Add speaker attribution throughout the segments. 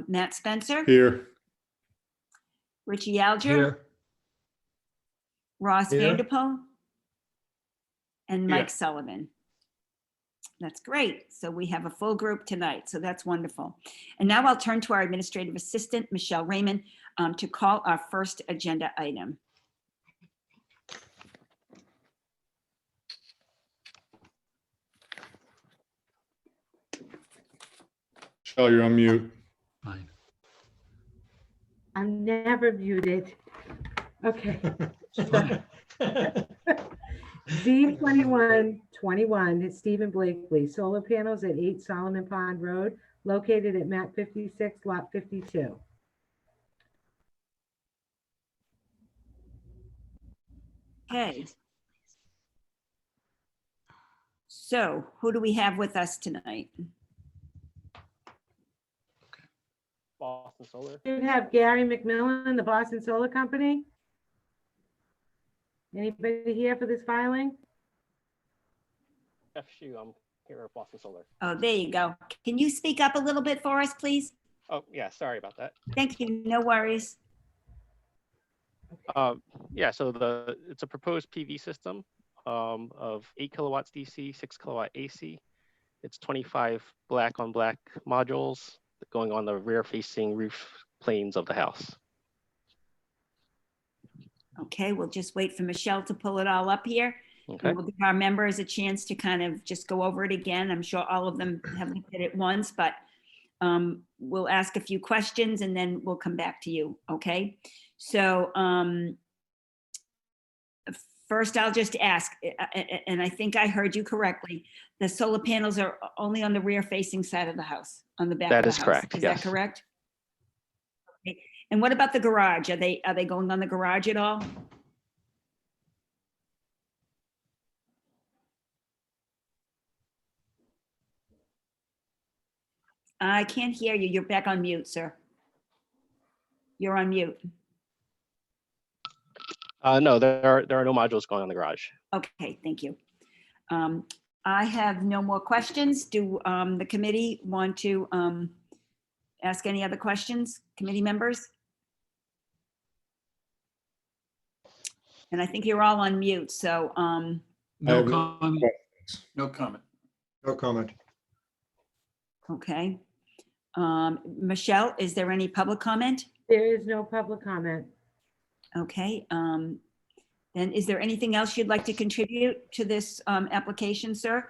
Speaker 1: Matt Spencer,
Speaker 2: Here.
Speaker 1: Richie Alger,
Speaker 3: Here.
Speaker 1: Ross
Speaker 3: Here.
Speaker 1: Vanderpool, and
Speaker 2: Here.
Speaker 1: Mike Sullivan. That's great. So we have a full group tonight. So that's wonderful. And now I'll turn to our administrative assistant, Michelle Raymond, to call our first agenda item.
Speaker 2: Michelle, you're on mute.
Speaker 3: Fine.
Speaker 4: I'm never muted. Okay. Z2121, it's Stephen Blakely, solar panels at 8 Solomon Pond Road, located at map 56, lot 52.
Speaker 1: Okay. So who do we have with us tonight?
Speaker 5: Boston Solar.
Speaker 4: You have Gary McMillan, the Boston Solar Company. Anybody here for this filing?
Speaker 5: FSU, I'm here at Boston Solar.
Speaker 1: Oh, there you go. Can you speak up a little bit for us, please?
Speaker 5: Oh, yeah, sorry about that.
Speaker 1: Thank you. No worries.
Speaker 5: Yeah, so it's a proposed PV system of 8 kilowatts DC, 6 kilowatt AC. It's 25 black on black modules going on the rear facing roof planes of the house.
Speaker 1: Okay, we'll just wait for Michelle to pull it all up here.
Speaker 5: Okay.
Speaker 1: And we'll give our members a chance to kind of just go over it again. I'm sure all of them have looked at it once, but we'll ask a few questions and then we'll come back to you, okay? So first I'll just ask, and I think I heard you correctly, the solar panels are only on the rear facing side of the house, on the back of
Speaker 5: That
Speaker 1: the
Speaker 5: is
Speaker 1: house.
Speaker 5: correct,
Speaker 1: Is
Speaker 5: yes.
Speaker 1: that correct? Okay. And what about the garage? Are they going on the garage at all? I can't hear you. You're back on mute, sir. You're on mute.
Speaker 5: No, there are no modules going on the garage.
Speaker 1: Okay, thank you. I have no more questions. Do the committee want to ask any other questions, committee members? And I think you're all on mute, so
Speaker 3: No comment.
Speaker 2: No comment.
Speaker 3: No comment.
Speaker 1: okay. Michelle, is there any public comment?
Speaker 4: There is no public comment.
Speaker 1: Okay. Then is there anything else you'd like to contribute to this application, sir?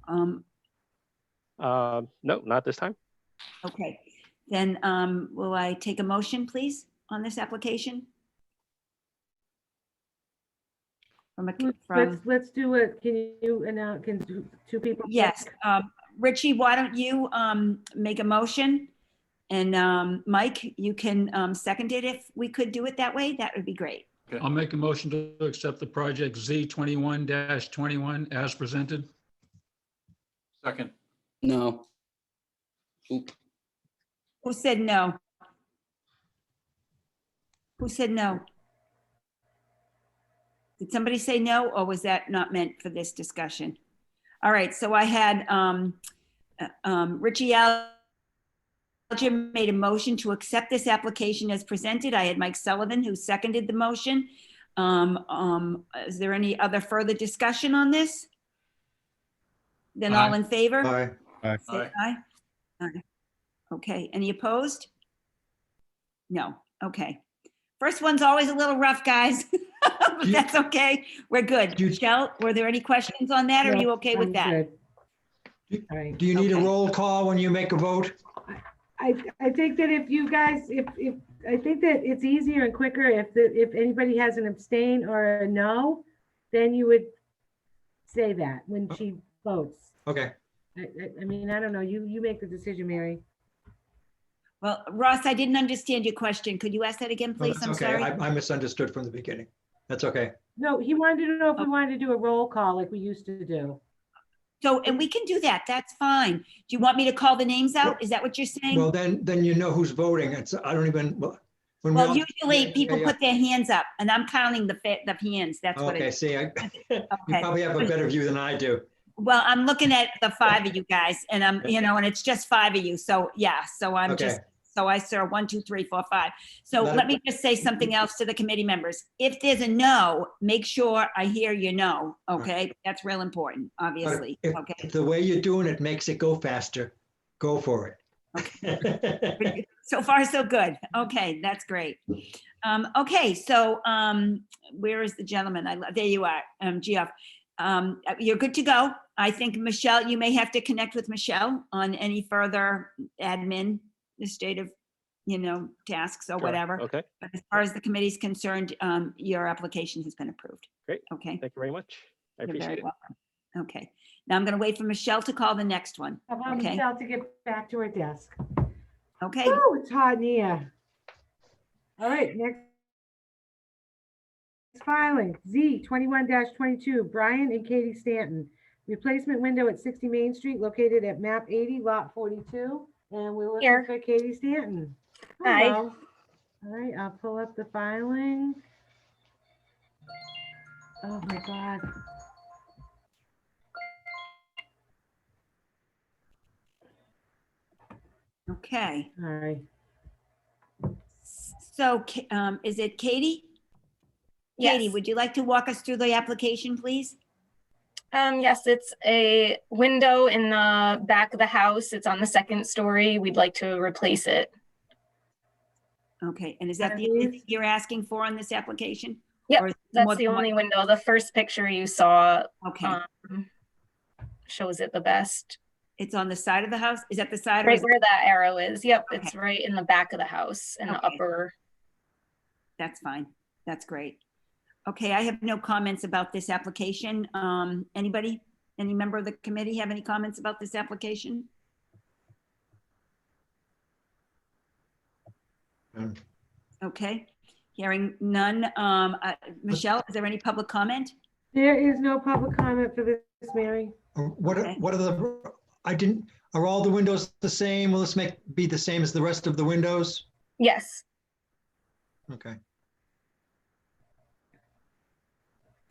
Speaker 5: No, not this time.
Speaker 1: Okay, then will I take a motion, please, on this application?
Speaker 4: Let's do it. Can you announce, can two people?
Speaker 1: Yes, Richie, why don't you make a motion? And Mike, you can second it if we could do it that way. That would be great.
Speaker 3: I'll make a motion to accept the project Z21-21 as presented.
Speaker 2: Second.
Speaker 6: No. Oop.
Speaker 1: Who said no? Who said no? Did somebody say no, or was that not meant for this discussion? All right, so I had Richie Alger made a motion to accept this application as presented. I had Mike Sullivan who seconded the motion. Is there any other further discussion on this? Then all
Speaker 3: Aye.
Speaker 1: in favor?
Speaker 3: Aye.
Speaker 1: Say aye. Aye. Okay, any opposed? No, okay. First one's always a little rough, guys. But that's okay, we're good. Michelle, were there any questions on that? Or are you okay with
Speaker 4: I'm
Speaker 1: that?
Speaker 4: good. All right.
Speaker 7: Do you need a
Speaker 1: Okay.
Speaker 7: roll call when you make a vote?
Speaker 4: I think that if you guys, I think that it's easier and quicker if anybody has an abstain or a no, then you would say that when she votes.
Speaker 7: Okay.
Speaker 4: I mean, I don't know. You make the decision, Mary.
Speaker 1: Well, Ross, I didn't understand your question. Could you ask that again,
Speaker 7: No,
Speaker 1: please?
Speaker 7: that's
Speaker 1: I'm
Speaker 7: okay.
Speaker 1: sorry.
Speaker 7: I misunderstood from the beginning. That's okay.
Speaker 4: No, he wanted to know if we wanted to do a roll call like we used to do.
Speaker 1: So, and we can do that. That's fine. Do you want me to call the names out? Is that what you're saying?
Speaker 7: Well, then you know who's voting. I don't even, when we
Speaker 1: Well,
Speaker 7: all-
Speaker 1: usually people
Speaker 7: Yeah.
Speaker 1: put their hands up and I'm counting the hands. That's what it
Speaker 7: Okay,
Speaker 1: is.
Speaker 7: see, you
Speaker 1: Okay.
Speaker 7: probably have a better view than I do.
Speaker 1: Well, I'm looking at the 5 of you guys and and it's just 5 of you. So yeah, so I'm
Speaker 7: Okay.
Speaker 1: just So I saw 1, 2, 3, 4, 5. So
Speaker 7: Let
Speaker 1: let
Speaker 7: it-
Speaker 1: me just say something else to the committee members. If there's a no, make sure I hear your no, okay? That's real important,
Speaker 7: But
Speaker 1: obviously,
Speaker 7: if
Speaker 1: okay?
Speaker 7: the way you're doing it makes it go faster, go for it.
Speaker 1: So far, so good. Okay, that's great. Okay, so where is the gentleman? There you are, Geoff. You're good to go. I think Michelle, you may have to connect with Michelle on any further administrative, tasks or
Speaker 5: Sure.
Speaker 1: whatever.
Speaker 5: Okay,
Speaker 1: But as far as the committee's concerned, your application has been approved.
Speaker 5: Great.
Speaker 1: Okay.
Speaker 5: thank you very much. I
Speaker 1: You're very
Speaker 5: appreciate it.
Speaker 1: welcome. Okay. Now I'm going to wait for Michelle to call the next one.
Speaker 4: How about
Speaker 1: Okay.
Speaker 4: Michelle to get back to her desk?
Speaker 1: Okay.
Speaker 4: Oh, it's hot in here. All right, next filing, Z 21-22, Brian and Katie Stanton. Replacement window at 60 Main Street located at map 80, lot 42. And we're looking
Speaker 8: Here.
Speaker 4: for Katie Stanton.
Speaker 8: Hi.
Speaker 4: Hello. All right, I'll pull up the filing. Oh my God.
Speaker 1: Okay.
Speaker 4: All right.
Speaker 1: So is it Katie? Katie,
Speaker 8: Yes.
Speaker 1: would you like to walk us through the application, please?
Speaker 8: Yes, it's a window in the back of the house. It's on the second story. We'd like to replace it.
Speaker 1: Okay, and is that the
Speaker 4: Are
Speaker 1: only
Speaker 4: these-
Speaker 1: thing you're asking for on this application?
Speaker 8: Yep,
Speaker 1: Or is there more
Speaker 8: That's the
Speaker 1: than one?
Speaker 8: only window. The first picture you saw
Speaker 1: Okay,
Speaker 8: shows it the best.
Speaker 1: it's on the side of the house? Is that the side? or
Speaker 8: Right
Speaker 1: is-
Speaker 8: where that arrow is. Yep,
Speaker 1: Okay.
Speaker 8: it's right in the back of the house in the
Speaker 1: Okay.
Speaker 8: upper.
Speaker 1: That's fine. That's great. Okay, I have no comments about this application. Anybody? Any member of the committee have any comments about this application?
Speaker 7: None.
Speaker 1: Okay, hearing none. Michelle, is there any public comment?
Speaker 4: There is no public comment for this, Mary.
Speaker 7: What are,
Speaker 1: Okay.
Speaker 7: what are the, are all the windows the same? Will this be the same as the rest of the windows?
Speaker 8: Yes.
Speaker 7: Okay.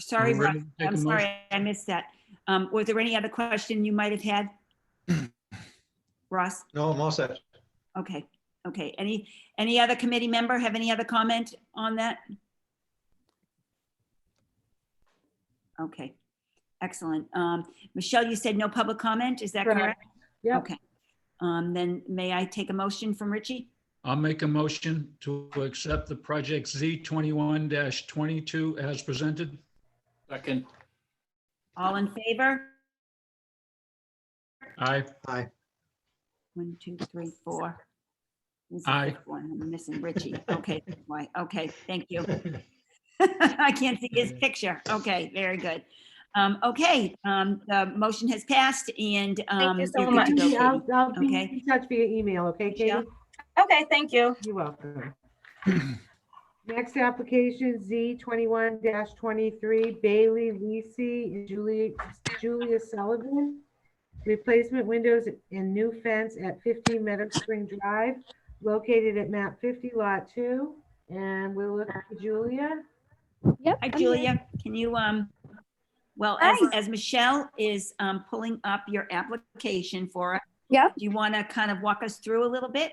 Speaker 1: Sorry,
Speaker 3: We're
Speaker 1: Russ,
Speaker 3: ready to take
Speaker 1: I'm
Speaker 3: a
Speaker 1: sorry,
Speaker 3: motion.
Speaker 1: I missed that. Was there any other question you might have had? Ross?
Speaker 7: No, I'm all set.
Speaker 1: Okay, okay. Any other committee member have any other comment on that? Okay, excellent. Michelle, you said no public comment, is that
Speaker 4: Correct.
Speaker 1: correct?
Speaker 4: Yep.
Speaker 1: Okay. Then may I take a motion from Richie?
Speaker 3: I'll make a motion to accept the project Z 21-22 as presented.
Speaker 2: Second.
Speaker 1: All in favor?
Speaker 3: Aye.
Speaker 7: Aye.
Speaker 1: 1, 2, 3, 4. Who's the
Speaker 3: Aye.
Speaker 1: fifth one? I'm missing Richie. Okay, why? Okay, thank you. I can't see his picture. Okay, very good. Okay, the motion has passed and
Speaker 8: Thank you so
Speaker 1: you're good to go,
Speaker 8: much.
Speaker 1: Katie.
Speaker 4: I'll be
Speaker 1: Okay.
Speaker 4: in touch via email, okay, Katie?
Speaker 1: Michelle?
Speaker 8: Okay, thank you.
Speaker 4: You're welcome. Next application, Z 21-23, Bailey Lisi and Julia Sullivan. Replacement windows and new fence at 15 Meadow Spring Drive, located at map 50, lot 2. And we'll look for Julia.
Speaker 1: Hi, Julia. Can you, well, as Michelle is pulling up your application for us,
Speaker 9: Yep,
Speaker 1: do you want to kind of walk us through a little bit?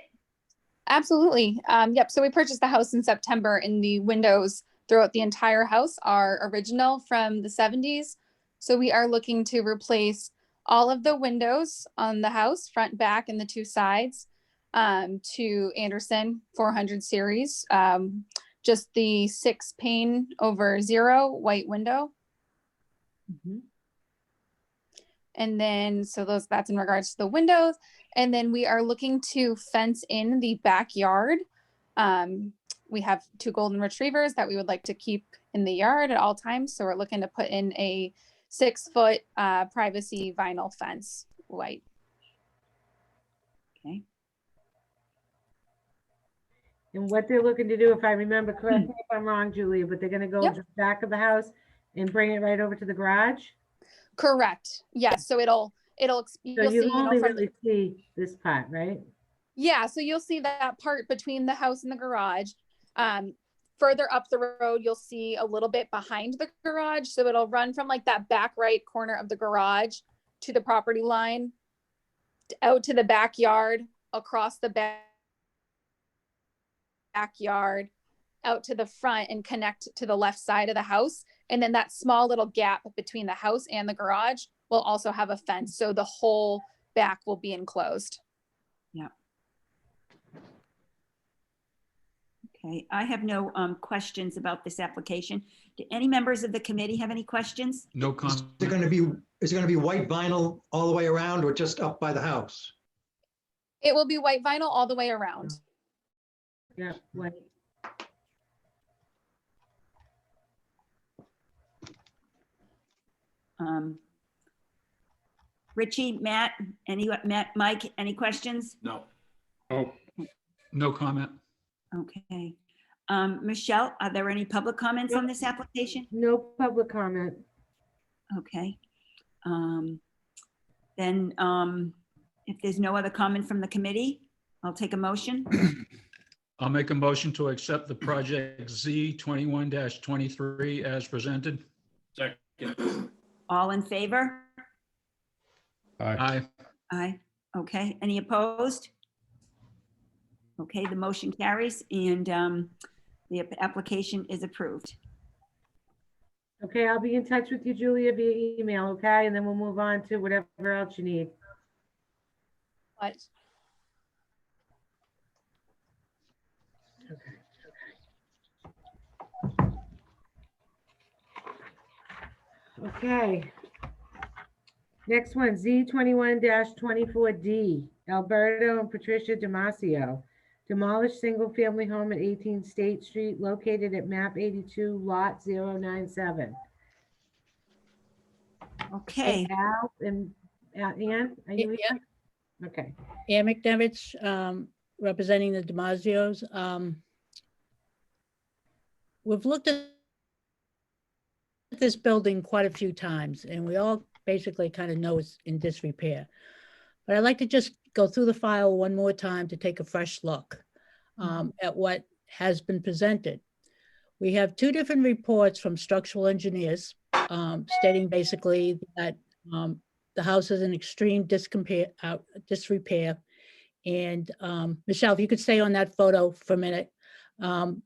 Speaker 9: absolutely. Yep. So we purchased the house in September and the windows throughout the entire house are original from the 70s. So we are looking to replace all of the windows on the house, front, back, and the 2 sides to Anderson 400 series. Just the 6 pane over 0 white window.
Speaker 1: Mhm.
Speaker 9: And then, so that's in regards to the windows. And then we are looking to fence in the backyard. We have 2 golden retrievers that we would like to keep in the yard at all times. So we're looking to put in a 6-foot privacy vinyl fence, white.
Speaker 1: Okay.
Speaker 4: And what they're looking to do, if I remember, correct me if I'm wrong, Julia, but they're gonna go
Speaker 9: Yep.
Speaker 4: to the back of the house and bring it right over to the garage?
Speaker 9: Correct. Yes. So it'll,
Speaker 4: So
Speaker 9: you'll see,
Speaker 4: you
Speaker 9: you know,
Speaker 4: only
Speaker 9: from
Speaker 4: really see this part, right?
Speaker 9: yeah, so you'll see that part between the house and the garage. Further up the road, you'll see a little bit behind the garage. So it'll run from like that back right corner of the garage to the property line, out to the backyard, across the backyard out to the front and connect to the left side of the house. And then that small little gap between the house and the garage will also have a fence. So the whole back will be enclosed.
Speaker 1: Yeah. Okay, I have no questions about this application. Do any members of the committee have any questions?
Speaker 3: No
Speaker 7: Is
Speaker 3: comment.
Speaker 7: it going to be white vinyl all the way around or just up by the house?
Speaker 9: It will be white vinyl all the way around.
Speaker 4: Yeah, like,
Speaker 1: Richie, Matt, Mike, any questions?
Speaker 2: No. Oh,
Speaker 3: No comment.
Speaker 1: Okay. Michelle, are there any public comments on this application?
Speaker 4: no public comment.
Speaker 1: Okay. Then if there's no other comment from the committee, I'll take a motion.
Speaker 3: I'll make a motion to accept the project Z 21-23 as presented.
Speaker 2: second.
Speaker 1: All in favor?
Speaker 3: Aye.
Speaker 1: Aye. Okay. Any opposed? Okay, the motion carries and the application is approved.
Speaker 4: Okay, I'll be in touch with you, Julia, via email, okay? And then we'll move on to whatever else you need.
Speaker 9: But
Speaker 4: Okay. Next one, Z21-24D, Alberto and Patricia Damasio. Demolished single-family home at 18 State Street located at map 82, lot 097.
Speaker 1: Okay,
Speaker 4: Al and Ann, are you
Speaker 10: Yeah.
Speaker 4: here? Okay.
Speaker 10: Ann McNevich, representing the Damasio's. We've looked at this building quite a few times, and we all basically kind of know it's in disrepair. But I'd like to just go through the file one more time to take a fresh look at what has been presented. We have two different reports from structural engineers stating basically that the house is in extreme disrepair. And Michelle, if you could stay on that photo for a minute. And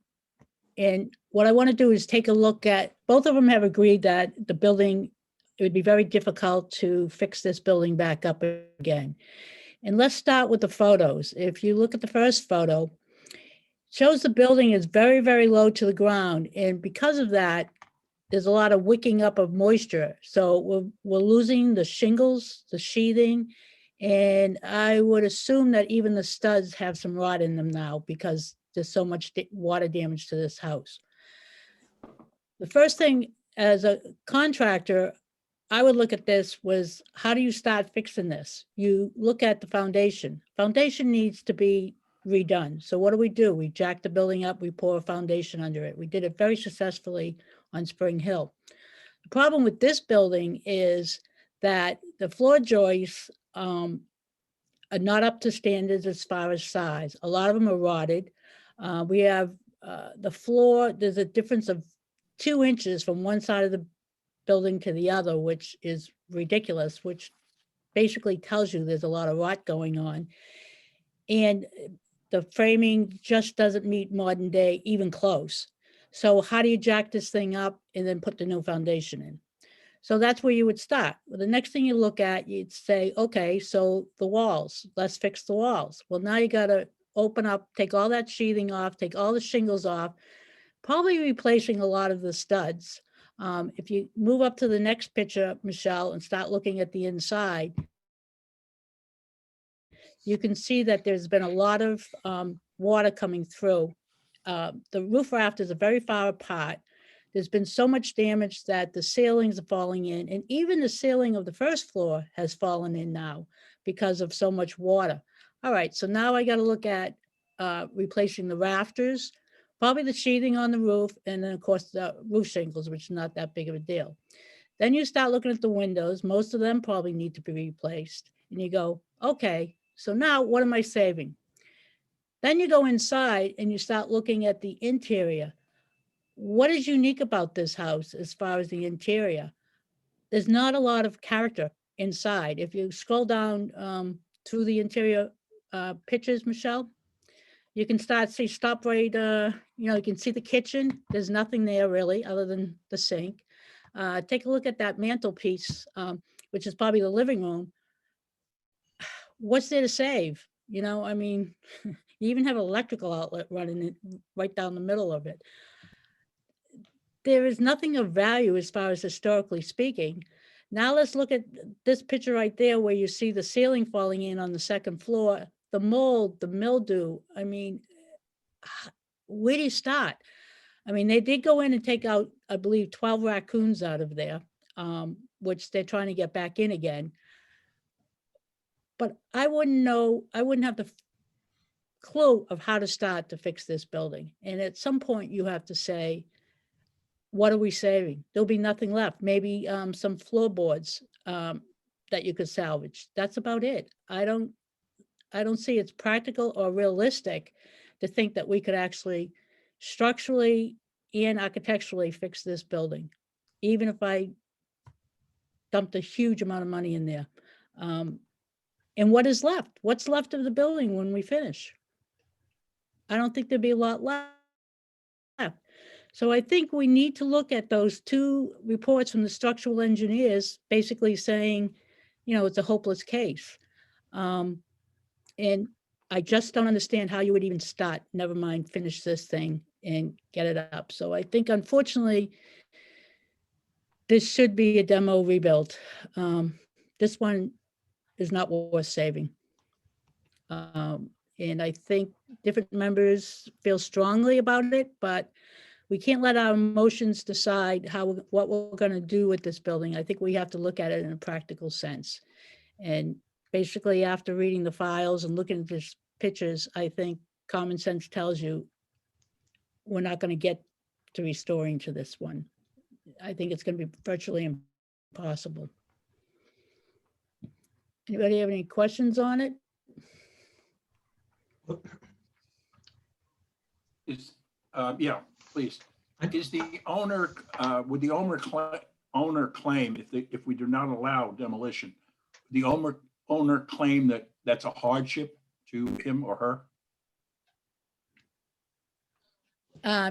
Speaker 10: what I want to do is take a look at, both of them have agreed that the building, it would be very difficult to fix this building back up again. And let's start with the photos. If you look at the first photo, it shows the building is very, very low to the ground. And because of that, there's a lot of wicking up of moisture. So we're losing the shingles, the sheathing, and I would assume that even the studs have some rot in them now because there's so much water damage to this house. The first thing as a contractor, I would look at this was, how do you start fixing this? You look at the foundation. Foundation needs to be redone. So what do? We jack the building up, we pour a foundation under it. We did it very successfully on Spring Hill. The problem with this building is that the floor joists are not up to standards as far as size. A lot of them are rotted. We have the floor, there's a difference of 2 inches from one side of the building to the other, which is ridiculous, which basically tells you there's a lot of rot going on. And the framing just doesn't meet modern day, even close. So how do you jack this thing up and then put the new foundation in? So that's where you would start. Well, the next thing you look at, you'd say, okay, so the walls, let's fix the walls. Well, now you got to open up, take all that sheathing off, take all the shingles off, probably replacing a lot of the studs. If you move up to the next picture, Michelle, and start looking at the inside, you can see that there's been a lot of water coming through. The roof rafters are very far apart. There's been so much damage that the ceilings are falling in, and even the ceiling of the first floor has fallen in now because of so much water. All right, so now I got to look at replacing the rafters, probably the sheathing on the roof, and then of course the roof shingles, which is not that big of a deal. Then you start looking at the windows. Most of them probably need to be replaced. And you go, okay, so now what am I saving? Then you go inside and you start looking at the interior. What is unique about this house as far as the interior? There's not a lot of character inside. If you scroll down through the interior pictures, Michelle, You can stop right, you can see the kitchen. There's nothing there really, other than the sink. Take a look at that mantelpiece, which is probably the living room. What's there to save? I mean, you even have an electrical outlet running it right down the middle of it. There is nothing of value as far as historically speaking. Now let's look at this picture right there where you see the ceiling falling in on the second floor, the mold, the mildew. I mean, where do you start? I mean, they did go in and take out, I believe, 12 raccoons out of there, which they're trying to get back in again. But I wouldn't have the clue of how to start to fix this building. And at some point you have to say, what are we saving? There'll be nothing left. Maybe some floorboards that you could salvage. That's about it. I don't see it's practical or realistic to think that we could actually structurally and architecturally fix this building, even if I dumped a huge amount of money in there. And what is left? What's left of the building when we finish? I don't think there'd be a lot left. So I think we need to look at those two reports from the structural engineers, basically saying, it's a hopeless case. And I just don't understand how you would even start, never mind finish this thing and get it up. So I think, unfortunately, this should be a demo rebuild. This one is not worth saving. And I think different members feel strongly about it, but we can't let our emotions decide what we're going to do with this building. I think we have to look at it in a practical sense. And basically, after reading the files and looking at these pictures, I think common sense tells you we're not going to get to restoring to this one. I think it's going to be virtually impossible. Anybody have any questions on it?
Speaker 11: Yeah, please. Is the owner, would the owner claim, if we do not allow demolition, the owner claim that that's a hardship to him or her?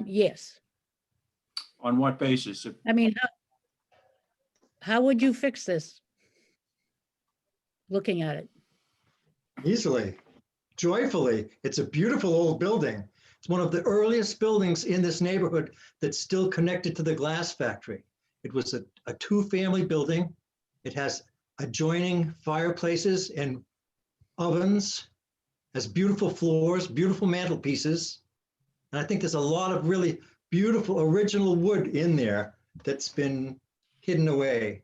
Speaker 10: Yes.
Speaker 11: On what basis?
Speaker 10: I mean, how would you fix this? Looking at it.
Speaker 7: Easily, joyfully. It's a beautiful old building. It's one of the earliest buildings in this neighborhood that's still connected to the glass factory. It was a two-family building. It has adjoining fireplaces and ovens, has beautiful floors, beautiful mantelpieces. And I think there's a lot of really beautiful original wood in there that's been hidden away.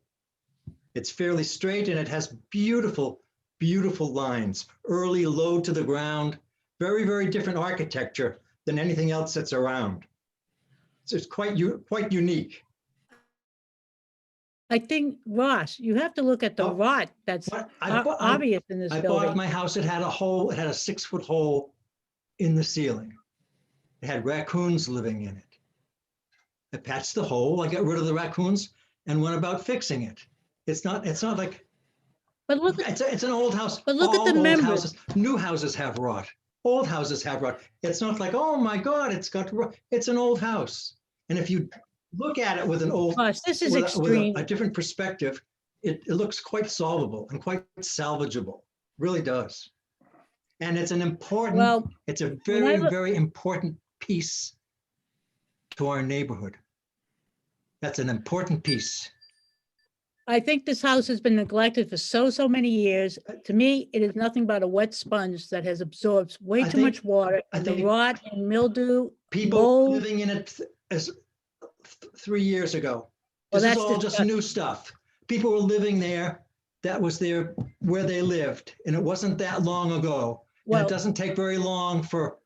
Speaker 7: It's fairly straight and it has beautiful, beautiful lines, early low to the ground, very, very different architecture than anything else that's around. So it's quite unique.
Speaker 10: I think, Ross, you have to look at the rot that's obvious in this building.
Speaker 7: I bought my house, it had a 6-foot hole in the ceiling. It had raccoons living in it. I patched the hole, I got rid of the raccoons and went about fixing it. It's not like,
Speaker 10: but look,
Speaker 7: it's an old house.
Speaker 10: But look at the members.
Speaker 7: New houses have rot. Old houses have rot. It's not like, oh my God, it's got rot. It's an old house. And if you look at it with an old,
Speaker 10: Gosh, this is
Speaker 7: with
Speaker 10: extreme.
Speaker 7: a different perspective, it looks quite solvable and quite salvageable. Really does. And it's an important, it's a very, very important piece to our neighborhood. That's an important piece.
Speaker 10: I think this house has been neglected for so many years. To me, it is nothing but a wet sponge that has absorbed way too much water, and the rot and mildew.
Speaker 7: People living in it as 3 years ago. This is all just new stuff. People were living there. That was where they lived, and it wasn't that long ago. And it doesn't take very long for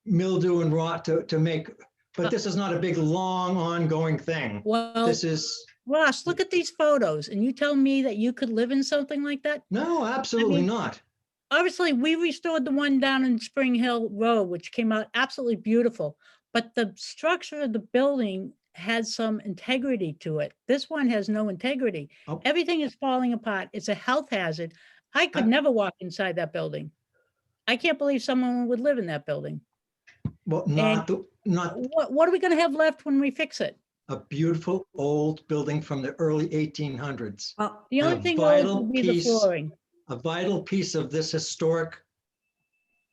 Speaker 7: mildew and rot to make. But this is not a big, long, ongoing thing.
Speaker 10: Well,
Speaker 7: this is.
Speaker 10: Ross, look at these photos, and you tell me that you could live in something like that?
Speaker 7: No, absolutely not.
Speaker 10: Obviously, we restored the one down in Spring Hill Road, which came out absolutely beautiful. But the structure of the building had some integrity to it. This one has no integrity. Oh. Everything is falling apart. It's a health hazard. I could never walk inside that building. I can't believe someone would live in that building.
Speaker 7: Well,
Speaker 10: And-
Speaker 7: not
Speaker 10: What are we gonna have left when we fix it?
Speaker 7: a beautiful old building from the early 1800s.
Speaker 1: Well,
Speaker 10: The only
Speaker 7: a
Speaker 10: thing
Speaker 7: vital
Speaker 10: old would be the
Speaker 7: piece-
Speaker 10: flooring.
Speaker 7: A vital piece of this historic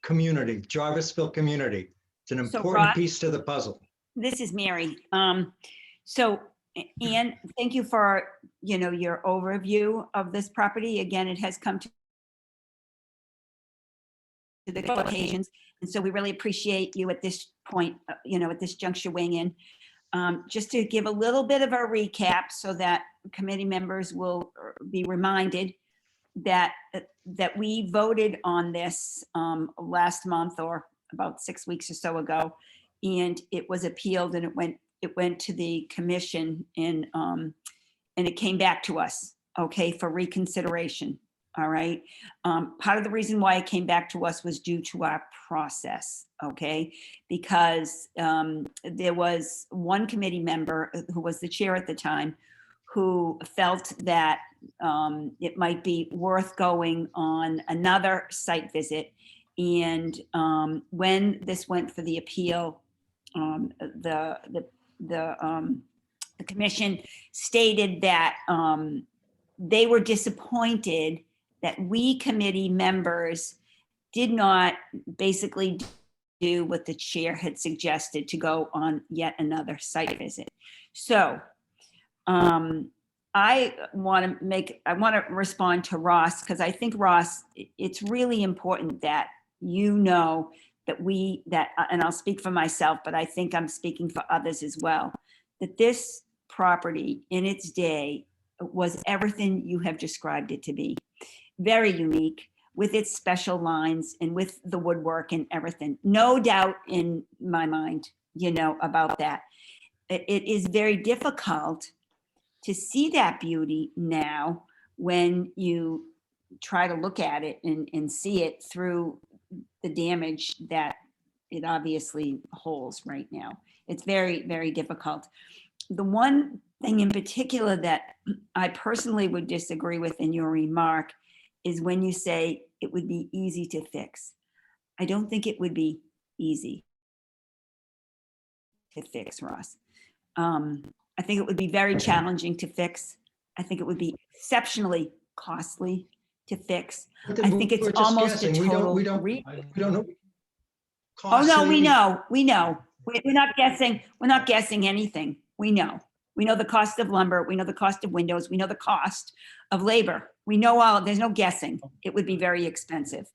Speaker 7: community, Jarvisville community. It's an
Speaker 1: So,
Speaker 7: important
Speaker 1: Rod-
Speaker 7: piece to the puzzle.
Speaker 1: this is Mary. So Anne, thank you for, your overview of this property. Again, it has come to the occasions. And so we really appreciate you at this point, at this juncture weighing in. Just to give a little bit of a recap so that committee members will be reminded that we voted on this last month or about 6 weeks or so ago, and it was appealed and it went to the commission and it came back to us, okay, for reconsideration. All right. Part of the reason why it came back to us was due to our process, okay? Because there was one committee member who was the chair at the time who felt that it might be worth going on another site visit. And when this went for the appeal, the commission stated that they were disappointed that we committee members did not basically do what the chair had suggested, to go on yet another site visit. So I want to respond to Ross, because I think, Ross, it's really important that that and I'll speak for myself, but I think I'm speaking for others as well, that this property in its day was everything you have described it to be. Very unique, with its special lines and with the woodwork and everything. No doubt in my mind, about that. It is very difficult to see that beauty now when you try to look at it and see it through the damage that it obviously holds right now. It's very, very difficult. The one thing in particular that I personally would disagree with in your remark is when you say it would be easy to fix. I don't think it would be easy to fix, Ross. I think it would be very challenging to fix. I think it would be exceptionally costly to fix.
Speaker 7: But
Speaker 1: I think it's
Speaker 7: we're just
Speaker 1: almost a
Speaker 7: guessing. We don't-
Speaker 1: total.
Speaker 7: we don't know.
Speaker 1: Oh, no, we
Speaker 7: Costly.
Speaker 1: know. We're not guessing. We're not guessing anything. We know. We know the cost of lumber. We know the cost of windows. We know the cost of labor. We know there's no guessing. It would be very expensive.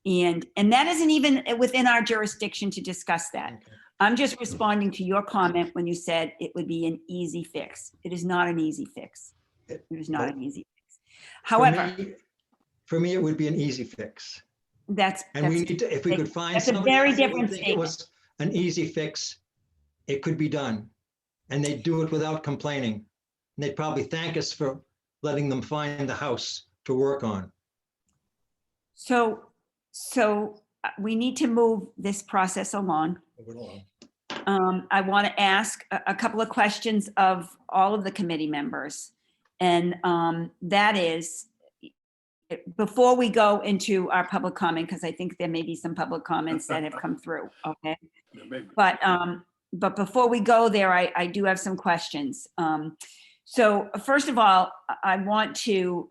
Speaker 1: And that isn't even within our jurisdiction to discuss that.
Speaker 7: Okay.
Speaker 1: I'm just responding to your comment when you said it would be an easy fix. It is not an easy fix. It is not an easy fix. However,
Speaker 7: For me, it would be an easy fix.
Speaker 1: that's.
Speaker 7: And we
Speaker 1: that's-
Speaker 7: need to, if we could find
Speaker 1: that's a
Speaker 7: somebody
Speaker 1: very
Speaker 7: else that would
Speaker 1: different
Speaker 7: think it
Speaker 1: statement.
Speaker 7: was an easy fix, it could be done. And they'd do it without complaining. And they'd probably thank us for letting them find the house to work on.
Speaker 1: So we need to move this process along. I want to ask a couple of questions of all of the committee members. And that is, before we go into our public comment, because I think there may be some public comments that have come through, okay?
Speaker 11: Yeah, maybe.
Speaker 1: But before we go there, I do have some questions. So first of all, I want to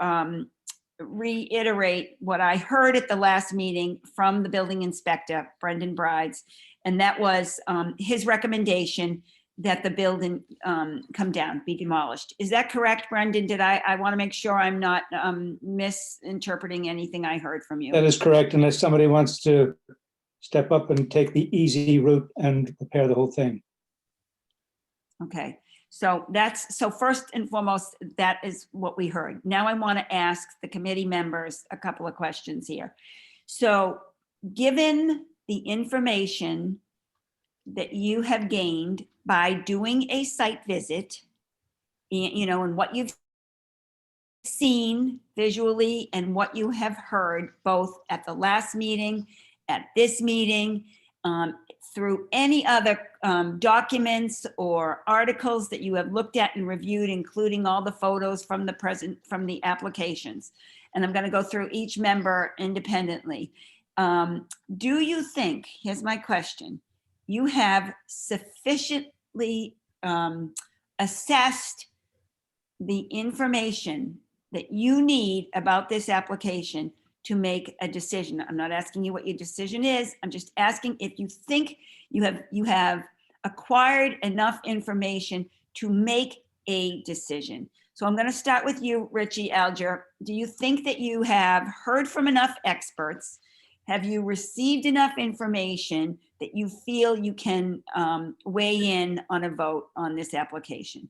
Speaker 1: reiterate what I heard at the last meeting from the building inspector, Brendan Brides, and that was his recommendation that the building come down, be demolished. Is that correct, Brendan? I want to make sure I'm not misinterpreting anything I heard from you.
Speaker 12: That is correct, unless somebody wants to step up and take the easy route and repair the whole thing.
Speaker 1: Okay, so first and foremost, that is what we heard. Now I want to ask the committee members a couple of questions here. So given the information that you have gained by doing a site visit, and what you've seen visually and what you have heard both at the last meeting, at this meeting, through any other documents or articles that you have looked at and reviewed, including all the photos from the applications. And I'm going to go through each member independently. Do you think, here's my question, you have sufficiently assessed the information that you need about this application to make a decision. I'm not asking you what your decision is. I'm just asking if you think you have acquired enough information to make a decision. So I'm going to start with you, Richie Alger. Do you think that you have heard from enough experts? Have you received enough information that you feel you can weigh in on a vote on this application?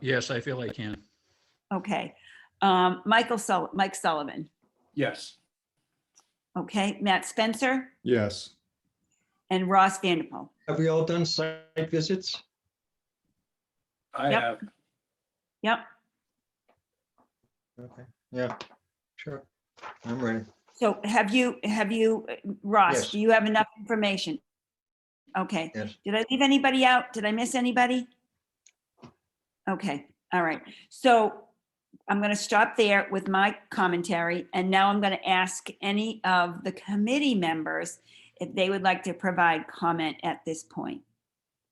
Speaker 3: Yes, I feel I can.
Speaker 1: Okay. Mike Sullivan.
Speaker 11: Yes.
Speaker 1: Okay. Matt Spencer
Speaker 2: Yes.
Speaker 1: and Ross Vanderpool.
Speaker 7: Have we all done site visits?
Speaker 11: I
Speaker 1: Yep.
Speaker 11: have.
Speaker 1: Yep.
Speaker 7: Okay, yeah, sure. I'm ready.
Speaker 1: So have you, Ross,
Speaker 7: Yes.
Speaker 1: do you have enough information? Okay.
Speaker 7: Yes.
Speaker 1: Did I leave anybody out? Did I miss anybody? Okay. All right. So I'm going to stop there with my commentary. And now I'm going to ask any of the committee members if they would like to provide comment at this point.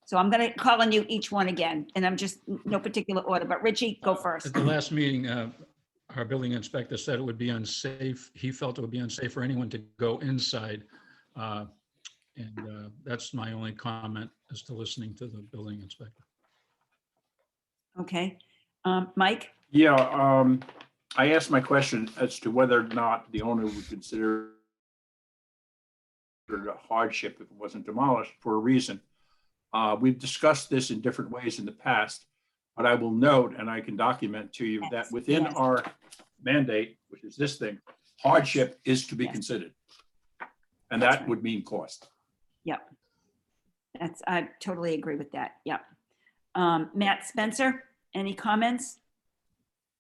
Speaker 1: So I'm going to call on you each one again, and I'm just no particular order, but Richie, go first.
Speaker 3: At the last meeting, our building inspector said it would be unsafe. He felt it would be unsafe for anyone to go inside. And that's my only comment as to listening to the building inspector.
Speaker 1: Okay. Mike?
Speaker 11: Yeah, I asked my question as to whether or not the owner would consider it a hardship if it wasn't demolished for a reason. We've discussed this in different ways in the past, but I will note, and I can document to you that within
Speaker 1: yes.
Speaker 11: our mandate, which is this thing, hardship is to be
Speaker 1: Yes.
Speaker 11: considered. And
Speaker 1: That's
Speaker 11: that
Speaker 1: right.
Speaker 11: would mean cost.
Speaker 1: Yep. I totally agree with that. Yep. Matt Spencer, any comments?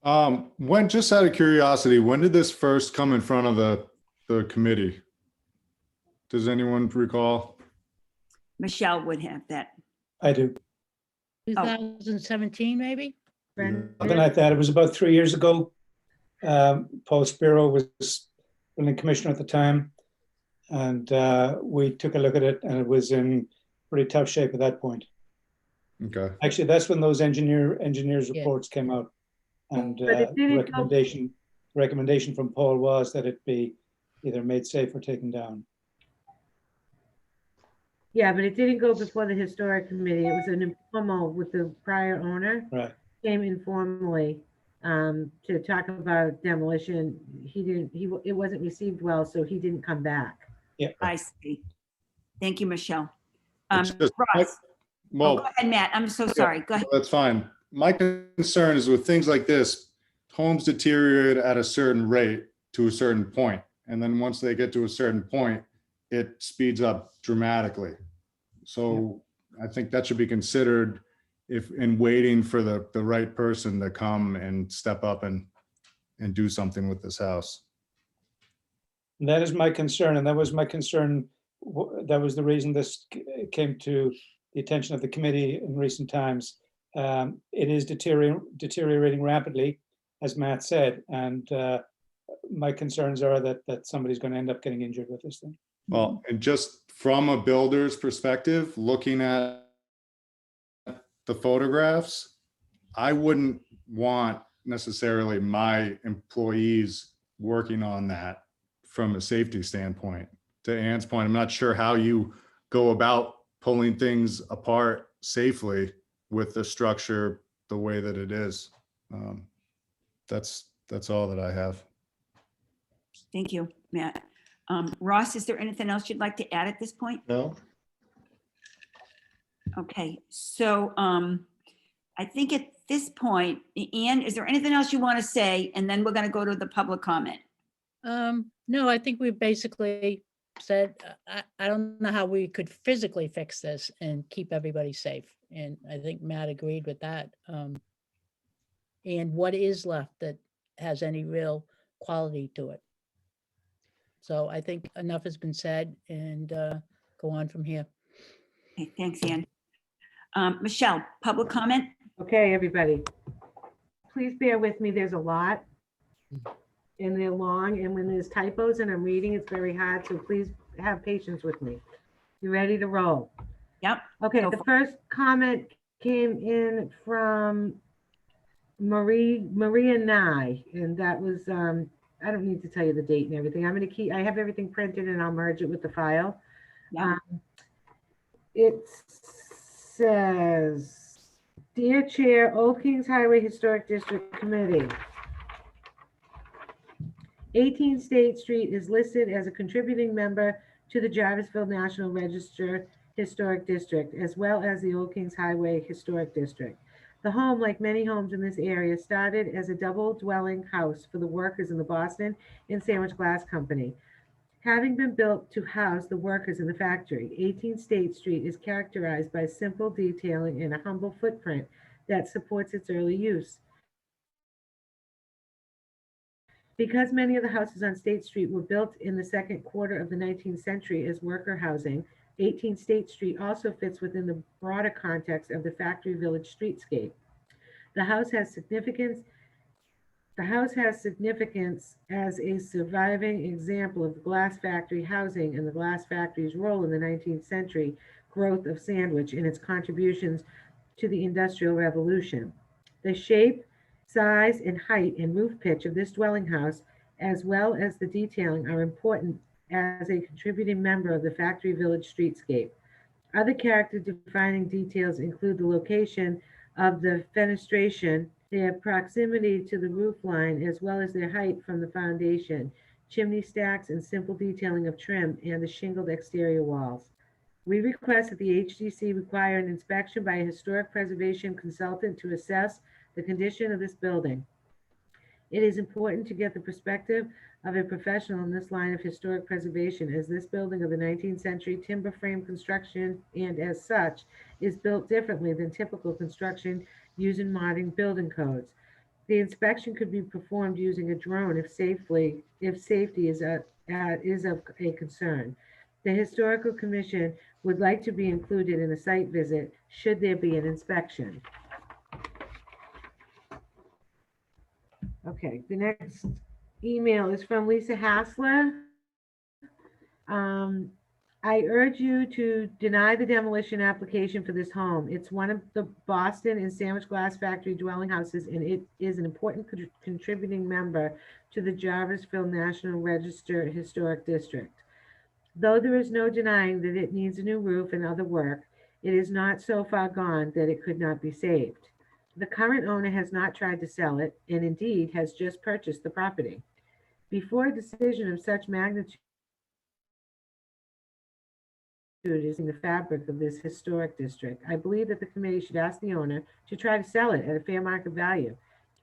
Speaker 2: When, just out of curiosity, when did this first come in front of the committee? Does anyone recall?
Speaker 1: Michelle would have that.
Speaker 12: I do.
Speaker 10: 2017, maybe?
Speaker 4: Brendan?
Speaker 12: Something like that. It was about 3 years ago. Paul Spiro was building commissioner at the time. And we took a look at it, and it was in pretty tough shape at that point.
Speaker 2: Okay.
Speaker 12: Actually, that's when those engineers
Speaker 10: Yeah.
Speaker 12: reports came out. And
Speaker 4: But it didn't go-
Speaker 12: recommendation from Paul was that it be either made safe or taken down.
Speaker 4: Yeah, but it didn't go before the historic committee. It was an informal with the prior owner.
Speaker 12: Right.
Speaker 4: Came informally to talk about demolition. It wasn't received well, so he didn't come back.
Speaker 1: I see. Thank you, Michelle.
Speaker 2: It's just-
Speaker 1: Ross.
Speaker 2: Well,
Speaker 1: Go ahead, Matt. I'm so sorry. Go ahead.
Speaker 2: that's fine. My concern is with things like this, homes deteriorate at a certain rate to a certain point. And then once they get to a certain point, it speeds up dramatically. So I think that should be considered if in waiting for the right person to come and step up and do something with this house.
Speaker 12: And that is my concern, and that was my concern. That was the reason this came to the attention of the committee in recent times. It is deteriorating rapidly, as Matt said, and my concerns are that somebody's going to end up getting injured with this thing.
Speaker 2: Well, and just from a builder's perspective, looking at the photographs, I wouldn't want necessarily my employees working on that from a safety standpoint. To Ann's point, I'm not sure how you go about pulling things apart safely with the structure the way that it is. That's all that I have.
Speaker 1: Thank you, Matt. Ross, is there anything else you'd like to add at this point?
Speaker 7: No?
Speaker 1: Okay, so I think at this point, Ann, is there anything else you want to say? And then we're going to go to the public comment.
Speaker 10: No, I think we basically said, I don't know how we could physically fix this and keep everybody safe. And I think Matt agreed with that. And what is left that has any real quality to it. So I think enough has been said, and go on from here.
Speaker 1: Okay, thanks, Ann. Michelle, public comment?
Speaker 4: Okay, everybody. Please bear with me. There's a lot. And they're long, and when there's typos and I'm reading, it's very hard, so please have patience with me. You ready to roll?
Speaker 1: Yep.
Speaker 4: Okay,
Speaker 1: Go
Speaker 4: the
Speaker 1: for
Speaker 4: first comment came in from Maria Nye, and that was, I don't need to tell you the date and everything. I have everything printed and I'll merge it with the file.
Speaker 1: Yeah.
Speaker 4: It says, Dear Chair, Old Kings Highway Historic District Committee, 18 State Street is listed as a contributing member to the Jarvisville National Register Historic District, as well as the Old Kings Highway Historic District. The home, like many homes in this area, started as a double dwelling house for the workers in the Boston and Sandwich Glass Company. Having been built to house the workers in the factory, 18 State Street is characterized by simple detailing and a humble footprint that supports its early use. Because many of the houses on State Street were built in the second quarter of the 19th century as worker housing, 18 State Street also fits within the broader context of the factory village streetscape. The house has significance as a surviving example of the glass factory housing and the glass factory's role in the 19th century growth of Sandwich and its contributions to the Industrial Revolution. The shape, size, and height and roof pitch of this dwelling house, as well as the detailing, are important as a contributing member of the factory village streetscape. Other character-defining details include the location of the fenestration, their proximity to the roof line, as well as their height from the foundation, chimney stacks, and simple detailing of trim and the shingled exterior walls. We request that the HDC require an inspection by a historic preservation consultant to assess the condition of this building. It is important to get the perspective of a professional in this line of historic preservation, as this building of the 19th century timber frame construction, and as such, is built differently than typical construction used in modern building codes. The inspection could be performed using a drone if safety is of a concern. The Historical Commission would like to be included in a site visit should there be an inspection. Okay, the next email is from Lisa Hassler. I urge you to deny the demolition application for this home. It's one of the Boston and Sandwich Glass Factory dwelling houses, and it is an important contributing member to the Jarvisville National Register Historic District. Though there is no denying that it needs a new roof and other work, it is not so far gone that it could not be saved. The current owner has not tried to sell it, and indeed has just purchased the property. Before a decision of such magnitude is in the fabric of this historic district, I believe that the committee should ask the owner to try to sell it at a fair market value,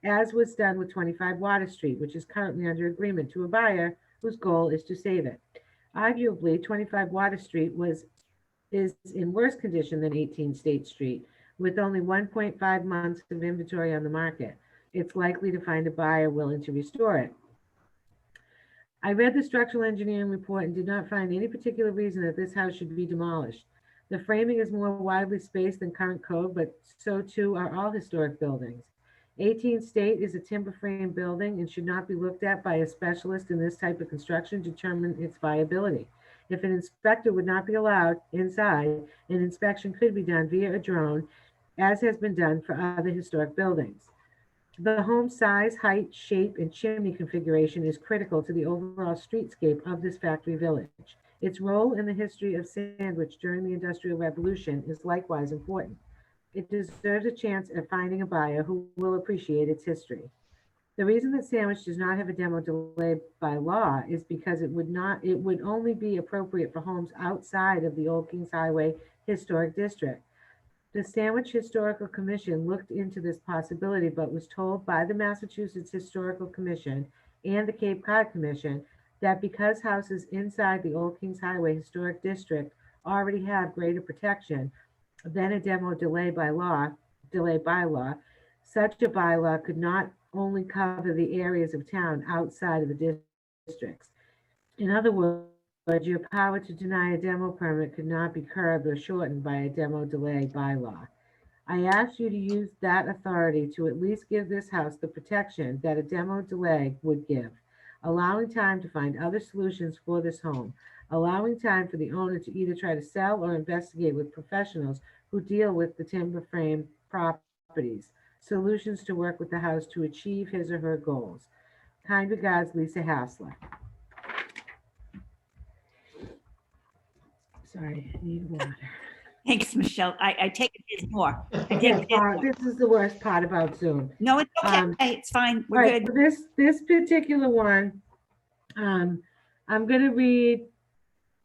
Speaker 4: as was done with 25 Water Street, which is currently under agreement to a buyer whose goal is to save it. Arguably, 25 Water Street is in worse condition than 18 State Street, with only 1.5 months of inventory on the market. It's likely to find a buyer willing to restore it. I read the structural engineering report and did not find any particular reason that this house should be demolished. The framing is more widely spaced than current code, but so too are all historic buildings. 18 State is a timber frame building and should not be looked at by a specialist in this type of construction to determine its viability. If an inspector would not be allowed inside, an inspection could be done via a drone, as has been done for other historic buildings. The home size, height, shape, and chimney configuration is critical to the overall streetscape of this factory village. Its role in the history of Sandwich during the Industrial Revolution is likewise important. It deserves a chance at finding a buyer who will appreciate its history. The reason that Sandwich does not have a demo delay by law is because it would only be appropriate for homes outside of the Old Kings Highway Historic District. The Sandwich Historical Commission looked into this possibility, but was told by the Massachusetts Historical Commission and the Cape Cod Commission that because houses inside the Old Kings Highway Historic District already have greater protection than a demo delay bylaw, such a bylaw could not only cover the areas of town outside of the districts. In other words, your power to deny a demo permit could not be curbed or shortened by a demo delay bylaw. I ask you to use that authority to at least give this house the protection that a demo delay would give, allowing time to find other solutions for this home. allowing time for the owner to either try to sell or investigate with professionals who deal with the timber frame properties, solutions to work with the house to achieve his or her goals. Kind regards, Lisa Hassler. Sorry, I need water.
Speaker 1: Thanks, Michelle. I take it there's more. I take
Speaker 4: Yes,
Speaker 1: it there's more.
Speaker 4: this is the worst part about Zoom.
Speaker 1: No, it's okay.
Speaker 4: Um,
Speaker 1: It's fine.
Speaker 4: All
Speaker 1: We're
Speaker 4: right,
Speaker 1: good.
Speaker 4: so this particular one, I'm gonna read,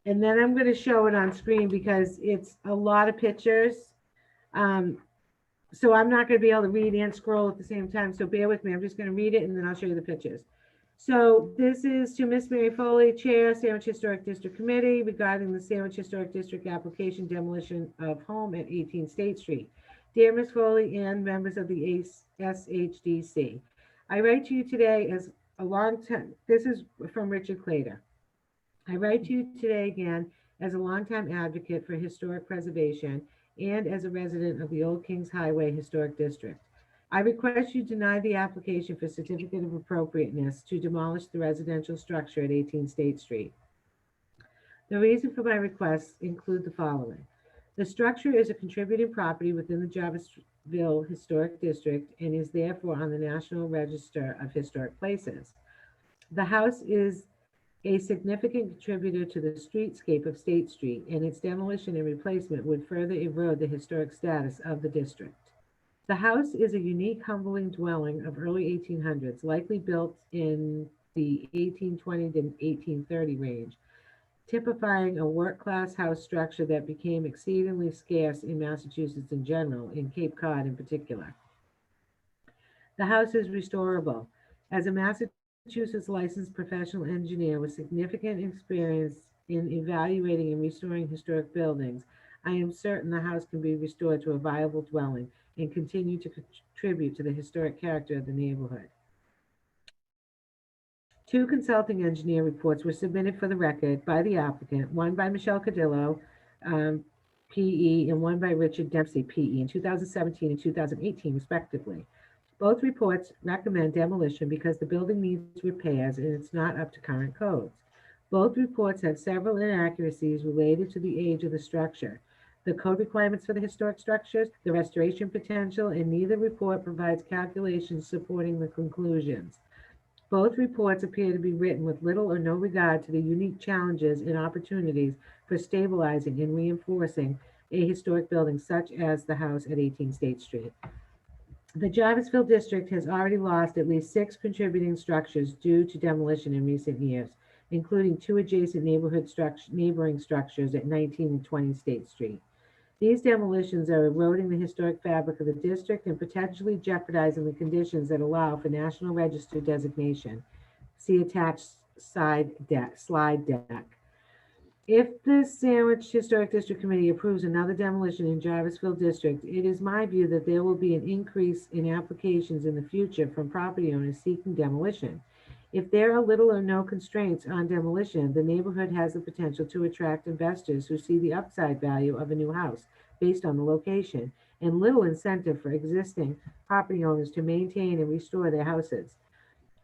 Speaker 4: and then I'm gonna show it on screen because it's a lot of pictures. So I'm not gonna be able to read and scroll at the same time, so bear with me. I'm just gonna read it and then I'll show you the pictures. So this is to Miss Mary Foley, Chair, Sandwich Historic District Committee, regarding the Sandwich Historic District application demolition of home at 18 State Street. Dear Miss Foley and members of the SHDC, I write to you today as a long time, this is from Richard Clater. I write to you today again as a longtime advocate for historic preservation and as a resident of the Old Kings Highway Historic District. I request you deny the application for certificate of appropriateness to demolish the residential structure at 18 State Street. The reason for my requests include the following. The structure is a contributing property within the Jarvisville Historic District and is therefore on the National Register of Historic Places. The house is a significant contributor to the streetscape of State Street, and its demolition and replacement would further erode the historic status of the district. The house is a unique, humbling dwelling of early 1800s, likely built in the 1820 to 1830 range, typifying a work-class house structure that became exceedingly scarce in Massachusetts in general, in Cape Cod in particular. The house is restorable. As a Massachusetts licensed professional engineer with significant experience in evaluating and restoring historic buildings, I am certain the house can be restored to a viable dwelling and continue to contribute to the historic character of the neighborhood. 2 consulting engineer reports were submitted for the record by the applicant, one by Michelle Cadillo, PE, and one by Richard Dempsey, PE, in 2017 and 2018, respectively. Both reports recommend demolition because the building needs repairs and it's not up to current codes. Both reports have several inaccuracies related to the age of the structure, the code requirements for the historic structures, the restoration potential, and neither report provides calculations supporting the conclusions. Both reports appear to be written with little or no regard to the unique challenges and opportunities for stabilizing and reinforcing a historic building such as the house at 18 State Street. The Jarvisville District has already lost at least 6 contributing structures due to demolition in recent years, including 2 adjacent neighboring structures at 19 and 20 State Street. These demolitions are eroding the historic fabric of the district and potentially jeopardizing the conditions that allow for National Register designation. See attached slide deck. If the Sandwich Historic District Committee approves another demolition in Jarvisville District, it is my view that there will be an increase in applications in the future from property owners seeking demolition. If there are little or no constraints on demolition, the neighborhood has the potential to attract investors who see the upside value of a new house based on the location and little incentive for existing property owners to maintain and restore their houses.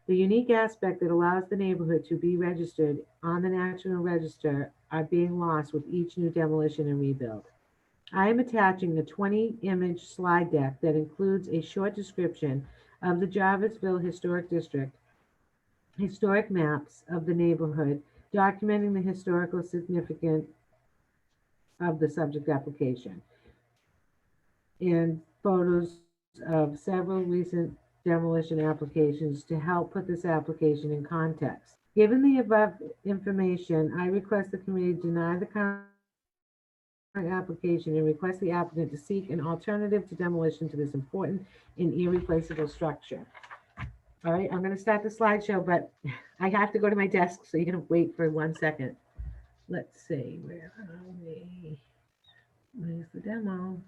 Speaker 4: The unique aspect that allows the neighborhood to be registered on the National Register are being lost with each new demolition and rebuild. I am attaching a 20-image slide deck that includes a short description of the Jarvisville Historic District, historic maps of the neighborhood, documenting the historical significance of the subject application, and photos of several recent demolition applications to help put this application in context. Given the above information, I request the committee deny the current application and request the applicant to seek an alternative to demolition to this important and irreplaceable structure. All right, I'm going to start the slideshow, but I have to go to my desk, so you're going to wait for 1 second. Let's see, where are we? Where's the demo?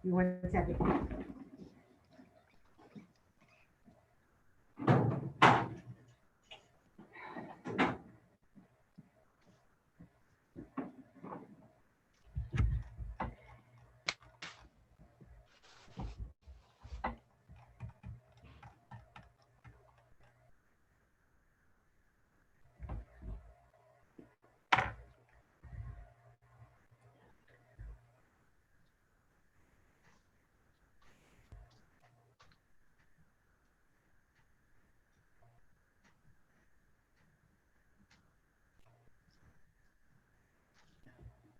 Speaker 4: You want a second?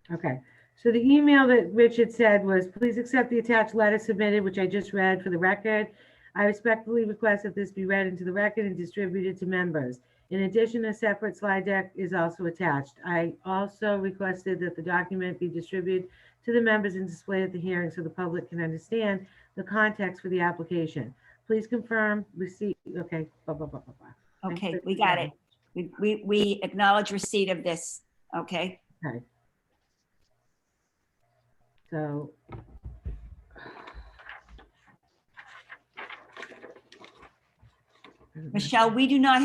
Speaker 4: Okay, so the email that Richard said was, please accept the attached letter submitted, which I just read for the record. I respectfully request that this be read into the record and distributed to members. In addition, a separate slide deck is also attached. I also requested that the document be distributed to the members and displayed at the hearing so the public can understand the context for the application. Please confirm receipt, okay, blah, blah, blah, blah, blah.
Speaker 1: Okay, we got it. We acknowledge receipt of this, okay?
Speaker 4: Okay. So.
Speaker 1: Michelle, we do not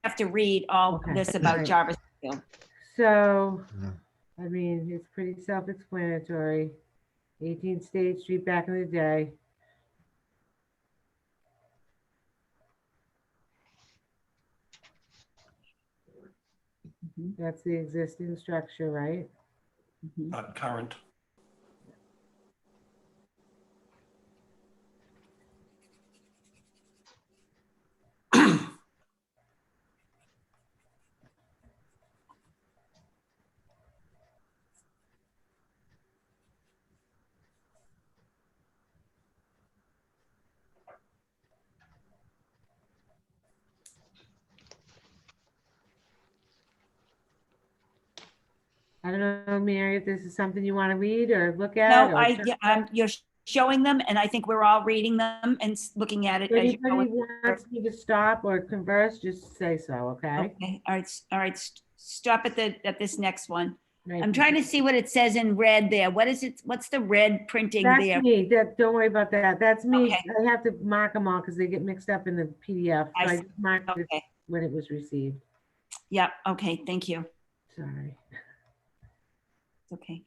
Speaker 1: have to read all
Speaker 4: Okay.
Speaker 1: this about
Speaker 4: Right.
Speaker 1: Jarvis Field.
Speaker 4: So,
Speaker 7: Yeah.
Speaker 4: I mean, it's pretty self-explanatory. 18th State Street back in the day.
Speaker 1: Mhm,
Speaker 4: That's the existing structure, right?
Speaker 1: mhm.
Speaker 11: Not current.
Speaker 4: I don't know, Mary, if this is something you want to read or look at.
Speaker 1: No,
Speaker 4: or
Speaker 1: you're showing them and I think we're all reading them and looking at it
Speaker 4: If
Speaker 1: as you're
Speaker 4: anybody
Speaker 1: going.
Speaker 4: wants me to stop or converse, just say so, okay?
Speaker 1: Okay, all right, stop at this next one.
Speaker 4: Right.
Speaker 1: I'm trying to see what it says in red there. What is it? What's the red printing
Speaker 4: That's
Speaker 1: there?
Speaker 4: me. Don't worry about that. That's me.
Speaker 1: Okay.
Speaker 4: I have to mark them all because they get mixed up in the PDF. So
Speaker 1: I
Speaker 4: I
Speaker 1: see.
Speaker 4: just marked it
Speaker 1: Okay,
Speaker 4: when it was received.
Speaker 1: yeah, okay, thank you.
Speaker 4: Sorry.
Speaker 1: It's okay.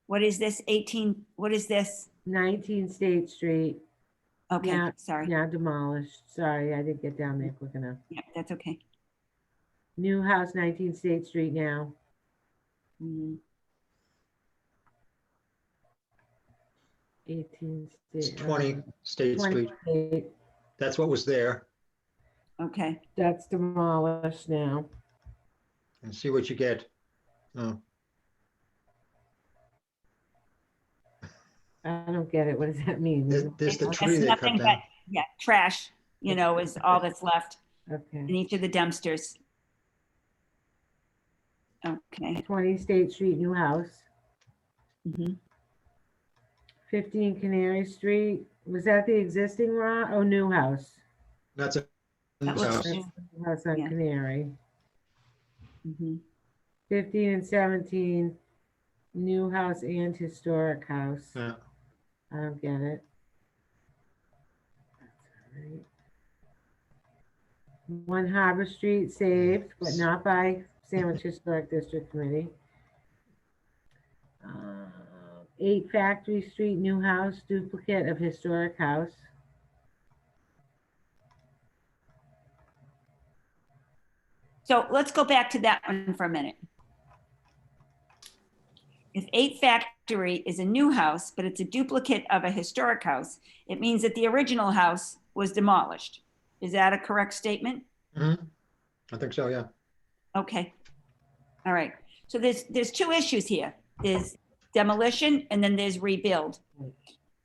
Speaker 1: What is this 18, what is this?
Speaker 4: 19 State Street,
Speaker 1: Okay,
Speaker 4: Yeah.
Speaker 1: sorry.
Speaker 4: now demolished. Sorry, I didn't get down there quick enough.
Speaker 1: Yeah, that's okay.
Speaker 4: New house, 19 State Street now.
Speaker 1: Mhm.
Speaker 4: 18
Speaker 7: It's
Speaker 4: State.
Speaker 7: 20 State
Speaker 4: 20
Speaker 7: Street.
Speaker 4: State.
Speaker 7: That's what was there.
Speaker 1: Okay,
Speaker 4: That's demolished now.
Speaker 7: And see what you get. Oh,
Speaker 4: I don't get it. What does that mean?
Speaker 7: there's the
Speaker 1: that's
Speaker 7: tree they cut
Speaker 1: nothing but,
Speaker 7: down.
Speaker 1: yeah, trash, is all that's left in
Speaker 4: Okay.
Speaker 1: each of the dumpsters. Okay.
Speaker 4: 20 State Street, new house.
Speaker 1: Mhm.
Speaker 4: 15 Canary Street. Was that the existing new house?
Speaker 7: That's a
Speaker 1: That
Speaker 7: new
Speaker 1: looks
Speaker 7: house.
Speaker 1: new.
Speaker 4: New House on
Speaker 1: Yeah.
Speaker 4: Canary.
Speaker 1: Mhm.
Speaker 4: 15 and 17, new house and historic house.
Speaker 7: Yeah.
Speaker 4: I don't get it. That's all right. 1 Harbor Street saved, but not by Sandwich Historic District Committee. 8 Factory Street, new house, duplicate of historic house.
Speaker 1: So let's go back to that one for a minute. If 8 Factory is a new house, but it's a duplicate of a historic house, it means that the original house was demolished. Is that a correct statement?
Speaker 7: Mhm. I think so, yeah.
Speaker 1: Okay. All right. So there's 2 issues here. There's demolition and then there's rebuild.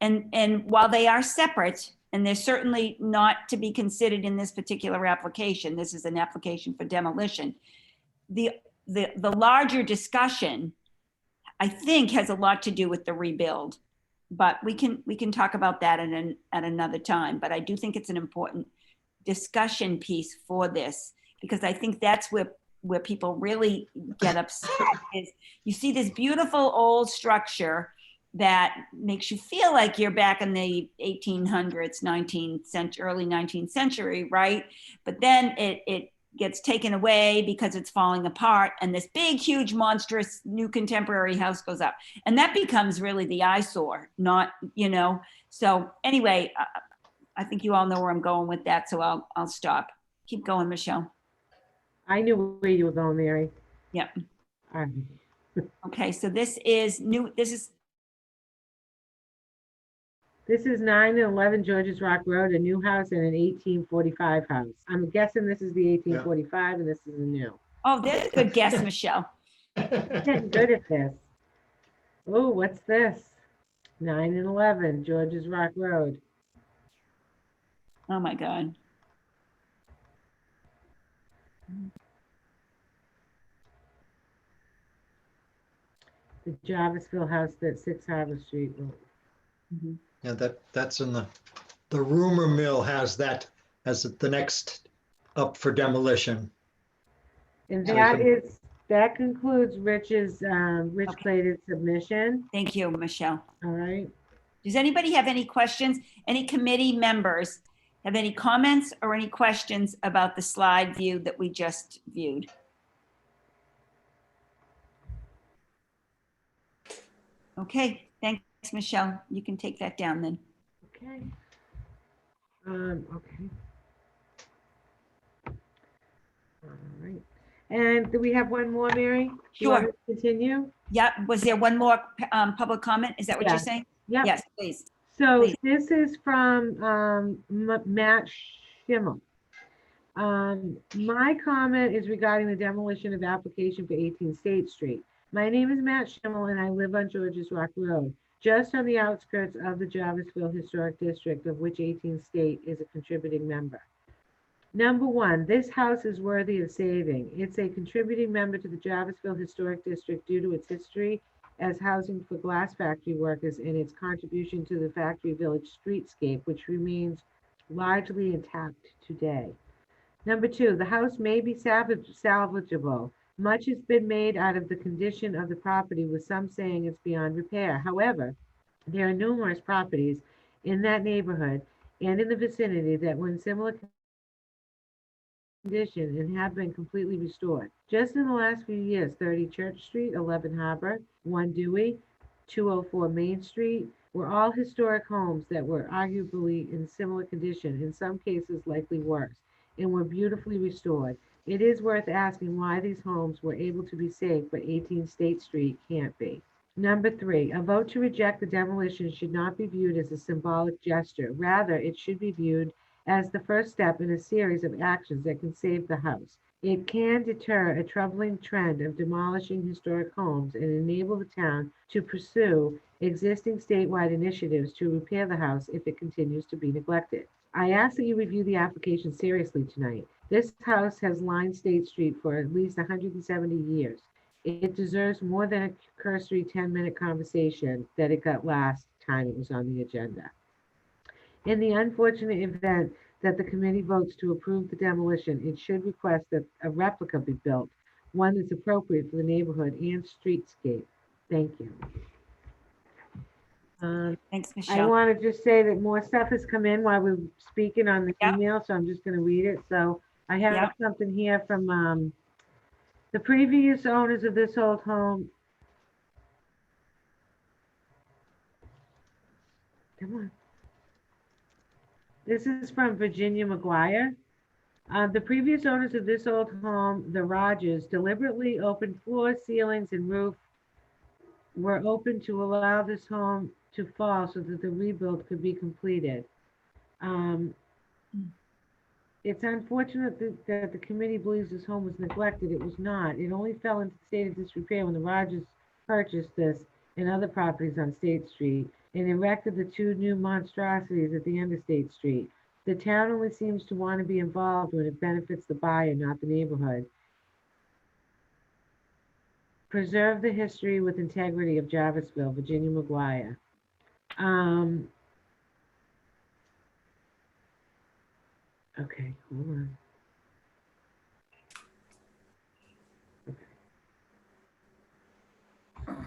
Speaker 1: And while they are separate, and they're certainly not to be considered in this particular application, this is an application for demolition. The larger discussion, I think, has a lot to do with the rebuild, but we can talk about that at another time. But I do think it's an important discussion piece for this, because I think that's where where people really get upset is you see this beautiful old structure that makes you feel like you're back in the 1800s, 19th century, early 19th century, right? But then it gets taken away because it's falling apart, and this big, huge, monstrous new contemporary house goes up. And that becomes really the eyesore, not, you know. So anyway, I think you all know where I'm going with that, so I'll stop. Keep going, Michelle.
Speaker 4: I knew where you were going, Mary.
Speaker 1: Yep.
Speaker 4: All right.
Speaker 1: Okay, so this is new, this is,
Speaker 4: This is 9 and 11 Georges Rock Road, a new house and an 1845 house. I'm guessing this is the 1845 and this is a new.
Speaker 1: oh, there's a good guess, Michelle.
Speaker 4: Getting good at this. Oh, what's this? 9 and 11 Georges Rock Road.
Speaker 1: Oh my God.
Speaker 4: The Jarvisville house at 6 Harbor Street.
Speaker 1: Mhm.
Speaker 7: Yeah, that's in the rumor mill has that as the next up for demolition.
Speaker 4: And
Speaker 7: So
Speaker 4: that concludes Rich
Speaker 1: Okay.
Speaker 4: plated submission.
Speaker 1: Thank you, Michelle.
Speaker 4: All right.
Speaker 1: Does anybody have any questions? Any committee members have any comments or any questions about the slide view that we just viewed? Okay, thanks, Michelle. You can take that down then.
Speaker 4: Okay. Okay. All right. And do we have one more, Mary? Do you want
Speaker 1: Sure.
Speaker 4: to continue?
Speaker 1: Yeah, was there one more public comment? Is that what
Speaker 4: Yeah.
Speaker 1: you're saying?
Speaker 4: Yep.
Speaker 1: Yes, please.
Speaker 4: So
Speaker 1: Please.
Speaker 4: this is from Matt Schimmel. My comment is regarding the demolition of application for 18 State Street. My name is Matt Schimmel and I live on Georges Rock Road, just on the outskirts of the Jarvisville Historic District, of which 18 State is a contributing member. Number one, this house is worthy of saving. It's a contributing member to the Jarvisville Historic District due to its history as housing for glass factory workers and its contribution to the factory village streetscape, which remains largely intact today. Number two, the house may be salvageable. Much has been made out of the condition of the property, with some saying it's beyond repair. However, there are numerous properties in that neighborhood and in the vicinity that were in similar condition and have been completely restored. Just in the last few years, 30 Church Street, 11 Harbor, 1 Dewey, 204 Main Street were all historic homes that were arguably in similar condition, in some cases likely worse, and were beautifully restored. It is worth asking why these homes were able to be saved, but 18 State Street can't be. Number three, a vote to reject the demolition should not be viewed as a symbolic gesture. Rather, it should be viewed as the first step in a series of actions that can save the house. It can deter a troubling trend of demolishing historic homes and enable the town to pursue existing statewide initiatives to repair the house if it continues to be neglected. I ask that you review the application seriously tonight. This house has lined State Street for at least 170 years. It deserves more than a cursory 10-minute conversation that it got last time it was on the agenda. In the unfortunate event that the committee votes to approve the demolition, it should request that a replica be built, one that's appropriate for the neighborhood and streetscape. Thank you.
Speaker 1: Thanks,
Speaker 4: I
Speaker 1: Michelle.
Speaker 4: want to just say that more stuff has come in while we're speaking on the
Speaker 1: Yep.
Speaker 4: email, so I'm just going to read it. So I have
Speaker 1: Yep.
Speaker 4: something here from the previous owners of this old home. Come on. This is from Virginia McGuire. The previous owners of this old home, the Rogers, deliberately opened floors, ceilings, and roof were open to allow this home to fall so that the rebuild could be completed. It's unfortunate that the committee believes this home was neglected. It was not. It only fell into a state of disrepair when the Rogers purchased this and other properties on State Street and erected the two new monstrosities at the end of State Street. The town only seems to want to be involved when it benefits the buyer, not the neighborhood. Preserve the history with integrity of Jarvisville, Virginia McGuire. Okay, hold on.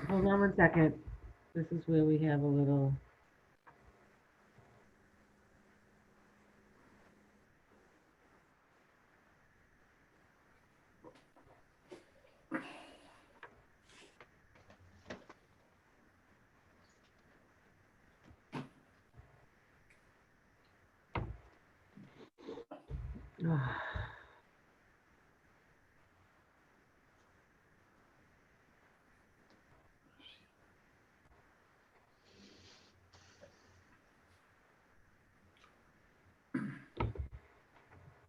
Speaker 4: hold on one second. This is where we have a little.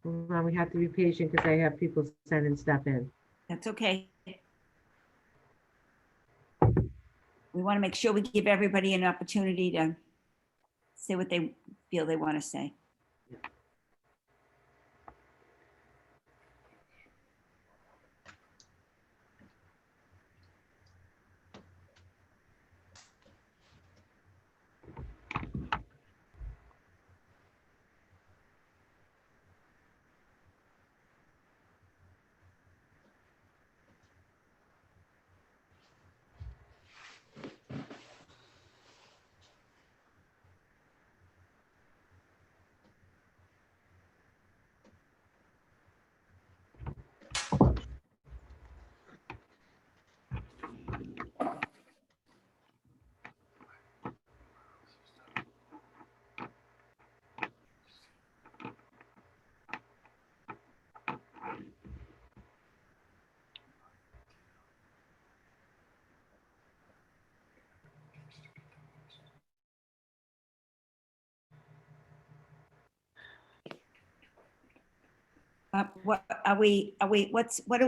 Speaker 4: Hold on, we have to be patient because I have people sending stuff in.
Speaker 1: That's okay. We want to make sure we give everybody an opportunity to say what they feel they want to say.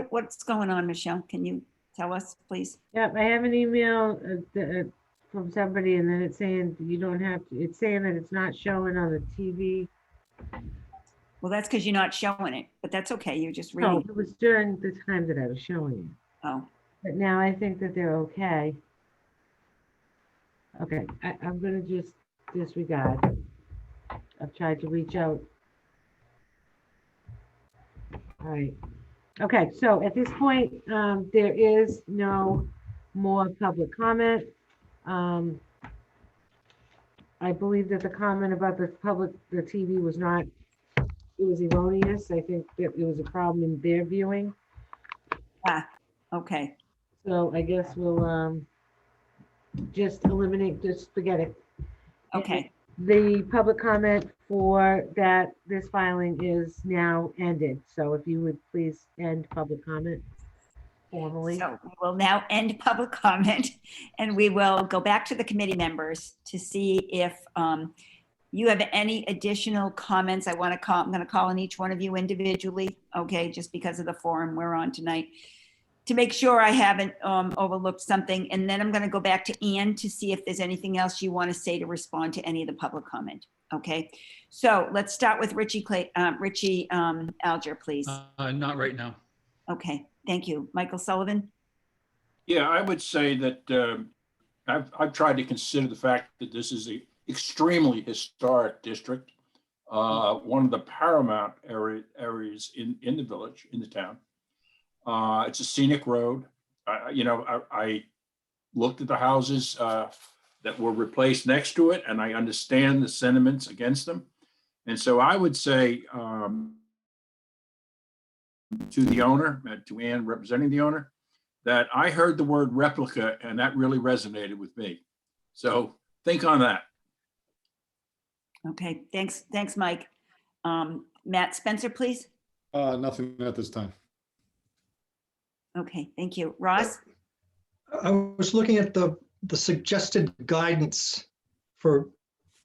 Speaker 1: What's going on, Michelle? Can you tell us, please?
Speaker 4: Yep, I have an email from somebody and then it's saying you don't have to, it's saying that it's not showing on the TV.
Speaker 1: Well, that's because you're not showing it, but that's okay. You're just
Speaker 4: No,
Speaker 1: reading.
Speaker 4: it was during the time that I was showing you.
Speaker 1: Oh,
Speaker 4: But now I think that they're okay. Okay, I'm gonna just disregard. I've tried to reach out. All right. Okay, so at this point, there is no more public comment. I believe that the comment about the TV was not, it was erroneous. I think that it was a problem in their viewing.
Speaker 1: okay.
Speaker 4: So I guess we'll just eliminate, just forget it.
Speaker 1: Okay.
Speaker 4: The public comment for that, this filing is now ended. So if you would please end public comment formally.
Speaker 1: So we will now end public comment and we will go back to the committee members to see if you have any additional comments. I'm going to call on each one of you individually, okay, just because of the forum we're on tonight, to make sure I haven't overlooked something. And then I'm going to go back to Ann to see if there's anything else you want to say to respond to any of the public comment. Okay, so let's start with Richie Alger, please.
Speaker 3: Not right now.
Speaker 1: Okay, thank you. Michael Sullivan?
Speaker 11: Yeah, I would say that I've tried to consider the fact that this is an extremely historic district, one of the paramount areas in the village, in the town. It's a scenic road. I looked at the houses that were replaced next to it, and I understand the sentiments against them. And so I would say to the owner, to Ann representing the owner, that I heard the word replica and that really resonated with me. So think on that.
Speaker 1: Okay, thanks, Mike. Matt Spencer, please.
Speaker 2: Nothing at this time.
Speaker 1: Okay, thank you. Ross?
Speaker 7: I was looking at the suggested guidance for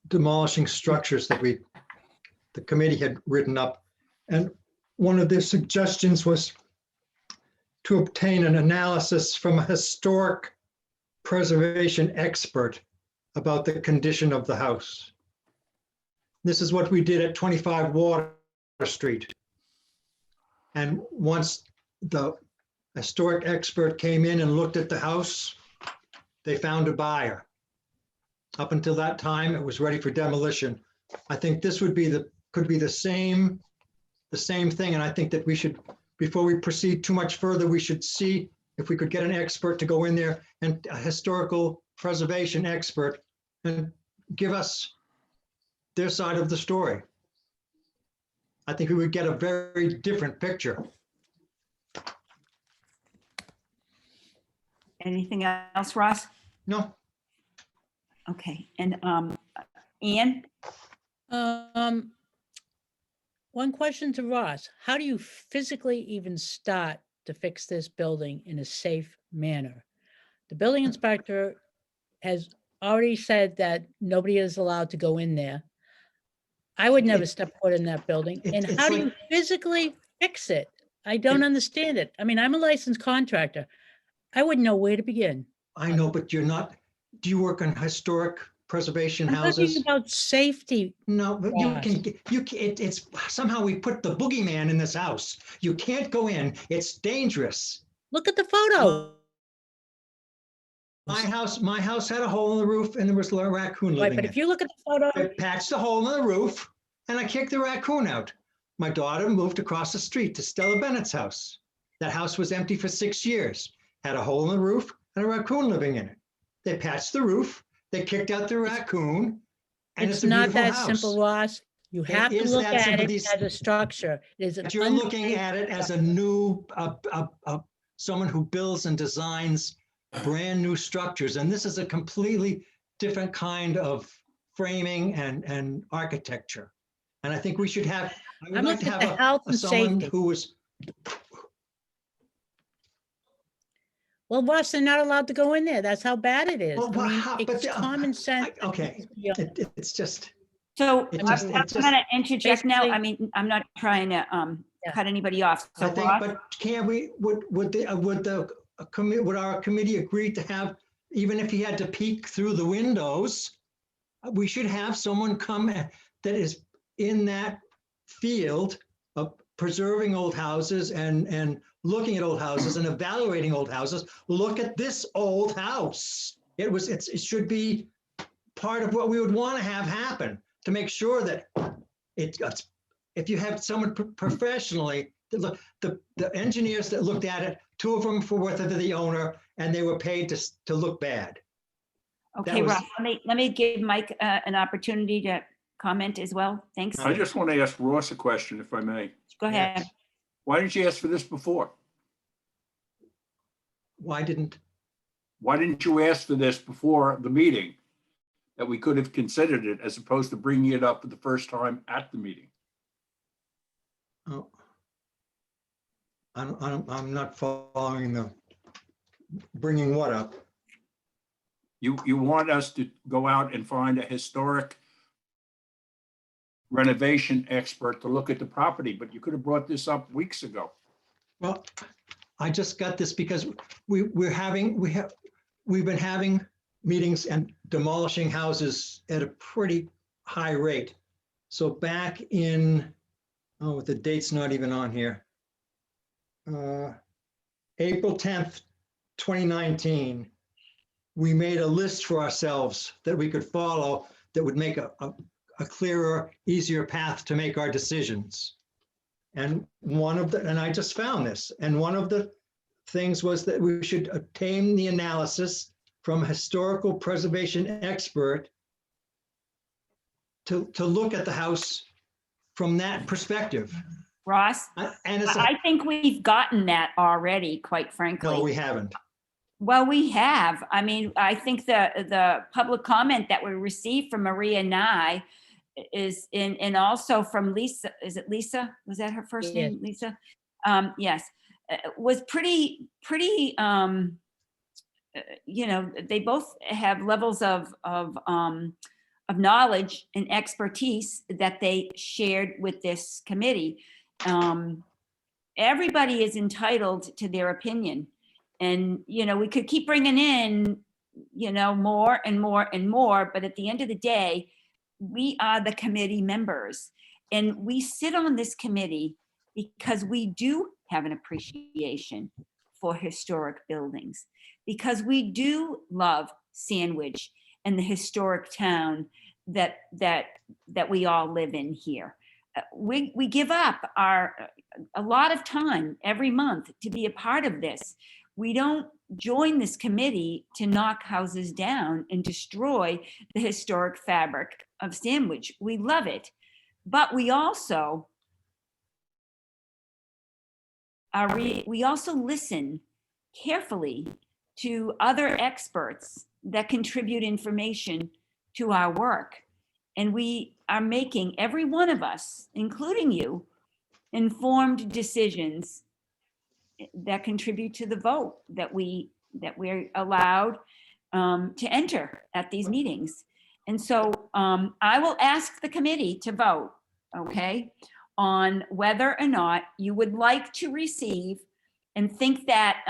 Speaker 7: demolishing structures that the committee had written up. And one of their suggestions was to obtain an analysis from a historic preservation expert about the condition of the house. This is what we did at 25 Water Street. And once the historic expert came in and looked at the house, they found a buyer. Up until that time, it was ready for demolition. I think this could be the same thing. And I think that we should, before we proceed too much further, we should see if we could get an expert to go in there, and a historical preservation expert, and give us their side of the story. I think we would get a very different picture.
Speaker 1: Anything else, Ross?
Speaker 7: No,
Speaker 1: Okay, and Anne?
Speaker 10: One question to Ross, how do you physically even start to fix this building in a safe manner? The building inspector has already said that nobody is allowed to go in there. I would never step foot in that building. And
Speaker 7: it's
Speaker 10: how do you
Speaker 7: like-
Speaker 10: physically fix it? I don't understand it. I mean, I'm a licensed contractor. I wouldn't know where to begin.
Speaker 7: I know, but you're not, do you work on historic preservation
Speaker 10: I'm talking
Speaker 7: houses?
Speaker 10: about safety.
Speaker 7: No, but
Speaker 10: Yes.
Speaker 7: it's somehow we put the boogeyman in this house. You can't go in. It's dangerous.
Speaker 10: Look at the photo.
Speaker 7: My house had a hole in the roof and there was a raccoon
Speaker 10: Right,
Speaker 7: living
Speaker 10: but
Speaker 7: in
Speaker 10: if
Speaker 7: it.
Speaker 10: you look at the photo,
Speaker 7: I patched the hole in the roof and I kicked the raccoon out. My daughter moved across the street to Stella Bennett's house. That house was empty for 6 years, had a hole in the roof and a raccoon living in it. They patched the roof, they kicked out the raccoon, and
Speaker 10: it's
Speaker 7: it's a
Speaker 10: not
Speaker 7: beautiful
Speaker 10: that
Speaker 7: house.
Speaker 10: simple, Ross. You
Speaker 7: It
Speaker 10: have to
Speaker 7: is
Speaker 10: look
Speaker 7: that
Speaker 10: at
Speaker 7: simple.
Speaker 10: it
Speaker 7: These-
Speaker 10: as a structure. It is an
Speaker 7: But you're looking
Speaker 10: unsafe
Speaker 7: at it as a new, someone who builds and designs brand new structures. And this is a completely different kind of framing and architecture. And I think we should have, I would
Speaker 10: I'm
Speaker 7: like to
Speaker 10: looking at the
Speaker 7: have
Speaker 10: health and
Speaker 7: someone
Speaker 10: safety.
Speaker 7: who was,
Speaker 10: Well, Ross, they're not allowed to go in there. That's how bad it is.
Speaker 7: Well,
Speaker 10: I mean,
Speaker 7: how- but
Speaker 10: it's
Speaker 7: the-
Speaker 10: common sense.
Speaker 7: okay, it's just,
Speaker 1: So
Speaker 7: It
Speaker 1: I'm
Speaker 7: just-
Speaker 1: I'm
Speaker 7: it just-
Speaker 1: gonna interject now. I
Speaker 10: basically-
Speaker 1: mean, I'm not trying to
Speaker 10: Yeah.
Speaker 1: cut anybody off. So
Speaker 7: I think,
Speaker 1: Ross,
Speaker 7: but can we, would our committee agree to have, even if he had to peek through the windows, we should have someone come that is in that field of preserving old houses and looking at old houses and evaluating old houses. Look at this old house. It should be part of what we would want to have happen to make sure that if you have someone professionally, the engineers that looked at it, 2 of them were with the owner and they were paid to look bad.
Speaker 1: okay,
Speaker 7: was-
Speaker 1: Ross, let me give Mike an opportunity to comment as well. Thanks.
Speaker 11: I just want to ask Ross a question, if I may.
Speaker 1: Go ahead.
Speaker 11: Why didn't you ask for this before?
Speaker 7: Why didn't?
Speaker 11: Why didn't you ask for this before the meeting? That we could have considered it as opposed to bringing it up for the first time at the meeting?
Speaker 7: Oh. I'm not following bringing what up?
Speaker 11: You want us to go out and find a historic renovation expert to look at the property, but you could have brought this up weeks ago.
Speaker 7: Well, I just got this because we've been having meetings and demolishing houses at a pretty high rate. So back in, oh, the date's not even on here. April 10th, 2019, we made a list for ourselves that we could follow that would make a clearer, easier path to make our decisions. And and I just found this, and one of the things was that we should obtain the analysis from a historical preservation expert to look at the house from that perspective.
Speaker 1: Ross,
Speaker 7: And it's,
Speaker 1: I think we've gotten that already, quite frankly.
Speaker 7: no, we haven't.
Speaker 1: Well, we have. I mean, I think the public comment that we received from Maria Nye is and also from Lisa. Is it Lisa? Was that her first
Speaker 10: Yes.
Speaker 1: name? Lisa? Yes. Was pretty, they both have levels of knowledge and expertise that they shared with this committee. Everybody is entitled to their opinion. And, we could keep bringing in, more and more and more, but at the end of the day, we are the committee members. And we sit on this committee because we do have an appreciation for historic buildings, because we do love Sandwich and the historic town that we all live in here. We give up a lot of time every month to be a part of this. We don't join this committee to knock houses down and destroy the historic fabric of Sandwich. We love it. But we also we also listen carefully to other experts that contribute information to our work. And we are making, every one of us, including you, informed decisions that contribute to the vote that we're allowed to enter at these meetings. And so I will ask the committee to vote, okay, on whether or not you would like to receive and think that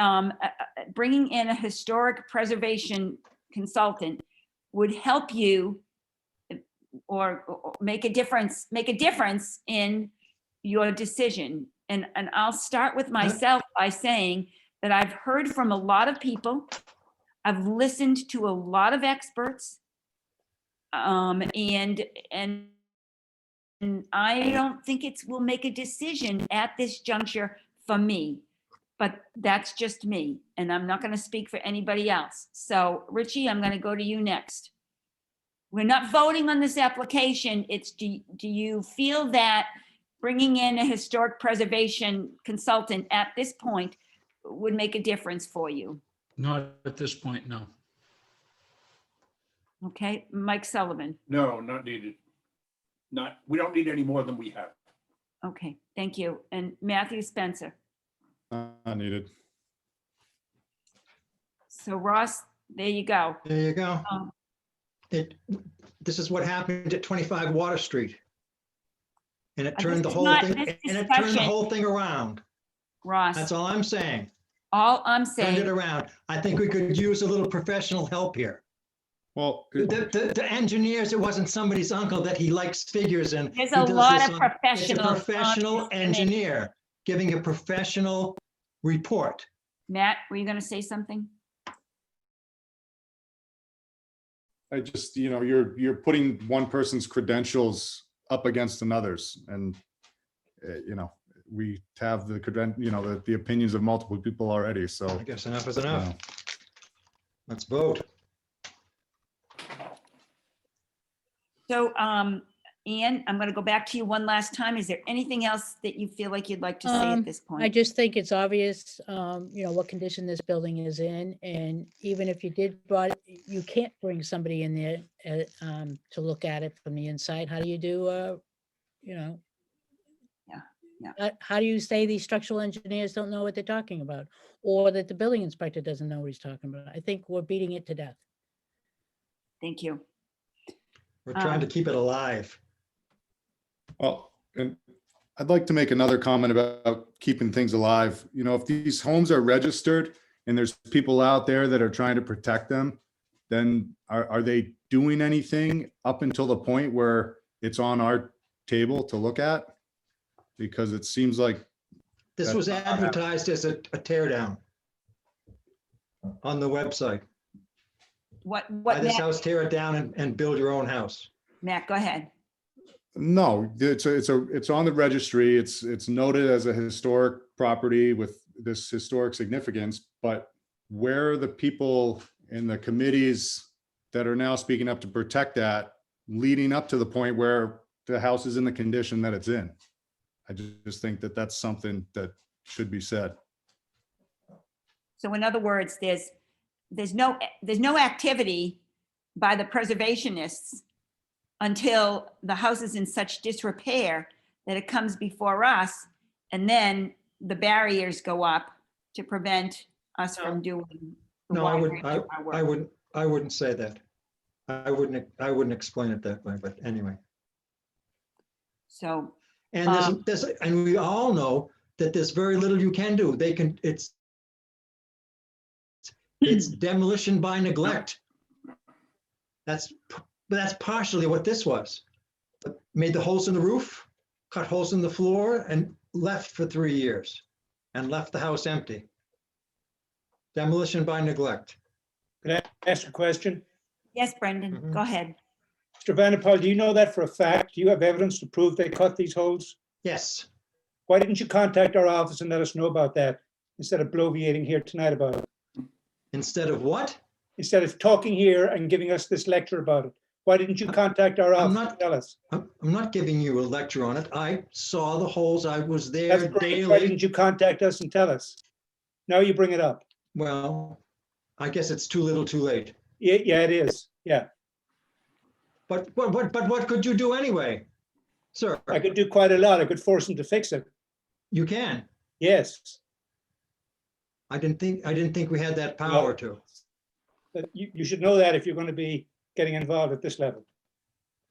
Speaker 1: bringing in a historic preservation consultant would help you or make a difference in your decision. And I'll start with myself by saying that I've heard from a lot of people. I've listened to a lot of experts. And I don't think it will make a decision at this juncture for me, but that's just me. And I'm not going to speak for anybody else. So Richie, I'm going to go to you next. We're not voting on this application. It's do you feel that bringing in a historic preservation consultant at this point would make a difference for you?
Speaker 3: Not at this point, no.
Speaker 1: Okay, Mike Sullivan.
Speaker 11: No, not needed. We don't need any more than we have.
Speaker 1: Okay, thank you. And Matthew Spencer.
Speaker 2: Not needed.
Speaker 1: So Ross, there you go.
Speaker 7: There you go. This is what happened at 25 Water Street. And it turned the whole thing, and it turned the whole thing around.
Speaker 1: Ross.
Speaker 7: That's all I'm saying.
Speaker 1: All I'm saying.
Speaker 7: Turned it around. I think we could use a little professional help here.
Speaker 2: Well,
Speaker 7: the engineers, it wasn't somebody's uncle that he likes figures and.
Speaker 1: There's a lot of professionals.
Speaker 7: It's a professional engineer giving a professional report.
Speaker 1: Matt, were you going to say something?
Speaker 2: I just, you're putting one person's credentials up against another's, and we have the opinions of multiple people already. So
Speaker 7: I guess enough is enough. Let's vote.
Speaker 1: So, Ian, I'm going to go back to you one last time. Is there anything else that you feel like you'd like to say at this point?
Speaker 10: I just think it's obvious, what condition this building is in. And even if you did, you can't bring somebody in there to look at it from the inside. How do you do,
Speaker 1: Yeah.
Speaker 10: how do you say these structural engineers don't know what they're talking about? Or that the building inspector doesn't know what he's talking about? I think we're beating it to death.
Speaker 1: Thank you.
Speaker 7: We're trying to keep it alive.
Speaker 2: Well, and I'd like to make another comment about keeping things alive. If these homes are registered and there's people out there that are trying to protect them, then are they doing anything up until the point where it's on our table to look at? Because it seems like
Speaker 7: this was advertised as a tear down on the website. Buy this house, tear it down, and build your own house.
Speaker 1: Matt, go ahead.
Speaker 2: No, it's on the registry. It's noted as a historic property with this historic significance, but where are the people in the committees that are now speaking up to protect that, leading up to the point where the house is in the condition that it's in? I just think that that's something that should be said.
Speaker 1: So in other words, there's no activity by the preservationists until the house is in such disrepair that it comes before us, and then the barriers go up to prevent us from doing.
Speaker 7: No, I wouldn't say that. I wouldn't explain it that way, but anyway.
Speaker 1: So.
Speaker 7: And and we all know that there's very little you can do. It's demolition by neglect. That's partially what this was. Made the holes in the roof, cut holes in the floor, and left for 3 years, and left the house empty. Demolition by neglect.
Speaker 12: Can I ask a question?
Speaker 1: Yes, Brendan, go ahead.
Speaker 12: Mr. Vanderpoel, do you know that for a fact? Do you have evidence to prove they cut these holes?
Speaker 7: Yes.
Speaker 12: Why didn't you contact our office and let us know about that? instead of bloviating here tonight about it.
Speaker 7: Instead of what?
Speaker 12: Instead of talking here and giving us this lecture about it. Why didn't you contact our
Speaker 7: I'm
Speaker 12: office
Speaker 7: not-
Speaker 12: and tell us?
Speaker 7: I'm not giving you a lecture on it. I saw the holes. I was there
Speaker 12: That's great. Why
Speaker 7: daily.
Speaker 12: didn't you contact us and tell us? Now you bring it up.
Speaker 7: Well, I guess it's too little too late.
Speaker 12: Yeah, it is. Yeah,
Speaker 7: But what could you do anyway? Sir,
Speaker 12: I could do quite a lot. I could force them to fix it.
Speaker 7: you can.
Speaker 12: Yes,
Speaker 7: I didn't think we had that power to.
Speaker 12: but you should know that if you're going to be getting involved at this level.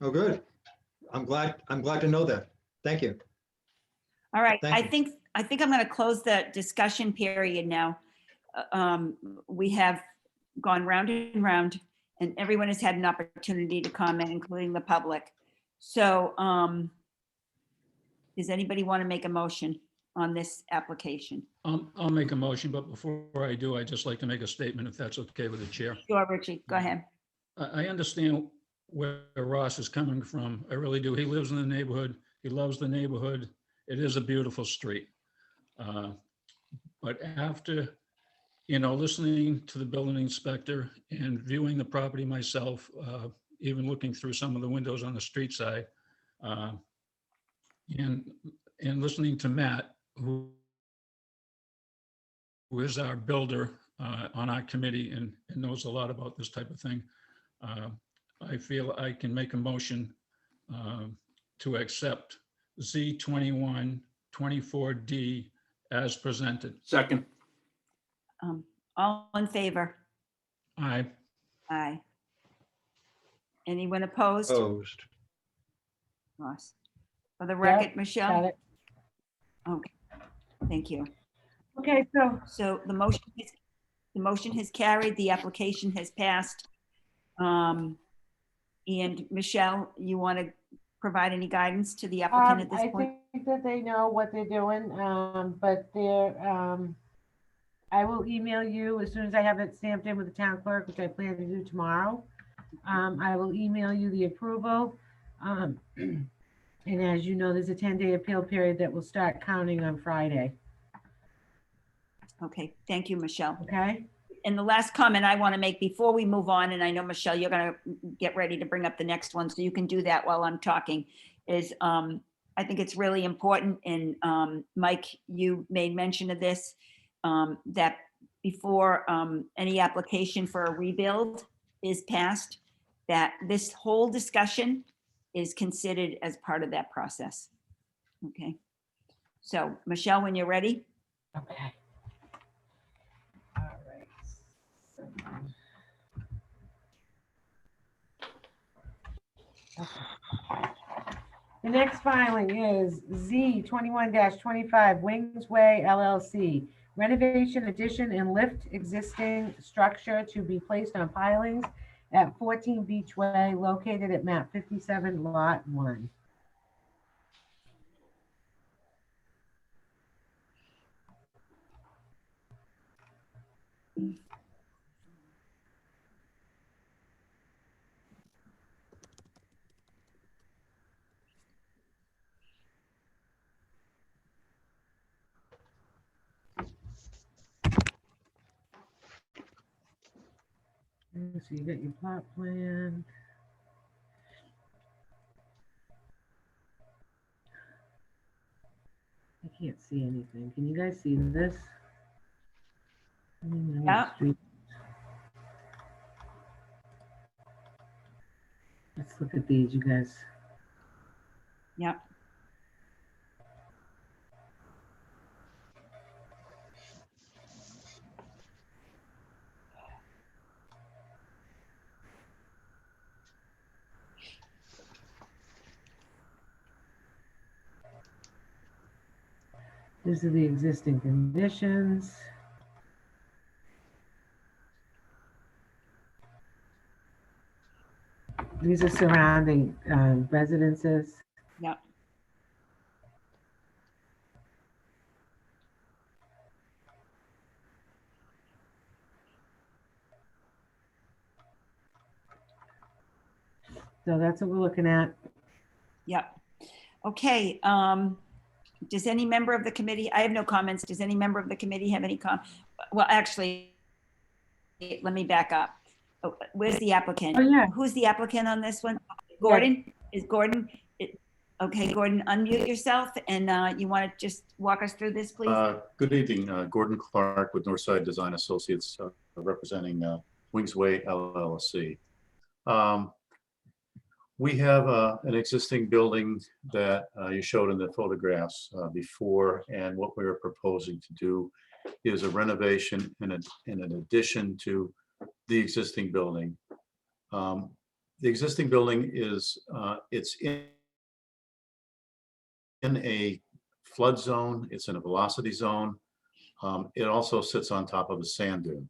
Speaker 7: Oh, good. I'm glad to know that. Thank you.
Speaker 1: All right,
Speaker 7: Thank
Speaker 1: I
Speaker 7: you.
Speaker 1: think I'm going to close the discussion period now. We have gone round and round, and everyone has had an opportunity to comment, including the public. So does anybody want to make a motion on this application?
Speaker 3: I'll make a motion, but before I do, I'd just like to make a statement, if that's okay with the chair.
Speaker 1: Sure, Richie, go ahead.
Speaker 3: I understand where Ross is coming from. I really do. He lives in the neighborhood. He loves the neighborhood. It is a beautiful street. But after, listening to the building inspector and viewing the property myself, even looking through some of the windows on the street side, and listening to Matt, who is our builder on our committee and knows a lot about this type of thing, I feel I can make a motion to accept Z2124D as presented.
Speaker 11: Second.
Speaker 1: All in favor?
Speaker 3: Aye.
Speaker 1: Aye. Anyone opposed?
Speaker 7: Opposed.
Speaker 1: Ross. For the record,
Speaker 4: Got
Speaker 1: Michelle?
Speaker 4: it.
Speaker 1: Okay, thank you.
Speaker 4: Okay, so
Speaker 1: So the motion has carried, the application has passed. And Michelle, you want to provide any guidance to the applicant at this
Speaker 4: I
Speaker 1: point?
Speaker 4: think that they know what they're doing, but I will email you as soon as I have it stamped in with the town clerk, which I plan to do tomorrow. I will email you the approval. And as you know, there's a 10-day appeal period that will start counting on Friday,
Speaker 1: Okay, thank you, Michelle.
Speaker 4: okay?
Speaker 1: And the last comment I want to make before we move on, and I know, Michelle, you're going to get ready to bring up the next one, so you can do that while I'm talking, is I think it's really important, and Mike, you made mention of this, that before any application for a rebuild is passed, that this whole discussion is considered as part of that process. Okay. So Michelle, when you're ready.
Speaker 4: Okay. All right. The next filing is Z21-25 Wings Way LLC. Renovation, addition, and lift existing structure to be placed on pilings at 14 Beach Way, located at map 57, lot 1. So you got your plot plan. I can't see anything. Can you guys see this?
Speaker 1: Yeah.
Speaker 4: Let's look at these, you guys.
Speaker 1: Yep.
Speaker 4: These are the existing conditions. These are surrounding residences.
Speaker 1: Yep.
Speaker 4: So that's what we're looking at.
Speaker 1: Yep. Okay. Does any member of the committee, I have no comments. Does any member of the committee have any well, actually, let me back up. Oh, where's the applicant?
Speaker 4: Oh, yeah.
Speaker 1: Who's the applicant on this one? Gordon? Is Gordon? Okay, Gordon, unmute yourself and you want to just walk us through this, please?
Speaker 13: Good evening, Gordon Clark with Northside Design Associates, representing Wingsway LLC. We have an existing building that you showed in the photographs before, and what we are proposing to do is a renovation and an addition to the existing building. The existing building is it's in a flood zone. It's in a velocity zone. It also sits on top of a sand dune,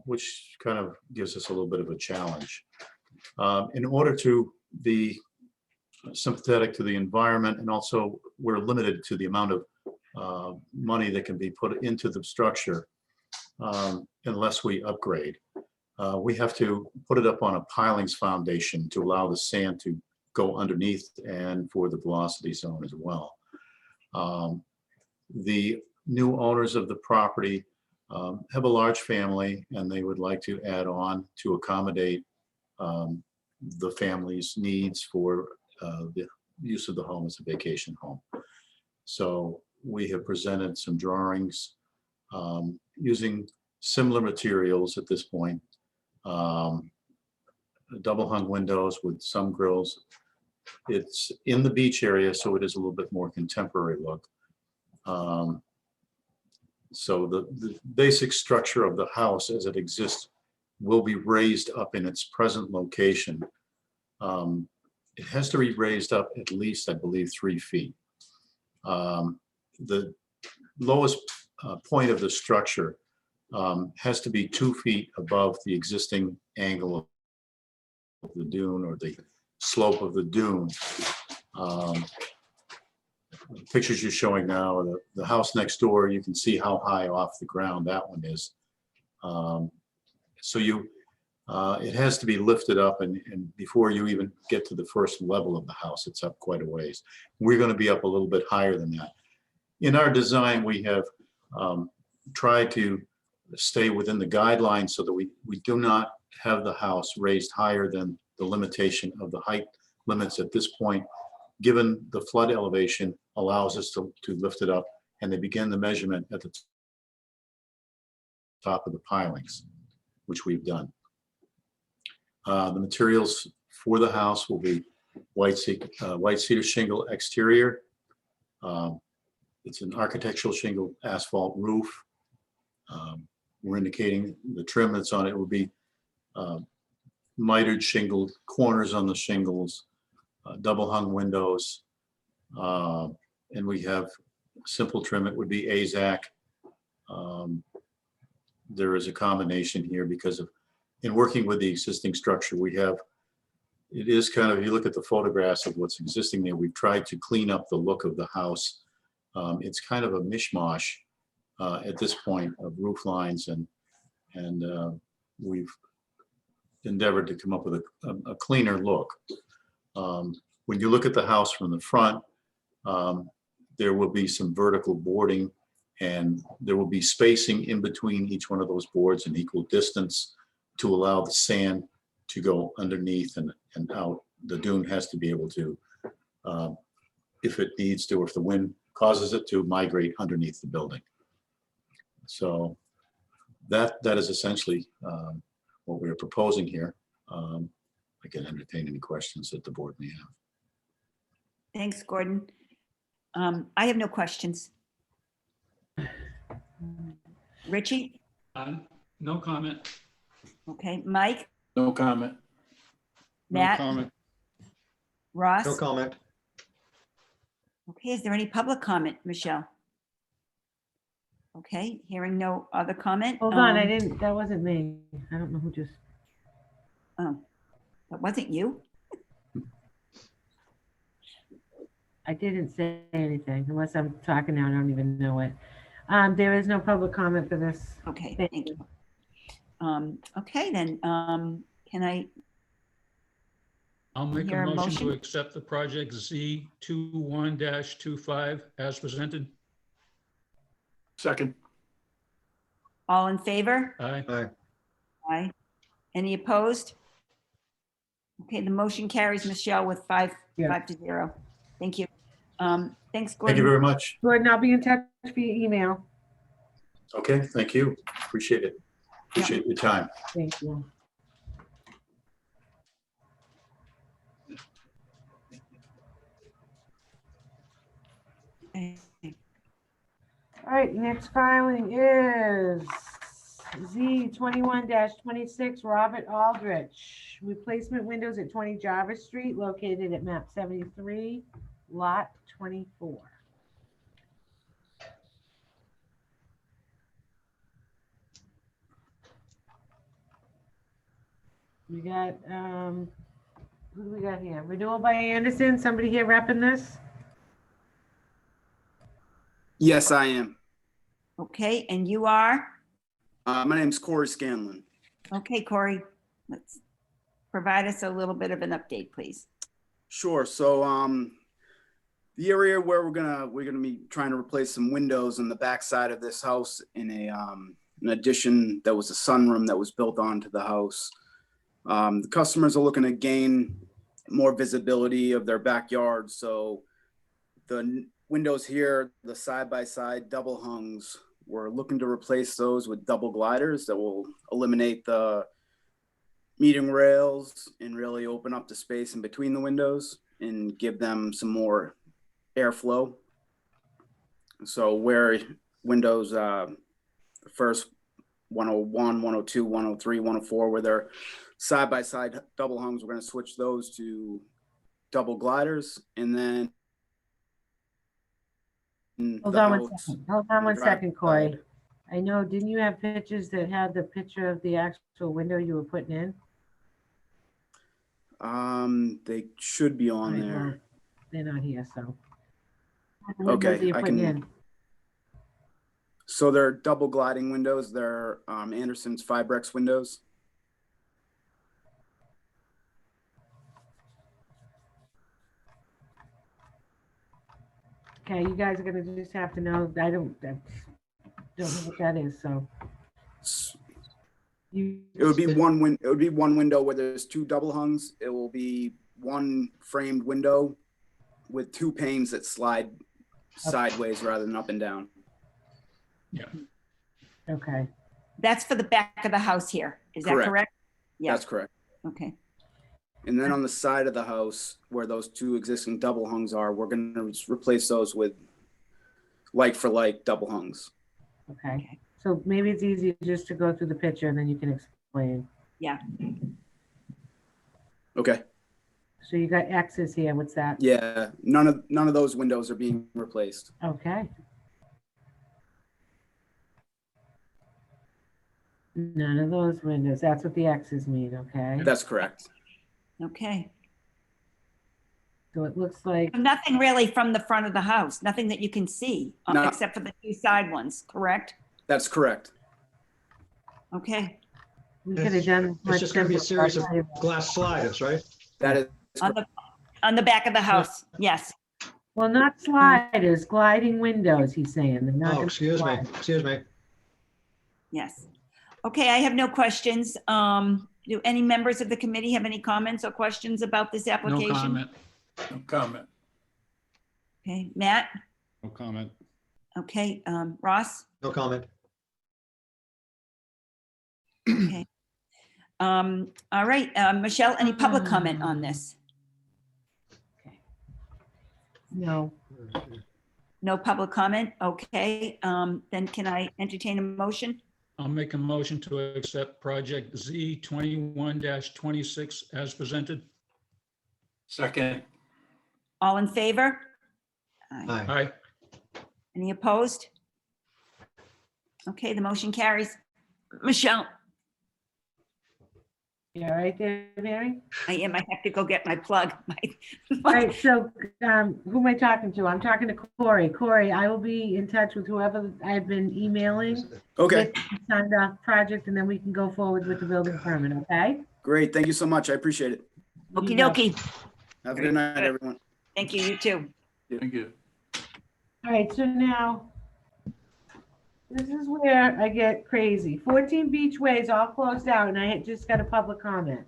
Speaker 13: which kind of gives us a little bit of a challenge. In order to be sympathetic to the environment, and also we're limited to the amount of money that can be put into the structure unless we upgrade. We have to put it up on a pilings foundation to allow the sand to go underneath and for the velocity zone as well. The new owners of the property have a large family, and they would like to add on to accommodate the family's needs for the use of the home as a vacation home. So we have presented some drawings using similar materials at this point. Double hung windows with some grills. It's in the beach area, so it is a little bit more contemporary look. So the basic structure of the house as it exists will be raised up in its present location. It has to be raised up at least, I believe, 3 feet. The lowest point of the structure has to be 2 feet above the existing angle of the dune or the slope of the dune. The pictures you're showing now, the house next door, you can see how high off the ground that one is. So it has to be lifted up, and before you even get to the first level of the house, it's up quite a ways. We're going to be up a little bit higher than that. In our design, we have tried to stay within the guidelines so that we do not have the house raised higher than the limitation of the height limits at this point, given the flood elevation allows us to lift it up, and they begin the measurement at the top of the pilings, which we've done. The materials for the house will be white cedar shingle exterior. It's an architectural shingle asphalt roof. We're indicating the trim that's on it will be mitered shingled corners on the shingles, double hung windows, and we have simple trim. It would be AZAC. There is a combination here because of, in working with the existing structure, it is kind of, you look at the photographs of what's existing there, we've tried to clean up the look of the house. It's kind of a mishmash at this point of roof lines, and we've endeavored to come up with a cleaner look. When you look at the house from the front, there will be some vertical boarding, and there will be spacing in between each one of those boards in equal distance to allow the sand to go underneath and out. The dune has to be able to, if it needs to, or if the wind causes it to, migrate underneath the building. So that is essentially what we're proposing here. I can entertain any questions that the board may have.
Speaker 1: Thanks, Gordon. I have no questions. Richie?
Speaker 3: No comment.
Speaker 1: Okay, Mike?
Speaker 11: No comment.
Speaker 1: Matt?
Speaker 2: No comment.
Speaker 1: Ross?
Speaker 7: No comment.
Speaker 1: Okay, is there any public comment, Michelle? Okay, hearing no other comment.
Speaker 4: Hold on, I didn't, that wasn't me. I don't know who just,
Speaker 1: Oh, that wasn't you?
Speaker 4: I didn't say anything unless I'm talking now, I don't even know it. There is no public comment for this.
Speaker 1: Okay,
Speaker 4: Thank
Speaker 1: thank you. Okay, then, can I
Speaker 3: I'll make a
Speaker 1: Hear a
Speaker 3: motion to
Speaker 1: motion?
Speaker 3: accept the project Z21-25 as presented.
Speaker 11: Second.
Speaker 1: All in favor?
Speaker 3: Aye.
Speaker 7: Aye.
Speaker 1: Aye. Any opposed? Okay, the motion carries, Michelle, with five
Speaker 4: Yeah.
Speaker 1: to 0. Thank you. Thanks,
Speaker 13: Thank
Speaker 1: Gordon.
Speaker 13: you very much.
Speaker 4: Gordon, I'll be in touch via email.
Speaker 13: Okay, thank you. Appreciate it. Appreciate your time.
Speaker 4: Thank you.
Speaker 1: Okay.
Speaker 4: All right, next filing is Z21-26 Robert Aldrich. Replacement windows at 20 Jarvis Street, located at map 73, lot 24. We got, who do we got here? Renewal by Anderson, somebody here repping this?
Speaker 14: Yes, I am.
Speaker 1: Okay, and you are?
Speaker 14: My name's Corey Scanlon.
Speaker 1: Okay, Corey, let's provide us a little bit of an update, please.
Speaker 14: Sure. So, the area where we're gonna be trying to replace some windows on the back side of this house in an addition that was a sunroom that was built onto the house. The customers are looking to gain more visibility of their backyard. So the windows here, the side-by-side double hungs, we're looking to replace those with double gliders that will eliminate the meeting rails and really open up the space in between the windows and give them some more airflow. So where windows, the first 101, 102, 103, 104, where they're side-by-side double hungs, we're going to switch those to double gliders. And then
Speaker 4: Hold on one second, Corey. I know, didn't you have pictures that had the picture of the actual window you were putting in?
Speaker 14: They should be on
Speaker 4: Right,
Speaker 14: there.
Speaker 4: well, they're not here, so.
Speaker 14: Okay,
Speaker 4: You're
Speaker 14: I
Speaker 4: putting
Speaker 14: can-
Speaker 4: in.
Speaker 14: So they're double gliding windows. They're Anderson's Fibrex windows.
Speaker 4: Okay, you guys are gonna just have to know, I don't know what that is, so. You,
Speaker 14: It would be one window where there's two double hungs. It will be one framed window with two panes that slide sideways rather than up and down.
Speaker 3: Yeah.
Speaker 4: okay,
Speaker 1: That's for the back of the house here. Is that
Speaker 14: Correct.
Speaker 1: correct? Yeah,
Speaker 14: That's correct.
Speaker 1: okay.
Speaker 14: And then on the side of the house where those two existing double hungs are, we're going to replace those with like for like double hungs.
Speaker 4: okay. So maybe it's easier just to go through the picture and then you can explain.
Speaker 1: Yeah.
Speaker 14: Okay.
Speaker 4: So you got X's here, what's that?
Speaker 14: Yeah. None of those windows are being replaced.
Speaker 4: Okay. None of those windows, that's what the X's mean, okay?
Speaker 14: That's correct.
Speaker 1: Okay.
Speaker 4: So it looks like,
Speaker 1: Nothing really from the front of the house, nothing that you can see,
Speaker 14: No.
Speaker 1: except for the two side ones, correct?
Speaker 14: That's correct.
Speaker 1: Okay.
Speaker 4: we could have done.
Speaker 7: It's just gonna be a series of glass sliders, right?
Speaker 14: That is
Speaker 1: On the back of the house, yes.
Speaker 4: Well, not sliders, gliding windows, he's saying. They're not
Speaker 7: Oh,
Speaker 4: gonna be
Speaker 7: excuse me,
Speaker 4: sliders.
Speaker 7: excuse me.
Speaker 1: Yes. Okay, I have no questions. Do any members of the committee have any comments or questions about this
Speaker 3: No
Speaker 1: application?
Speaker 3: comment.
Speaker 11: No comment.
Speaker 1: Okay, Matt?
Speaker 2: No comment.
Speaker 1: Okay, Ross?
Speaker 7: No comment.
Speaker 1: Okay. All right, Michelle, any public comment on this?
Speaker 4: No,
Speaker 1: No public comment? Okay, then can I entertain a motion?
Speaker 3: I'll make a motion to accept project Z21-26 as presented.
Speaker 11: Second.
Speaker 1: All in favor? Aye.
Speaker 7: Aye.
Speaker 3: Aye.
Speaker 1: Any opposed? Okay, the motion carries. Michelle,
Speaker 4: you all right there, Mary?
Speaker 1: I have to go get my plug.
Speaker 4: All right, so who am I talking to? I'm talking to Corey. Corey, I will be in touch with whoever I've been emailing.
Speaker 14: Okay.
Speaker 4: On the project, and then we can go forward with the building permit, okay?
Speaker 14: Great. Thank you so much. I appreciate it.
Speaker 1: Okey dokey.
Speaker 14: Have a good night, everyone.
Speaker 1: Thank you, you too.
Speaker 11: Thank you.
Speaker 4: All right, so now, this is where I get crazy. 14 Beach Way is all closed out, and I had just got a public comment.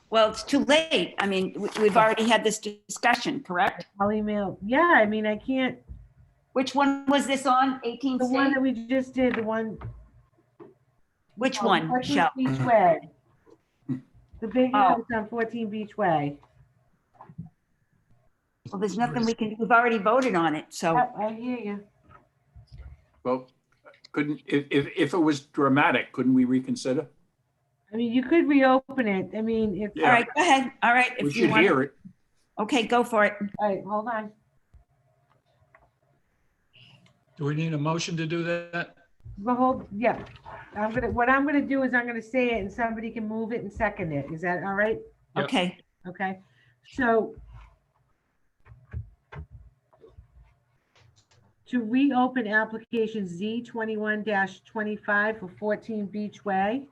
Speaker 1: Well, it's too late. I mean, we've already had this discussion, correct?
Speaker 4: I'll email, yeah, I mean, I can't,
Speaker 1: Which one was this on? 18
Speaker 4: the one
Speaker 1: State?
Speaker 4: that we just did, the one.
Speaker 1: Which
Speaker 4: Oh,
Speaker 1: one,
Speaker 4: 14
Speaker 1: Michelle?
Speaker 4: Beach Way. The big
Speaker 1: Oh.
Speaker 4: house on 14 Beach Way.
Speaker 1: Well, there's nothing we can, we've already voted on it, so.
Speaker 4: Yep, I hear you.
Speaker 11: Well, couldn't, if it was dramatic, couldn't we reconsider?
Speaker 4: I mean, you could reopen it. I mean, if,
Speaker 1: All right, go ahead. All right.
Speaker 11: We
Speaker 1: if you
Speaker 11: should
Speaker 1: want.
Speaker 11: hear it.
Speaker 1: Okay, go for it.
Speaker 4: all right, hold on.
Speaker 3: Do we need a motion to do that?
Speaker 4: But hold, yeah. What I'm gonna do is I'm gonna say it and somebody can move it and second it. Is that all right?
Speaker 3: Yep.
Speaker 1: Okay.
Speaker 4: Okay, so to reopen application Z 21-25 for 14 Beach Way.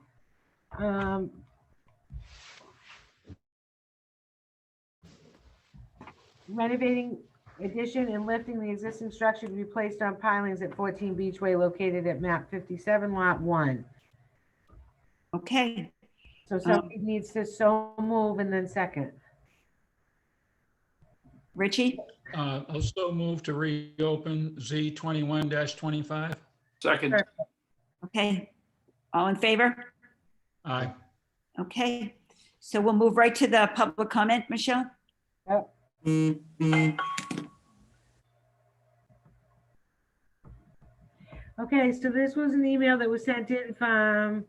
Speaker 4: Renovating addition and lifting the existing structure to be placed on pilings at 14 Beach Way located at map 57 lot 1.
Speaker 1: Okay.
Speaker 4: So somebody needs to so move and then second.
Speaker 1: Richie?
Speaker 3: I'll still move to reopen Z 21-25.
Speaker 11: Second.
Speaker 1: Okay. All in favor?
Speaker 3: Aye.
Speaker 1: Okay. So we'll move right to the public comment, Michelle?
Speaker 4: Yep. Okay, so this was an email that was sent in from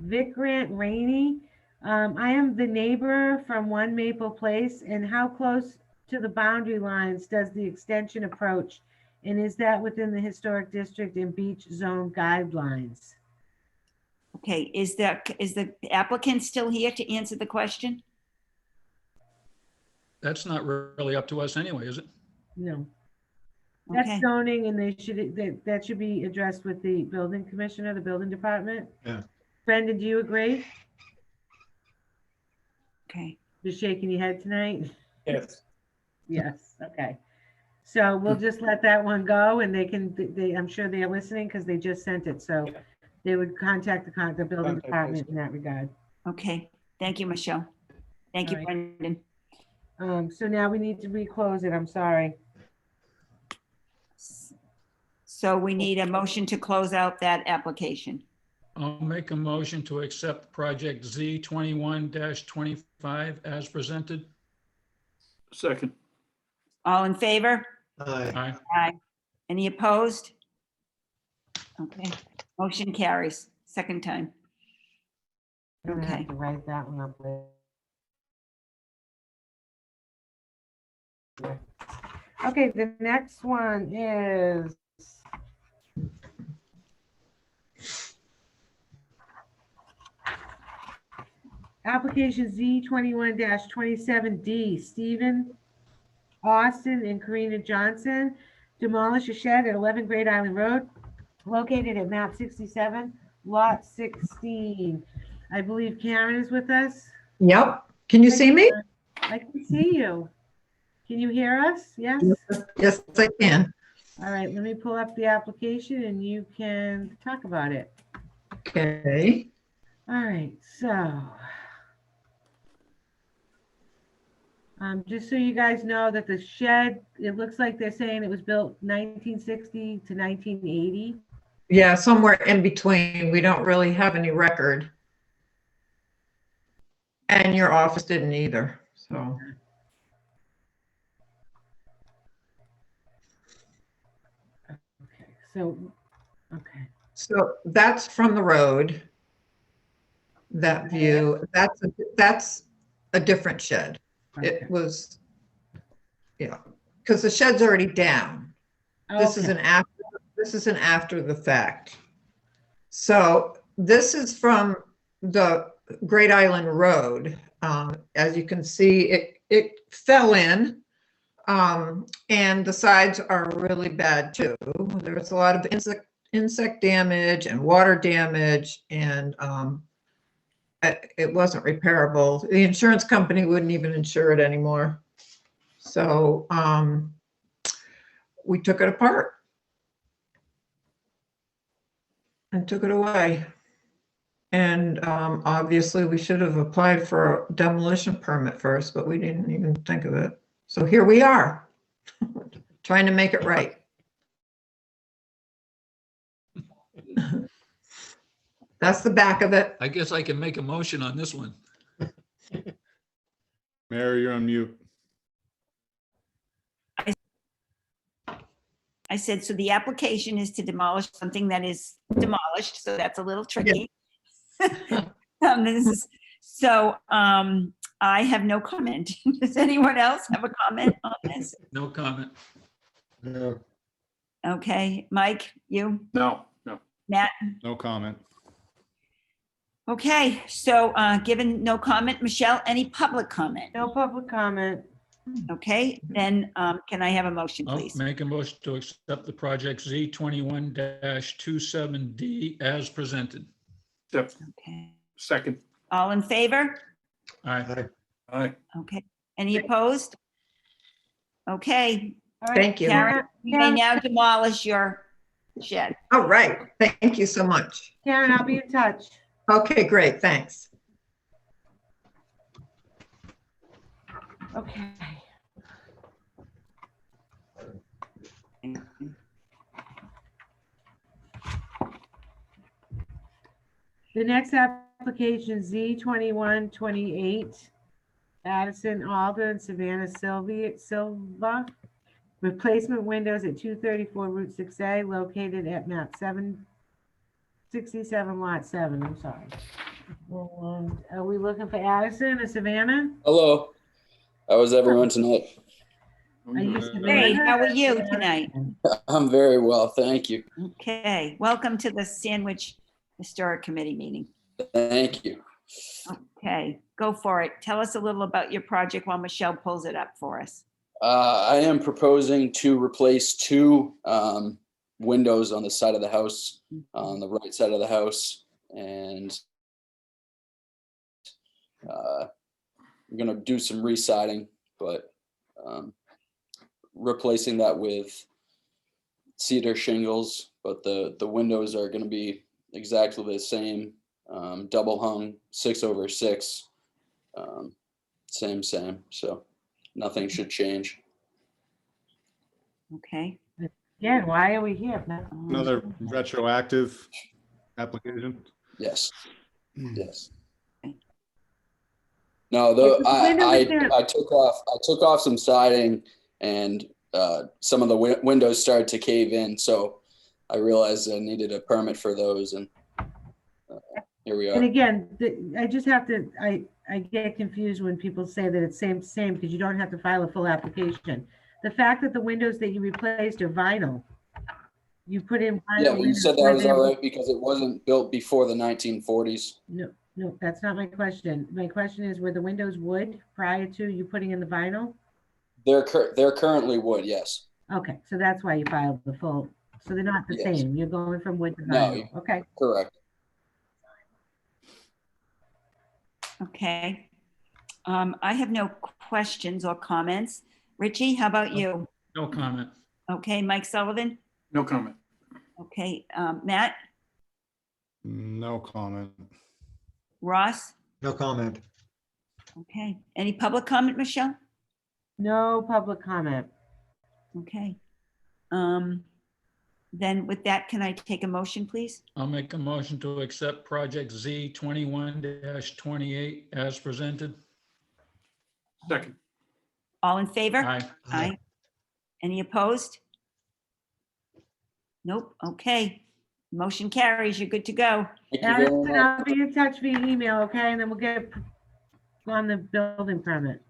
Speaker 4: Vic Grant Rainey. I am the neighbor from One Maple Place, and how close to the boundary lines does the extension approach? And is that within the historic district and beach zone guidelines?
Speaker 1: Okay, is the applicant still here to answer the question?
Speaker 3: That's not really up to us anyway, is it?
Speaker 4: No. That's
Speaker 1: Okay.
Speaker 4: zoning, and that should be addressed with the building commissioner, the building department.
Speaker 7: Yeah.
Speaker 4: Brendan, do you agree?
Speaker 1: Okay.
Speaker 4: You're shaking your head tonight?
Speaker 12: Yes.
Speaker 4: Yes, okay. So we'll just let that one go, and I'm sure they are listening because they just sent it, so
Speaker 12: Yeah.
Speaker 4: they would contact the building
Speaker 12: Contact us.
Speaker 4: department in that regard.
Speaker 1: Okay. Thank you, Michelle. Thank you,
Speaker 4: All right.
Speaker 1: Brendan.
Speaker 4: So now we need to reclose it, I'm sorry.
Speaker 1: So we need a motion to close out that application.
Speaker 3: I'll make a motion to accept project Z 21-25 as presented.
Speaker 11: Second.
Speaker 1: All in favor?
Speaker 7: Aye.
Speaker 3: Aye.
Speaker 1: Aye. Any opposed? Okay, motion carries. Second time.
Speaker 4: I'm gonna
Speaker 1: Okay.
Speaker 4: have to write that one up later. Okay, the next one is application Z 21-27D, Stephen Austin and Karina Johnson, demolish a shed at 11 Great Island Road, located at map 67, lot 16. I believe Karen is with us.
Speaker 15: Yep. Can you see me?
Speaker 4: I can see you. Can you hear us? Yes?
Speaker 15: Yes, I can.
Speaker 4: All right, let me pull up the application and you can talk about it.
Speaker 15: Okay.
Speaker 4: All right, so. Just so you guys know that the shed, it looks like they're saying it was built 1960 to 1980.
Speaker 15: Yeah, somewhere in between. We don't really have any record. And your office didn't either, so.
Speaker 4: Okay, so, okay.
Speaker 15: So that's from the road. That view, that's a different shed.
Speaker 4: Okay.
Speaker 15: It was, yeah, because the shed's already down. This is
Speaker 4: Okay.
Speaker 15: an after the fact. So this is from the Great Island Road. As you can see, it fell in, and the sides are really bad too. There's a lot of insect damage and water damage, and it wasn't repairable. The insurance company wouldn't even insure it anymore. So we took it apart and took it away. And obviously we should have applied for a demolition permit first, but we didn't even think of it. So here we are, trying to make it right. That's the back of it.
Speaker 3: I guess I can make a motion on this one.
Speaker 2: Mary, you're on mute.
Speaker 1: I said, so the application is to demolish something that is demolished, so that's a little tricky. I have no comment. Does anyone else have a comment on this?
Speaker 3: No comment.
Speaker 7: No.
Speaker 1: Okay, Mike, you?
Speaker 11: No.
Speaker 1: Matt?
Speaker 2: No comment.
Speaker 1: Okay, so given no comment, Michelle, any public comment?
Speaker 4: No public comment.
Speaker 1: Okay, then can I have a motion,
Speaker 3: I'll
Speaker 1: please?
Speaker 3: make a motion to accept the project Z21-27D as presented.
Speaker 1: Okay.
Speaker 11: Second.
Speaker 1: All in favor?
Speaker 3: Aye.
Speaker 11: Aye.
Speaker 1: Okay, any opposed? Okay,
Speaker 4: All right,
Speaker 15: Thank you.
Speaker 1: Karen, you may now demolish your shed.
Speaker 15: All right, thank you so much.
Speaker 4: Karen, I'll be in touch.
Speaker 15: Okay, great, thanks.
Speaker 4: Okay. The next application, Z2128, Addison, Alden, Savannah Silva. Replacement windows at 234 Route 6A, located at map 767 lot 7, I'm sorry. And are we looking for Addison or Savannah?
Speaker 6: Hello. How was everyone tonight?
Speaker 4: Are you
Speaker 1: Great,
Speaker 4: Savannah?
Speaker 1: how are you tonight?
Speaker 6: I'm very well, thank you.
Speaker 1: Okay, welcome to the Sandwich Historic Committee meeting.
Speaker 6: Thank you.
Speaker 1: Okay, go for it. Tell us a little about your project while Michelle pulls it up for us.
Speaker 6: I am proposing to replace two windows on the side of the house, on the right side of the house, and I'm gonna do some re-siding, but replacing that with cedar shingles, but the windows are gonna be exactly the same, double hung, 6/6, same, so nothing should change.
Speaker 1: Okay.
Speaker 4: Again, why are we here?
Speaker 2: Another retroactive application?
Speaker 6: Yes. No, though I took off some siding, and some of the windows started to cave in, so I realized I needed a permit for those, and here we
Speaker 4: And
Speaker 6: are.
Speaker 4: again, I just have to, I get confused when people say that it's same, because you don't have to file a full application. The fact that the windows that you replaced are vinyl, you put in vinyl.
Speaker 6: Yeah, you
Speaker 4: windows
Speaker 6: said that
Speaker 4: where
Speaker 6: was
Speaker 4: they-
Speaker 6: all right because it wasn't built before the 1940s.
Speaker 4: No, that's not my question. My question is, were the windows wood prior to you putting in the vinyl?
Speaker 6: They're currently wood, yes.
Speaker 4: Okay, so that's why you filed the full, so they're not the
Speaker 6: Yes.
Speaker 4: same. You're going from wood to
Speaker 6: No,
Speaker 4: vinyl. Okay.
Speaker 6: Correct.
Speaker 1: Okay. I have no questions or comments. Richie, how about you?
Speaker 3: No comment.
Speaker 1: Okay, Mike Sullivan?
Speaker 11: No comment.
Speaker 1: Okay, Matt?
Speaker 2: No comment.
Speaker 1: Ross?
Speaker 7: No comment.
Speaker 1: Okay, any public comment, Michelle?
Speaker 4: No public comment.
Speaker 1: Okay. Then with that, can I take a motion, please?
Speaker 3: I'll make a motion to accept project Z21-28 as presented.
Speaker 11: Second.
Speaker 1: All in favor?
Speaker 3: Aye.
Speaker 1: Aye. Any opposed? Nope, okay. Motion carries, you're good to go.
Speaker 6: Thank you very
Speaker 4: Addison,
Speaker 6: much.
Speaker 4: I'll be in touch via email, okay? And then we'll get on the building permit.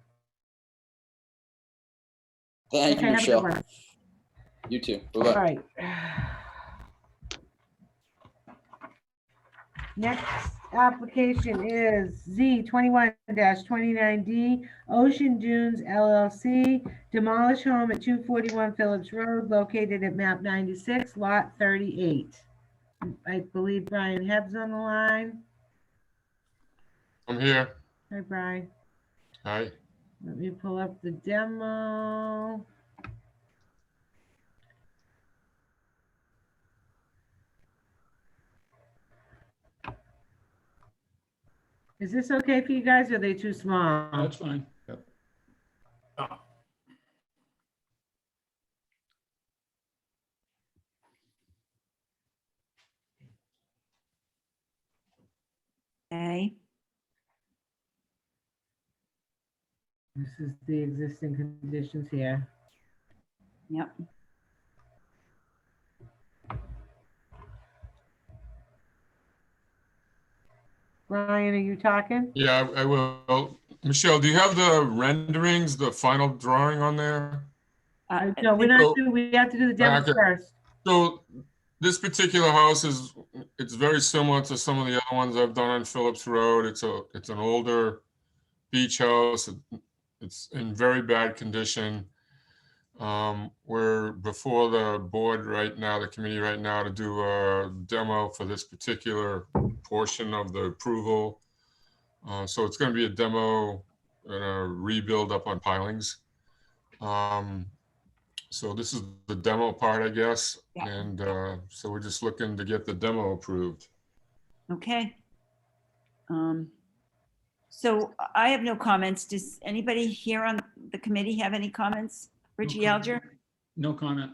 Speaker 6: Thank you,
Speaker 4: Okay, have a good
Speaker 6: Michelle.
Speaker 4: one.
Speaker 6: You too.
Speaker 4: All
Speaker 6: Bye-bye.
Speaker 4: right. Next application is Z21-29D, Ocean Dunes LLC, demolish home at 241 Phillips Road, located at map 96, lot 38. I believe Brian Hebb's on the line.
Speaker 16: I'm here.
Speaker 4: Hi, Brian.
Speaker 16: Hi.
Speaker 4: Let me pull up the demo. Is this okay for you guys? Or are they too small?
Speaker 3: That's fine.
Speaker 1: Okay.
Speaker 4: This is the existing conditions here.
Speaker 1: Yep.
Speaker 4: Brian, are you talking?
Speaker 16: Yeah, I will. Michelle, do you have the renderings, the final drawing on there?
Speaker 4: No, we're not
Speaker 16: So-
Speaker 4: doing, we have to do the demo
Speaker 16: Okay.
Speaker 4: first.
Speaker 16: So this particular house it's very similar to some of the other ones I've done on Phillips Road. It's an older beach house. It's in very bad condition. We're before the board right now, the committee right now, to do a demo for this particular portion of the approval. So it's going to be a demo and a rebuild up on pilings. So this is the demo part, I guess.
Speaker 1: Yeah.
Speaker 16: And so we're just looking to get the demo approved.
Speaker 1: Okay. So I have no comments. Does anybody here on the committee have any comments? Richie
Speaker 3: comment.
Speaker 1: Alger?
Speaker 3: No comment.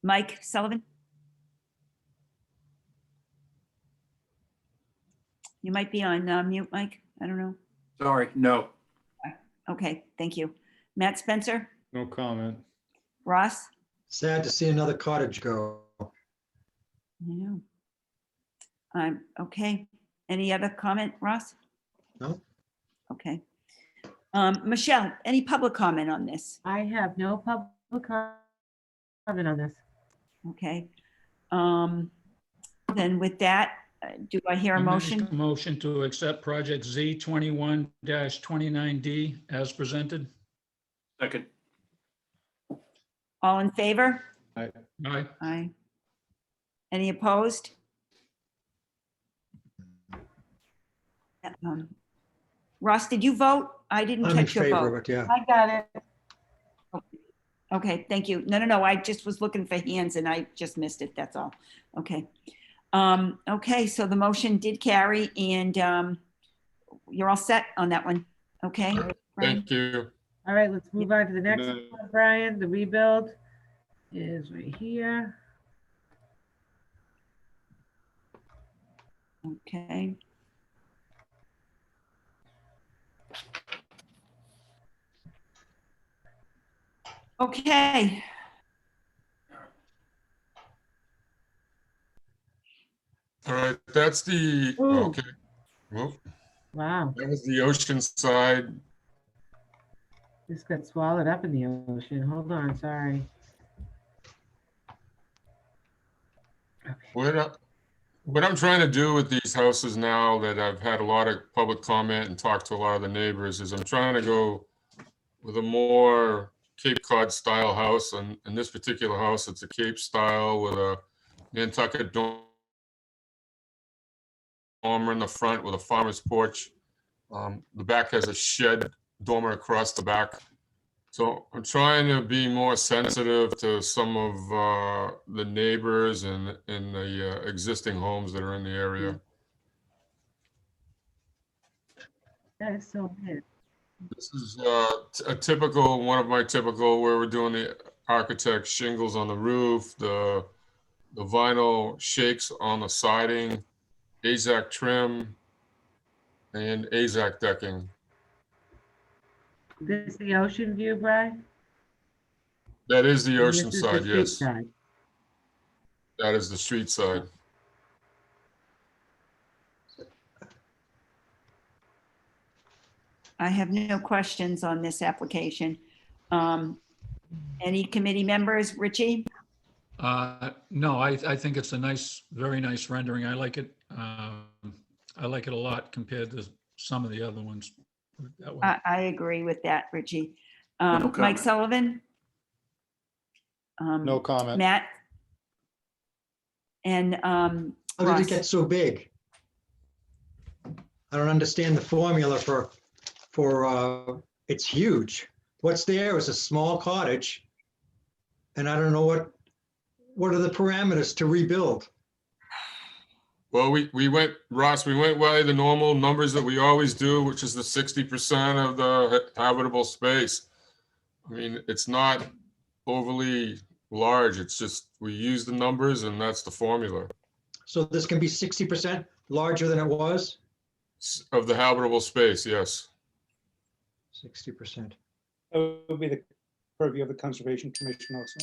Speaker 1: Mike Sullivan? You might be on mute, Mike. I don't know.
Speaker 11: Sorry, no.
Speaker 1: Okay, thank you. Matt Spencer?
Speaker 2: No comment.
Speaker 1: Ross?
Speaker 7: Sad to see another cottage go.
Speaker 1: I know. Okay. Any other comment, Ross?
Speaker 7: No.
Speaker 1: Okay. Michelle, any public comment on this?
Speaker 4: I have no public comment on this.
Speaker 1: Okay. Then with that, do I hear a
Speaker 3: I make
Speaker 1: motion?
Speaker 3: a motion to accept project Z 21-29D as presented.
Speaker 11: Second.
Speaker 1: All in favor?
Speaker 3: Aye.
Speaker 1: Aye. Any opposed? Ross, did you vote? I didn't
Speaker 7: I'm in
Speaker 1: catch your
Speaker 7: favor
Speaker 1: vote.
Speaker 7: of it, yeah.
Speaker 4: I got it.
Speaker 1: Okay, thank you. No, I just was looking for hands and I just missed it, that's all. Okay. Okay, so the motion did carry and you're all set on that one, okay? Brian?
Speaker 16: Thank you.
Speaker 4: All right, let's move on to the next
Speaker 2: No.
Speaker 4: one, Brian. The rebuild is right here.
Speaker 1: Okay. Okay.
Speaker 16: All right, that's the,
Speaker 4: Ooh.
Speaker 16: okay. Well,
Speaker 4: Wow,
Speaker 16: that was the ocean side.
Speaker 4: this got swallowed up in the ocean. Hold on, sorry.
Speaker 16: What I'm trying to do with these houses now that I've had a lot of public comment and talked to a lot of the neighbors is I'm trying to go with a more Cape Cod style house. And in this particular house, it's a Cape style with a Nantucket dormer in the front with a farmer's porch. The back has a shed dormer across the back. So I'm trying to be more sensitive to some of the neighbors and the existing homes that are in the area.
Speaker 4: That is so weird.
Speaker 16: This is a typical, one of my typical, where we're doing the architect shingles on the roof, the vinyl shakes on the siding, AZAC trim, and AZAC decking.
Speaker 4: This is the ocean view, Brian?
Speaker 16: That is the
Speaker 4: And this
Speaker 16: ocean
Speaker 4: is the
Speaker 16: side,
Speaker 4: street
Speaker 16: yes.
Speaker 4: side.
Speaker 16: That is the street side.
Speaker 1: I have no questions on this application. Any committee members? Richie?
Speaker 3: No, I think it's a nice, very nice rendering. I like it. I like it a lot compared to some of the other ones. Put it that way.
Speaker 1: I agree with that, Richie.
Speaker 11: No
Speaker 1: Mike
Speaker 11: comment.
Speaker 1: Sullivan?
Speaker 2: No comment.
Speaker 1: Matt? And
Speaker 7: How did
Speaker 1: Ross?
Speaker 7: it get so big? I don't understand the formula for it's huge. What's there is a small cottage. And I don't know what are the parameters to rebuild?
Speaker 16: Well, we went, Ross, we went by the normal numbers that we always do, which is the 60% of the habitable space. I mean, it's not overly large. It's just, we use the numbers and that's the formula
Speaker 7: So this can be 60% larger than it was?
Speaker 16: of the habitable space, yes.
Speaker 7: 60%.
Speaker 12: That would be the purview of the Conservation Commission also.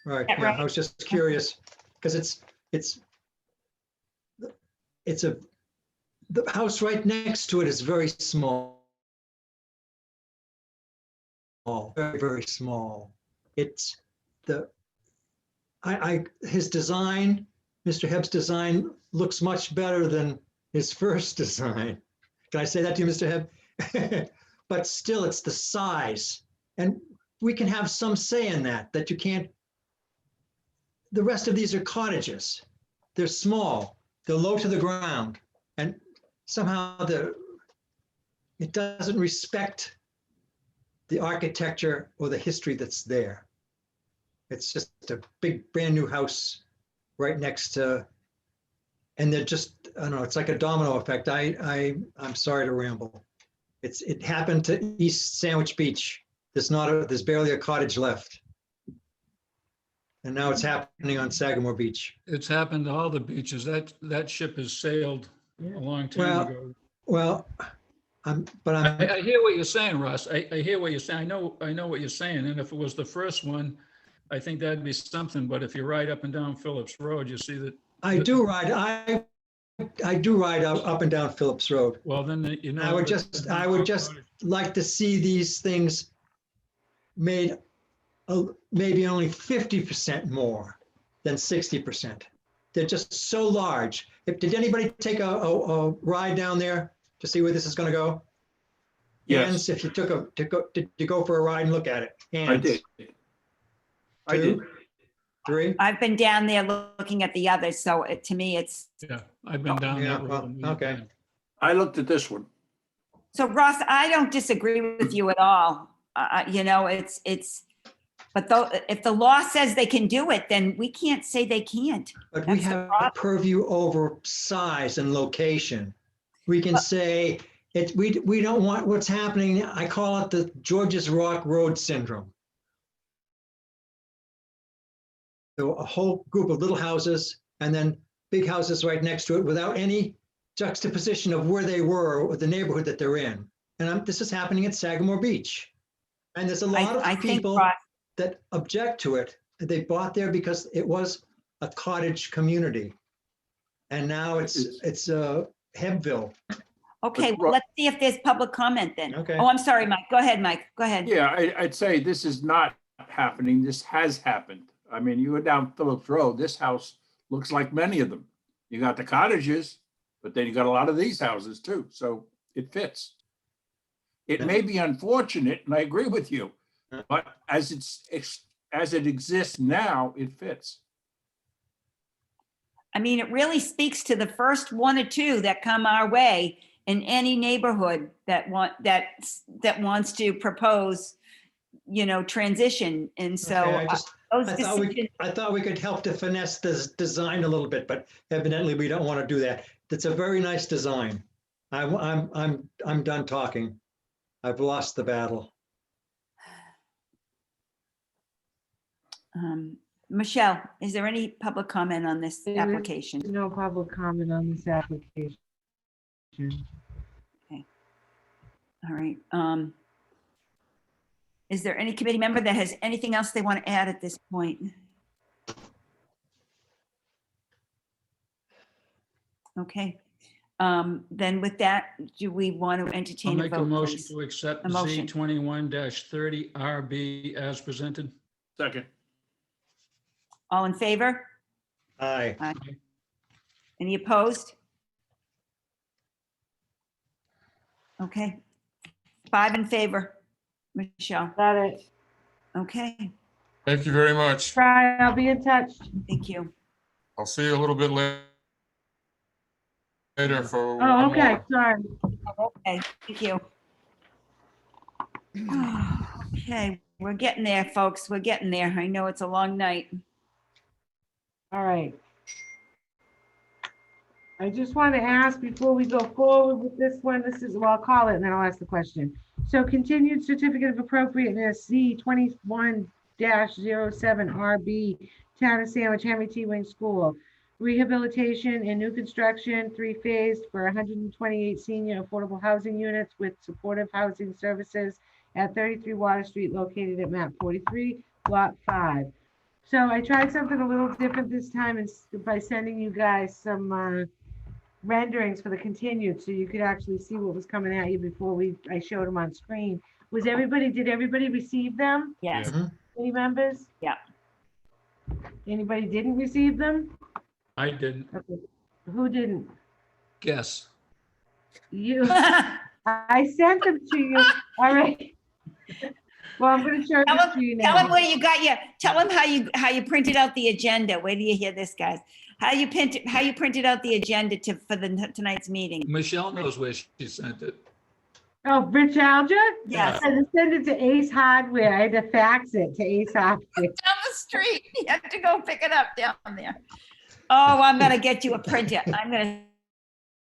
Speaker 7: Right,
Speaker 1: Yeah,
Speaker 7: yeah,
Speaker 1: right.
Speaker 7: I was just curious, because the house right next to it is very small. Very, very small. It's his design, Mr. Hebb's design looks much better than his first design. Can I say that to you, Mr. Hebb? But still, it's the size. And we can have some say in that you can't. The rest of these are cottages. They're small, they're low to the ground, and somehow it doesn't respect the architecture or the history that's there. It's just a big, brand new house right next to, and they're just, I don't know, it's like a domino effect. I'm sorry to ramble. It happened to East Sandwich Beach. There's barely a cottage left. And now it's happening on Sagamore Beach.
Speaker 3: It's happened to all the beaches. That ship has sailed a long time ago.
Speaker 7: Well,
Speaker 3: I hear what you're saying, Ross. I hear what you're saying. I know what you're saying. And if it was the first one, I think that'd be something. But if you ride up and down Phillips Road, you see that.
Speaker 7: I do ride up and down Phillips Road.
Speaker 3: Well, then, you know.
Speaker 7: I would just like to see these things made maybe only 50% more than 60%. They're just so large. Did anybody take a ride down there to see where this is going to go?
Speaker 11: Yes.
Speaker 7: Hans, if you did you go for a ride and look at it? Hans,
Speaker 11: I did. I did.
Speaker 7: 3?
Speaker 1: I've been down there looking at the others, so to me, it's.
Speaker 3: Yeah, I've been down
Speaker 7: Yeah,
Speaker 3: there.
Speaker 7: well, okay.
Speaker 11: I looked at this one.
Speaker 1: So Ross, I don't disagree with you at all. You know, but though, if the law says they can do it, then we can't say they can't.
Speaker 7: But we
Speaker 1: That's the
Speaker 7: have
Speaker 1: problem.
Speaker 7: purview over size and location. We can say we don't want what's happening. I call it the George's Rock Road syndrome. So a whole group of little houses and then big houses right next to it without any juxtaposition of where they were or the neighborhood that they're in. And this is happening at Sagamore Beach. And there's a lot of people that object to it. They bought there because it was a cottage community. And now it's Hebbville.
Speaker 1: Okay, well, let's see if there's public comment then.
Speaker 7: Okay.
Speaker 1: Oh, I'm sorry, Mike. Go ahead, Mike. Go ahead.
Speaker 11: Yeah, I'd say this is not happening. This has happened. I mean, you go down Phillips Road, this house looks like many of them. You got the cottages, but then you got a lot of these houses too. So it fits. It may be unfortunate, and I agree with you, but as it exists now, it fits.
Speaker 1: I mean, it really speaks to the first one or two that come our way in any neighborhood that wants to propose, you know, transition. And so
Speaker 7: Okay, I thought we could help to finesse this design a little bit, but evidently we don't want to do that. It's a very nice design. I'm done talking. I've lost the battle.
Speaker 1: Michelle, is there any public comment on this application?
Speaker 4: No public comment on this application.
Speaker 1: Okay. All right. Is there any committee member that has anything else they want to add at this point? Okay. Then with that, do we want to
Speaker 3: I'll
Speaker 1: entertain a
Speaker 3: make a
Speaker 1: vote,
Speaker 3: motion
Speaker 1: please?
Speaker 3: to accept
Speaker 1: A motion.
Speaker 3: Z21-30 RB as presented.
Speaker 11: Second.
Speaker 1: All in favor?
Speaker 7: Aye.
Speaker 1: Aye. Any opposed? Okay. 5 in favor. Michelle.
Speaker 4: Got it.
Speaker 1: Okay.
Speaker 16: Thank you very much.
Speaker 4: Brian, I'll be in touch.
Speaker 1: Thank you.
Speaker 16: I'll see you a little bit later for.
Speaker 4: Oh,
Speaker 16: one
Speaker 4: okay,
Speaker 16: more.
Speaker 4: sorry.
Speaker 1: Okay, thank you. Okay, we're getting there, folks. We're getting there. I know it's a long night.
Speaker 4: All right. I just want to ask before we go forward with this one, well, I'll call it and then I'll ask the question. So continued certificate of appropriateness, Z 21-07 RB, Town of Sandwich, Henry T. Wing School. Rehabilitation and new construction, 3-phased for 128 senior affordable housing units with supportive housing services at 33 Water Street, located at map 43, lot 5. So I tried something a little different this time by sending you guys some renderings for the continued, so you could actually see what was coming at you before I showed them on screen. Did everybody receive them?
Speaker 1: Yes.
Speaker 4: Any members?
Speaker 1: Yeah.
Speaker 4: Anybody didn't receive them?
Speaker 3: I didn't.
Speaker 4: Okay. Who didn't?
Speaker 3: Guess.
Speaker 4: You. I sent them to you. All right. Well, I'm going to show this to you now.
Speaker 1: Tell them where you got tell them how you printed out the agenda. Wait till you hear this, guys. How you printed out the agenda for tonight's meeting.
Speaker 3: Michelle knows where she sent it.
Speaker 4: Oh, Rich Alger?
Speaker 1: Yes.
Speaker 4: I had to send it to Ace Hardware. I had to fax it to Ace Hardware.
Speaker 1: Down the street. You have to go pick it up down there. Oh, I'm going to get you a printer. I'm going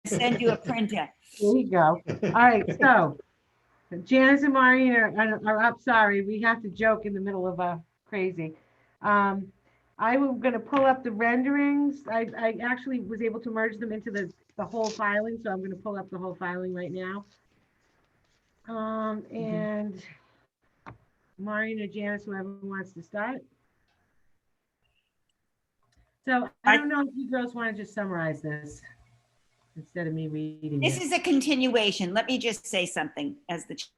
Speaker 1: to send you a printer.
Speaker 4: There you go. All right, so Janice and Maureen are up. Sorry, we have to joke in the middle of a crazy. I was going to pull up the renderings. I actually was able to merge them into the whole filing, so I'm going to pull up the whole filing right now. And Maureen or Janice, whoever wants to start. So I don't know if you girls want to just summarize this instead of me reading
Speaker 1: This
Speaker 4: it.
Speaker 1: is a continuation. Let me just say something as the chair.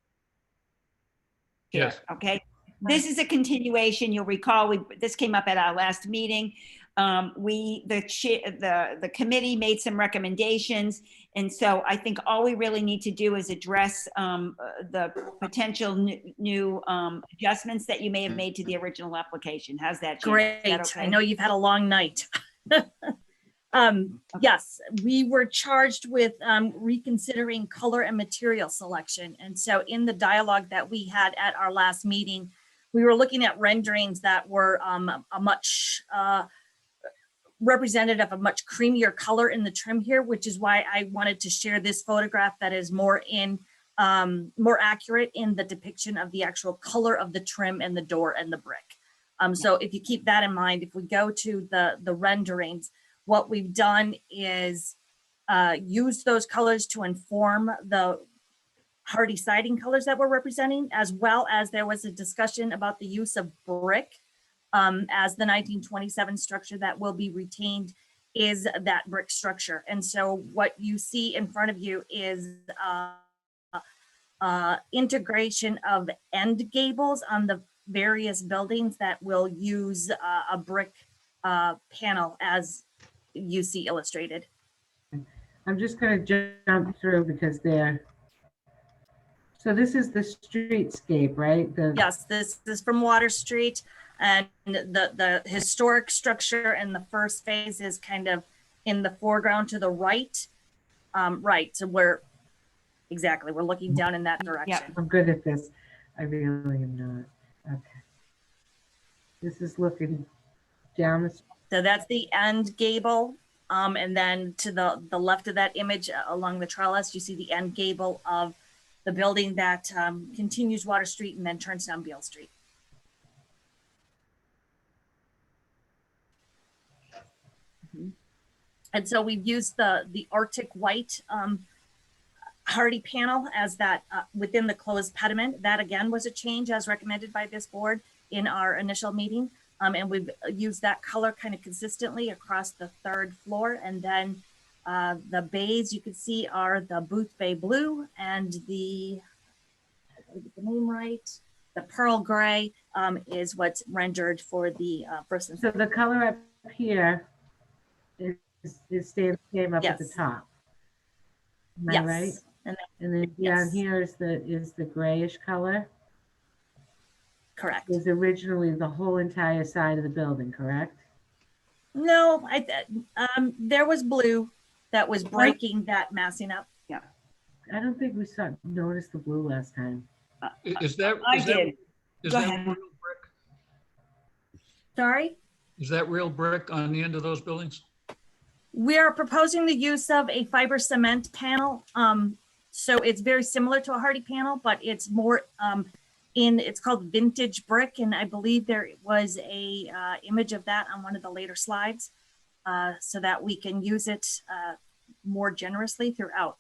Speaker 3: Yes.
Speaker 1: Okay. This is a continuation. You'll recall this came up at our last meeting. The committee made some recommendations, and so I think all we really need to do is address the potential new adjustments that you may have made to the original application. How's that, Jen?
Speaker 17: Great.
Speaker 1: Is that okay?
Speaker 17: I know you've had a long night. Yes, we were charged with reconsidering color and material selection. And so in the dialogue that we had at our last meeting, we were looking at renderings that were a much representative of a much creamier color in the trim here, which is why I wanted to share this photograph that is more accurate in the depiction of the actual color of the trim and the door and the brick. So if you keep that in mind, if we go to the renderings, what we've done is use those colors to inform the hardy siding colors that we're representing, as well as there was a discussion about the use of brick as the 1927 structure that will be retained is that brick structure. And so what you see in front of you is integration of end gables on the various buildings that will use a brick panel as you see illustrated.
Speaker 4: I'm just going to jump through because so this is the streetscape, right?
Speaker 17: Yes, this is from Water Street, and the historic structure in the first phase is kind of in the foreground to the right. Right, so we're looking down in that direction.
Speaker 4: Yeah, I'm good at this. I really am not. Okay. This is looking down the.
Speaker 17: So that's the end gable. And then to the left of that image along the trellis, you see the end gable of the building that continues Water Street and then turns down Beale Street. And so we've used the Arctic White hardy panel as that within the closed pediment. That again was a change as recommended by this board in our initial meeting. And we've used that color kind of consistently across the third floor. And then the bays you can see are the Booth Bay Blue and the name right, the Pearl Gray is what's rendered for the first and
Speaker 4: second. So the color up here is staying the same up at the top. Am I right? And then down here is the grayish color.
Speaker 17: Correct.
Speaker 4: was originally the whole entire side of the building, correct?
Speaker 17: No, there was blue that was breaking that massing up.
Speaker 1: Yeah.
Speaker 4: I don't think we noticed the blue last time.
Speaker 3: Is that?
Speaker 1: I
Speaker 3: is that-
Speaker 1: did.
Speaker 3: Is
Speaker 1: Go
Speaker 3: that
Speaker 1: ahead.
Speaker 3: real brick?
Speaker 17: Sorry?
Speaker 3: Is that real brick on the end of those buildings?
Speaker 17: We are proposing the use of a fiber cement panel. So it's very similar to a hardy panel, but it's more it's called vintage brick. And I believe there was a image of that on one of the later slides so that we can use it more generously throughout.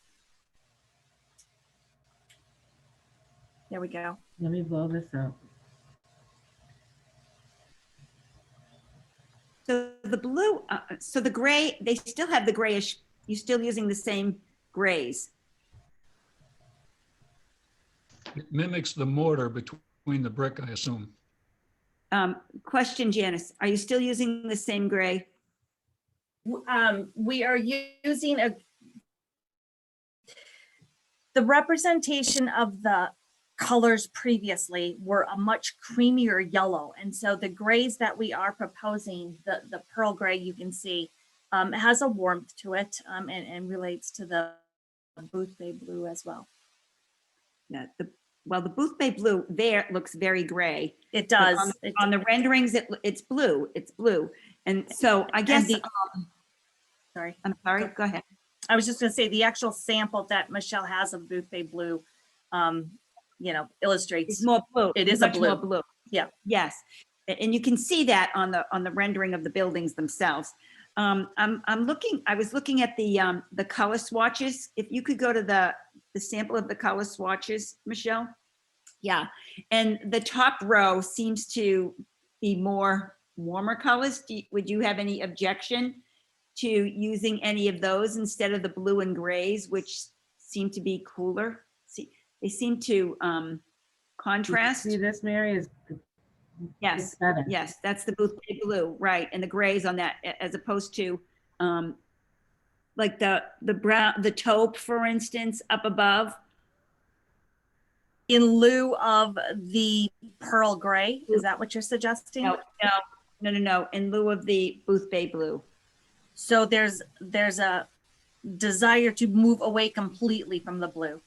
Speaker 17: There we go.
Speaker 4: Let me blow this up.
Speaker 1: So the blue, so the gray, they still have the grayish, you're still using the same grays.
Speaker 3: It mimics the mortar between the brick, I assume.
Speaker 1: Question, Janice, are you still using the same gray?
Speaker 17: We are using the representation of the colors previously were a much creamier yellow. And so the grays that we are proposing, the pearl gray you can see, has a warmth to it and relates to the Booth Bay blue as well.
Speaker 1: Yeah, the Booth Bay blue there looks very gray.
Speaker 17: It does.
Speaker 1: On the renderings, it's blue. It's blue. And so I guess,
Speaker 17: sorry.
Speaker 1: I'm sorry, go ahead.
Speaker 17: I was just gonna say the actual sample that Michelle has of Booth Bay blue, illustrates.
Speaker 1: It's more blue.
Speaker 17: It is
Speaker 1: much
Speaker 17: a blue.
Speaker 1: more blue.
Speaker 17: Yeah.
Speaker 1: Yes. And you can see that on the rendering of the buildings themselves. I was looking at the color swatches. If you could go to the sample of the color swatches, Michelle. Yeah. And the top row seems to be more warmer colors. Would you have any objection to using any of those instead of the blue and grays, which seem to be cooler? They seem to contrast.
Speaker 4: See this, Mary, is
Speaker 1: Yes,
Speaker 4: better.
Speaker 1: yes, that's the Booth Bay blue, right, and the grays on that, as opposed to like the brown, the taupe, for instance, up above.
Speaker 17: In lieu of the pearl gray, is that what you're suggesting?
Speaker 1: No, in lieu of the Booth Bay blue.
Speaker 17: So there's a desire to move away completely from the blue.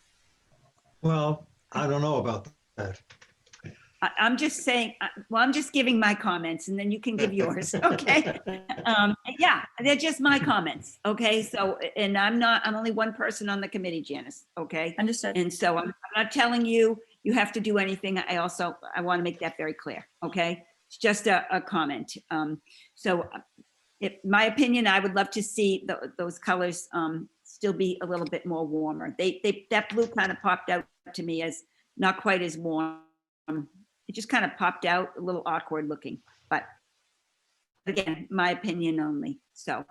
Speaker 7: Well, I don't know about that.
Speaker 1: I'm just saying, well, I'm just giving my comments and then you can give yours, okay? Yeah, they're just my comments, okay? So, and I'm only one person on the committee, Janice, okay?
Speaker 17: Understood.
Speaker 1: And so I'm not telling you, you have to do anything. I want to make that very clear, okay? It's just a comment. So my opinion, I would love to see those colors still be a little bit more warmer. That blue kind of popped out to me as not quite as warm. It just kind of popped out, a little awkward looking, but again, my opinion only. So,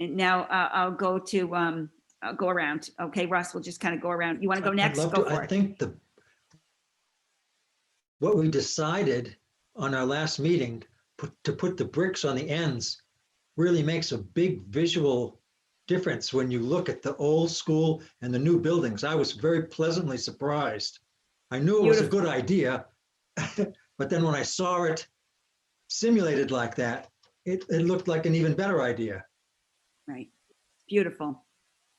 Speaker 1: and now I'll go around. Okay, Russ, we'll just kind of go around. You want to go next? Go for
Speaker 7: I
Speaker 1: it.
Speaker 7: think what we decided on our last meeting to put the bricks on the ends really makes a big visual difference when you look at the old school and the new buildings. I was very pleasantly surprised. I knew it was a good idea, but then when I saw it simulated like that, it looked like an even better idea.
Speaker 1: Right. Beautiful.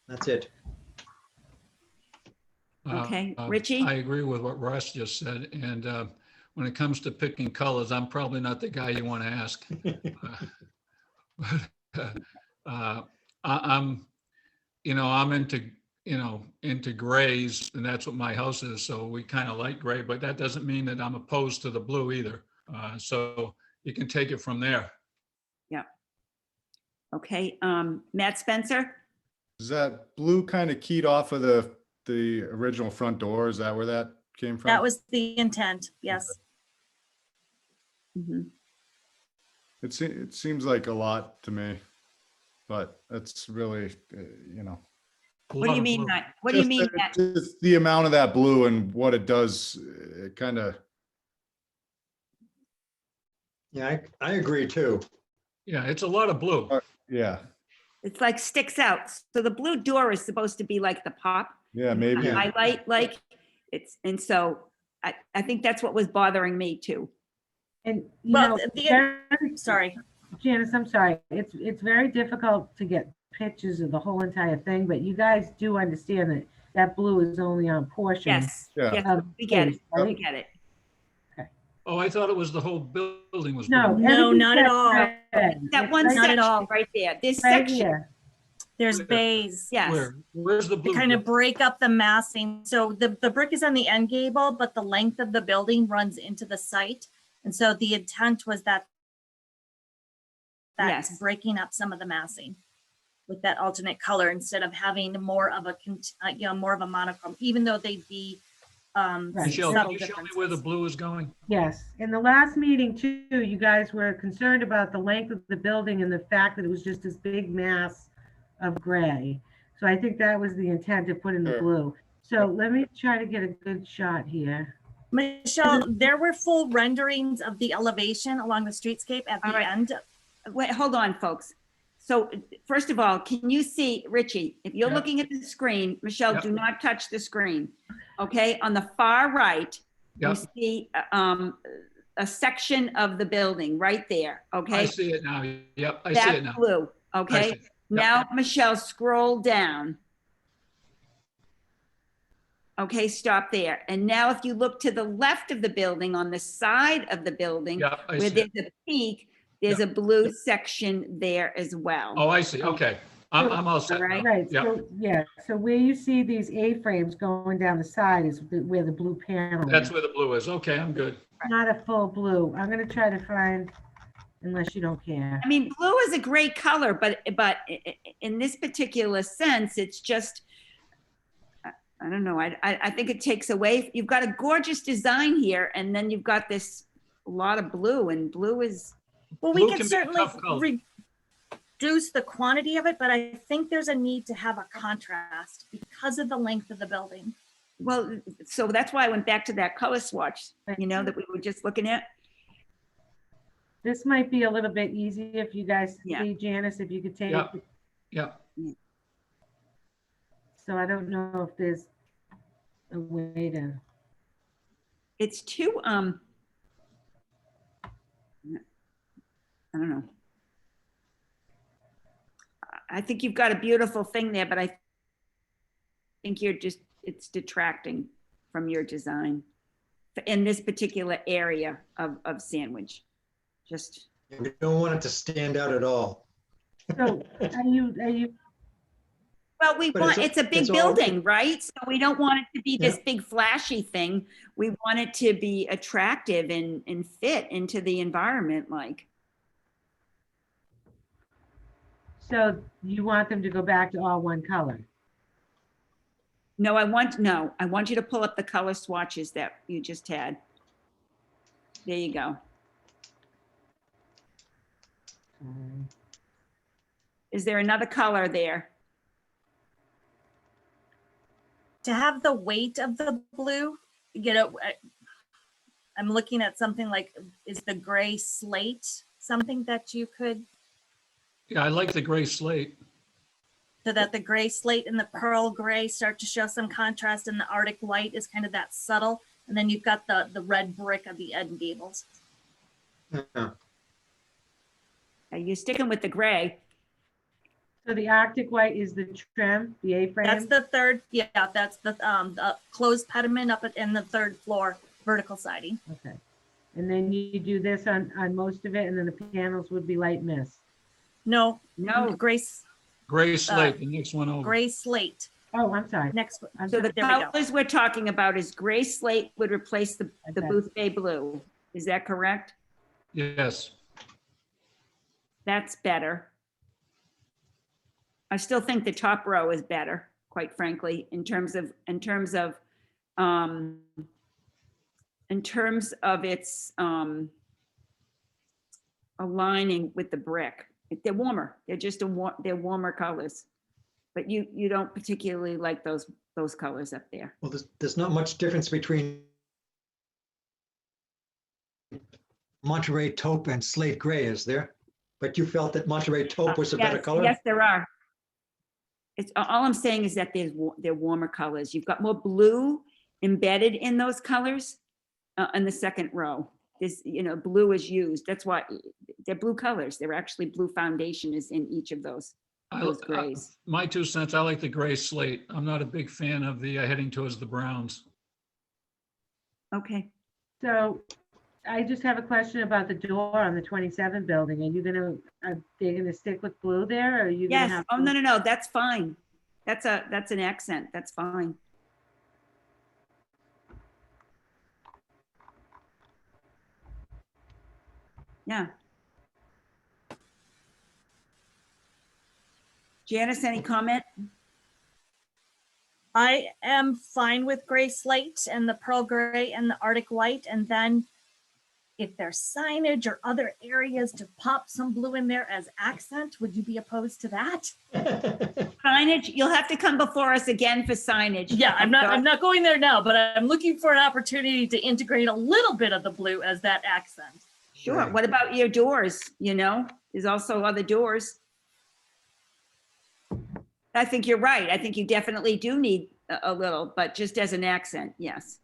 Speaker 7: That's it.
Speaker 1: Okay, Richie?
Speaker 3: I agree with what Russ just said. And when it comes to picking colors, I'm probably not the guy you want to ask. I'm into grays, and that's what my house is. So we kind of like gray, but that doesn't mean that I'm opposed to the blue either. So you can take it from there.
Speaker 1: Yeah. Okay, Matt Spencer?
Speaker 2: Is that blue kind of keyed off of the original front door? Is that where that came from?
Speaker 17: That was the intent, yes.
Speaker 1: Mm-hmm.
Speaker 2: It seems like a lot to me, but that's really,
Speaker 1: What do you mean, Matt? What do you mean, Matt?
Speaker 2: Just the amount of that blue and what it does, it kind of.
Speaker 7: Yeah, I agree too.
Speaker 3: Yeah, it's a lot of blue.
Speaker 2: Yeah.
Speaker 1: It's like sticks out. So the blue door is supposed to be like the pop.
Speaker 2: Yeah, maybe.
Speaker 1: Highlight, like and so I think that's what was bothering me too.
Speaker 4: And, you
Speaker 17: Well,
Speaker 4: know,
Speaker 17: sorry.
Speaker 4: Janice, I'm sorry. It's very difficult to get pictures of the whole entire thing, but you guys do understand that that blue is only on portions.
Speaker 1: Yes,
Speaker 2: Yeah.
Speaker 1: yes,
Speaker 4: of
Speaker 1: we get it,
Speaker 4: space,
Speaker 1: we
Speaker 4: right?
Speaker 1: get it.
Speaker 3: Oh, I thought it was the whole building was.
Speaker 4: No,
Speaker 3: blue.
Speaker 17: No,
Speaker 4: everything's
Speaker 17: not at
Speaker 4: got
Speaker 17: all.
Speaker 4: red.
Speaker 1: That
Speaker 4: It's
Speaker 1: one
Speaker 4: right-
Speaker 17: Not at all.
Speaker 1: section right there, this
Speaker 4: right
Speaker 1: section,
Speaker 4: here.
Speaker 17: There's
Speaker 3: Where?
Speaker 17: bays.
Speaker 1: yes.
Speaker 3: Where's the
Speaker 17: To
Speaker 3: blue?
Speaker 17: kind of
Speaker 3: bit?
Speaker 17: break up the massing. So the brick is on the end gable, but the length of the building runs into the site. And so the intent was that's
Speaker 1: Yes.
Speaker 17: breaking up some of the massing with that alternate color instead of having more of a, more of a monochrome, even though they'd be
Speaker 4: Right.
Speaker 3: Michelle,
Speaker 17: subtle
Speaker 3: can you show me where the
Speaker 17: differences.
Speaker 3: blue is going?
Speaker 4: Yes, in the last meeting too, you guys were concerned about the length of the building and the fact that it was just this big mass of gray. So I think that was the intent to put in the
Speaker 2: Sure.
Speaker 4: blue. So let me try to get a good shot here.
Speaker 17: Michelle, there were full renderings of the elevation along the streetscape at
Speaker 1: All
Speaker 17: the
Speaker 1: right.
Speaker 17: end.
Speaker 1: Wait, hold on, folks. So first of all, can you see, Richie, if you're
Speaker 3: Yeah.
Speaker 1: looking at the screen, Michelle,
Speaker 3: Yeah.
Speaker 1: do not touch the screen. Okay, on the far right, you
Speaker 3: Yeah.
Speaker 1: see a section of the building right there,
Speaker 3: I
Speaker 1: okay?
Speaker 3: see it now. Yep, I see
Speaker 1: That's
Speaker 3: it now.
Speaker 1: blue,
Speaker 3: I
Speaker 1: okay?
Speaker 3: see it. Yep.
Speaker 1: Now, Michelle, scroll down. Okay, stop there. And now if you look to the left of the building, on the side of the building,
Speaker 3: Yeah, I
Speaker 1: where
Speaker 3: see
Speaker 1: there's
Speaker 3: it.
Speaker 1: a peak, there's a blue section there as well.
Speaker 3: Oh, I see. Okay. I'm all set.
Speaker 1: All right.
Speaker 3: now.
Speaker 4: Right,
Speaker 3: Yeah.
Speaker 4: so, yeah, so where you see these A-frames going down the side is where the blue panel
Speaker 3: That's
Speaker 4: is.
Speaker 3: where the blue is. Okay, I'm good.
Speaker 4: Not a full blue. I'm gonna try to find, unless you don't care.
Speaker 1: I mean, blue is a great color, but in this particular sense, it's just, I don't know. I think it takes away. You've got a gorgeous design here, and then you've got this lot of blue, and blue is.
Speaker 17: Well, we
Speaker 3: Blue
Speaker 17: can
Speaker 3: can be a
Speaker 17: certainly
Speaker 3: tough color.
Speaker 17: reduce the quantity of it, but I think there's a need to have a contrast because of the length of the building.
Speaker 1: Well, so that's why I went back to that color swatch, you know, that we were just looking at.
Speaker 4: This might be a little bit easier if you guys
Speaker 1: Yeah.
Speaker 4: see, Janice, if you could take.
Speaker 3: Yeah. Yeah.
Speaker 4: So I don't know if there's a way to.
Speaker 1: It's too, I don't know. I think you've got a beautiful thing there, but I think it's detracting from your design in this particular area of Sandwich. Just,
Speaker 7: We don't want it to stand out at all.
Speaker 4: So are you,
Speaker 1: well, we
Speaker 7: But
Speaker 1: want, it's a big
Speaker 7: it's all-
Speaker 1: building, right? So we don't want it to be this
Speaker 7: Yeah.
Speaker 1: big flashy thing. We want it to be attractive and fit into the environment, like.
Speaker 4: so you want them to go back to all one color?
Speaker 1: No, I want you to pull up the color swatches that you just had. There you go. Is there another color there?
Speaker 17: To have the weight of the blue, I'm looking at something like, is the gray slate something that you could,
Speaker 3: Yeah, I like the gray slate.
Speaker 17: so that the gray slate and the pearl gray start to show some contrast, and the Arctic white is kind of that subtle. And then you've got the red brick of the end gables.
Speaker 7: Yeah.
Speaker 1: You're sticking with the gray.
Speaker 4: So the Arctic white is the trim, the A-frame?
Speaker 17: That's the third, yeah, that's the closed pediment up in the third floor vertical siding.
Speaker 4: Okay. And then you do this on most of it, and then the panels would be light mist.
Speaker 17: No,
Speaker 1: No.
Speaker 17: gray
Speaker 3: Gray slate, the next one over.
Speaker 17: gray slate.
Speaker 4: Oh, I'm sorry.
Speaker 17: Next,
Speaker 4: I'm
Speaker 1: So
Speaker 4: sorry.
Speaker 1: the
Speaker 17: there we go.
Speaker 1: colors we're talking about is gray slate would replace the
Speaker 4: Okay.
Speaker 1: Booth Bay blue. Is that correct?
Speaker 3: Yes.
Speaker 1: That's better. I still think the top row is better, quite frankly, in terms of its aligning with the brick. They're warmer. They're just they're warmer colors. But you don't particularly like those colors up there.
Speaker 7: Well, there's not much difference between Monterey taupe and slate gray, is there? But you felt that Monterey taupe was a better
Speaker 1: Yes,
Speaker 7: color?
Speaker 1: yes, there are. It's all I'm saying is that they're warmer colors. You've got more blue embedded in those colors. on the second row. This, blue is used. That's why they're blue colors. They're actually blue foundation is in each of those grays.
Speaker 3: My 2 cents, I like the gray slate. I'm not a big fan of the heading towards the browns.
Speaker 1: Okay.
Speaker 4: So I just have a question about the door on the 27 building. Are they gonna stick with blue there, or are you gonna
Speaker 1: Yes.
Speaker 4: have?
Speaker 1: Oh, no. That's fine. That's an accent. That's fine. Yeah. Janice, any comment?
Speaker 17: I am fine with gray slate and the pearl gray and the Arctic white. And then if there's signage or other areas to pop some blue in there as accent, would you be opposed to that?
Speaker 1: Signage, you'll have to come before us again for signage.
Speaker 17: Yeah, I'm not going there now, but I'm looking for an opportunity to integrate a little bit of the blue as that accent.
Speaker 1: Sure.
Speaker 7: Right.
Speaker 1: What about your doors? There's also other doors. I think you're right. I think you definitely do need a little, but just as an accent, yes.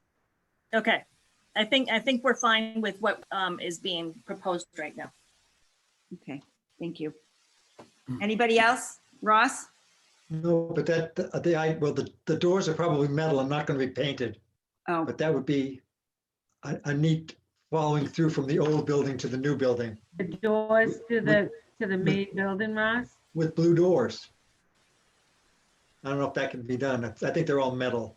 Speaker 17: Okay. I think we're fine with what is being proposed right now.
Speaker 1: Okay, thank you. Anybody else? Ross?
Speaker 7: No, but the doors are probably metal and not going to be painted.
Speaker 1: Oh,
Speaker 7: But that would be a neat following through from the old building to the new building
Speaker 4: The doors to the main building, Ross?
Speaker 7: with blue doors. I don't know if that can be done. I think they're all metal.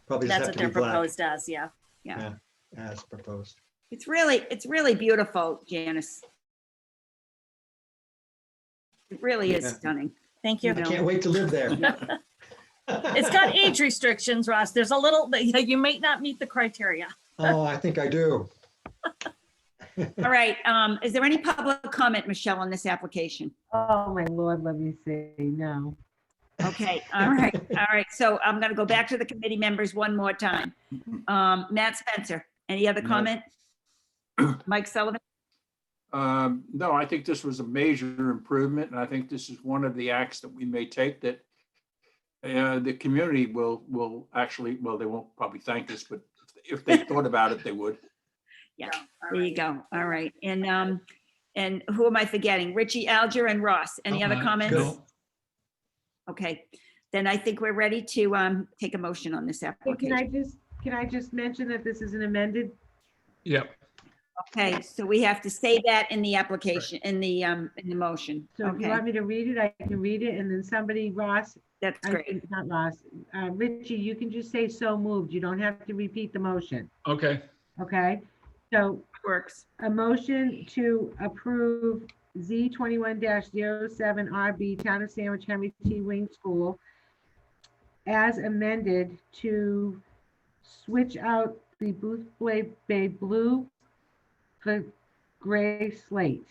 Speaker 7: Probably just
Speaker 17: That's
Speaker 7: have
Speaker 17: what
Speaker 7: to be
Speaker 17: they're
Speaker 7: black.
Speaker 17: proposed as, yeah.
Speaker 1: yeah.
Speaker 7: As proposed.
Speaker 1: It's really beautiful, Janice. It really is
Speaker 7: Yeah.
Speaker 1: stunning.
Speaker 17: Thank you.
Speaker 7: I can't wait to live there.
Speaker 17: It's got age restrictions, Ross. There's a little, you may not meet the criteria.
Speaker 7: Oh, I think I do.
Speaker 1: All right, is there any public comment, Michelle, on this application?
Speaker 4: Oh, my Lord, let me see. No.
Speaker 1: Okay, all right. So I'm gonna go back to the committee members one more time. Matt Spencer, any other
Speaker 11: No.
Speaker 1: comment? Mike Sullivan?
Speaker 11: No, I think this was a major improvement, and I think this is one of the acts that we may take that the community will actually, well, they won't probably thank us, but if they thought about it, they would.
Speaker 1: Yeah, there you go. All right. And who am I forgetting? Richie, Alger, and Ross. Any other comments?
Speaker 3: No.
Speaker 1: Okay, then I think we're ready to take a motion on this
Speaker 4: Hey,
Speaker 1: application.
Speaker 4: can I just mention that this is an amended?
Speaker 3: Yep.
Speaker 1: Okay, so we have to say that in the application, in the motion.
Speaker 4: So if you
Speaker 1: Okay,
Speaker 4: want me to read it, I can read it, and then somebody, Ross,
Speaker 1: that's great.
Speaker 4: not Ross, Richie, you can just say so moved. You don't have to repeat the motion,
Speaker 3: Okay.
Speaker 4: okay? So
Speaker 1: Works.
Speaker 4: a motion to approve Z 21-07 RB Town of Sandwich Henry T. Wing School as amended to switch out the Booth Bay blue for gray slate.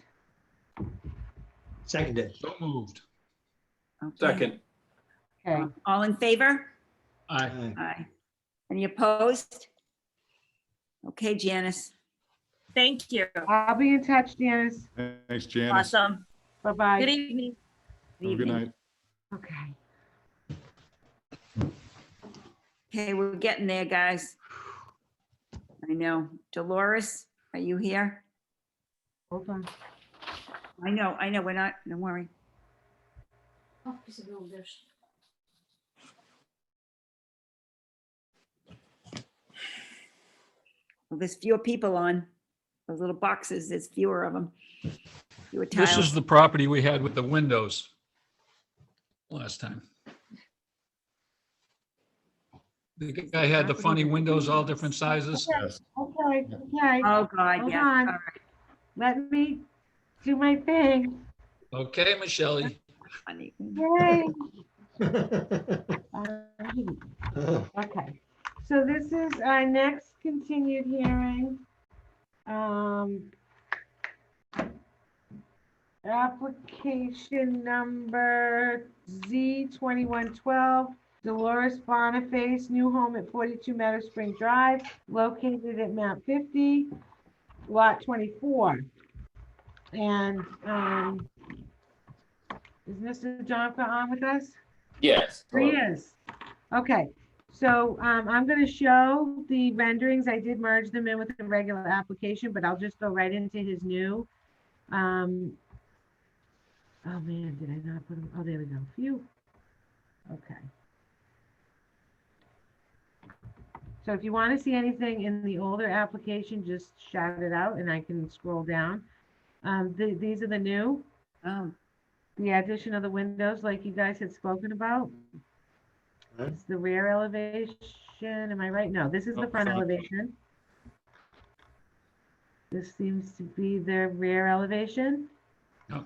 Speaker 7: Seconded.
Speaker 3: So moved.
Speaker 1: Okay.
Speaker 11: Second,
Speaker 4: Okay,
Speaker 1: All in favor?
Speaker 3: Aye.
Speaker 7: Aye.
Speaker 1: Aye. Any opposed? Okay, Janice.
Speaker 17: Thank you.
Speaker 4: I'll be in touch, Janice.
Speaker 2: Thanks, Janice.
Speaker 17: Awesome.
Speaker 4: Bye-bye.
Speaker 17: Good evening.
Speaker 2: Have a good night.
Speaker 4: Okay.
Speaker 1: Okay, we're getting there, guys. I know. Dolores, are you here?
Speaker 4: Hold on.
Speaker 1: I know, we're not, don't worry. Well, there's fewer people on those little boxes. There's fewer of them. Fewer
Speaker 3: This
Speaker 1: tiles.
Speaker 3: is the property we had with the windows last time. The guy had the funny windows, all different sizes.
Speaker 2: Yes.
Speaker 4: Okay, okay.
Speaker 1: Oh, God,
Speaker 4: Hold
Speaker 1: yeah.
Speaker 4: on.
Speaker 1: All right.
Speaker 4: Let me do my thing.
Speaker 3: Okay, Michelle.
Speaker 1: Funny.
Speaker 4: Yay. Okay, so this is our next continued hearing. Application number Z 2112, Dolores Boniface, new home at 42 Meadow Spring Drive, located at map 50, lot 24. And is Mr. Jonka on with us?
Speaker 6: Yes.
Speaker 4: He is. Okay, So I'm going to show the renderings. I did merge them in with the regular application, but I'll just go right into his new. Oh man, did I not put them? Oh, there we go. Phew. Okay. So if you want to see anything in the older application, just shout it out and I can scroll down. These are the new. The addition of the windows like you guys had spoken about. It's the rear elevation. Am I right? No, this is the front elevation. This seems to be the rear elevation.
Speaker 3: No.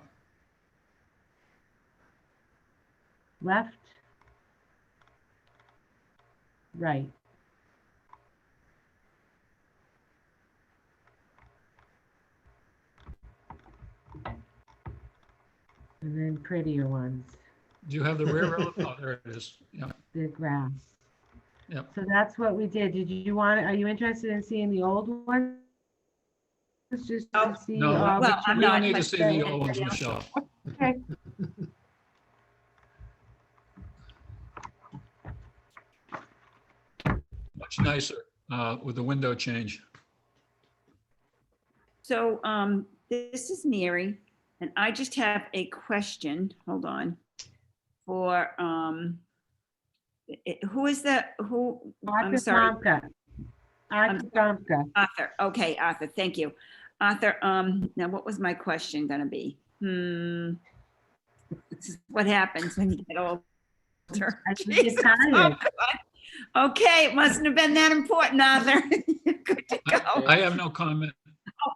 Speaker 4: Left. Right. And then prettier ones.
Speaker 3: Do you have the rear? Oh, there it is. Yeah.
Speaker 4: The grass.
Speaker 3: Yep.
Speaker 4: So that's what we did. Did you want, are you interested in seeing the old ones? Just to see
Speaker 3: No,
Speaker 4: all the
Speaker 3: we don't need to see the old ones, Michelle.
Speaker 4: Okay.
Speaker 3: Much nicer with the window change.
Speaker 1: So this is Mary, and I just have a question. Hold on. For who is the who? I'm sorry.
Speaker 4: Arthur.
Speaker 1: Arthur. Okay, Arthur. Thank you, Arthur. Now, what was my question gonna be? This is what happens when you get older. Jeez. Oh, okay, it mustn't have been that important, Arthur. You're good to go.
Speaker 3: I have no comment.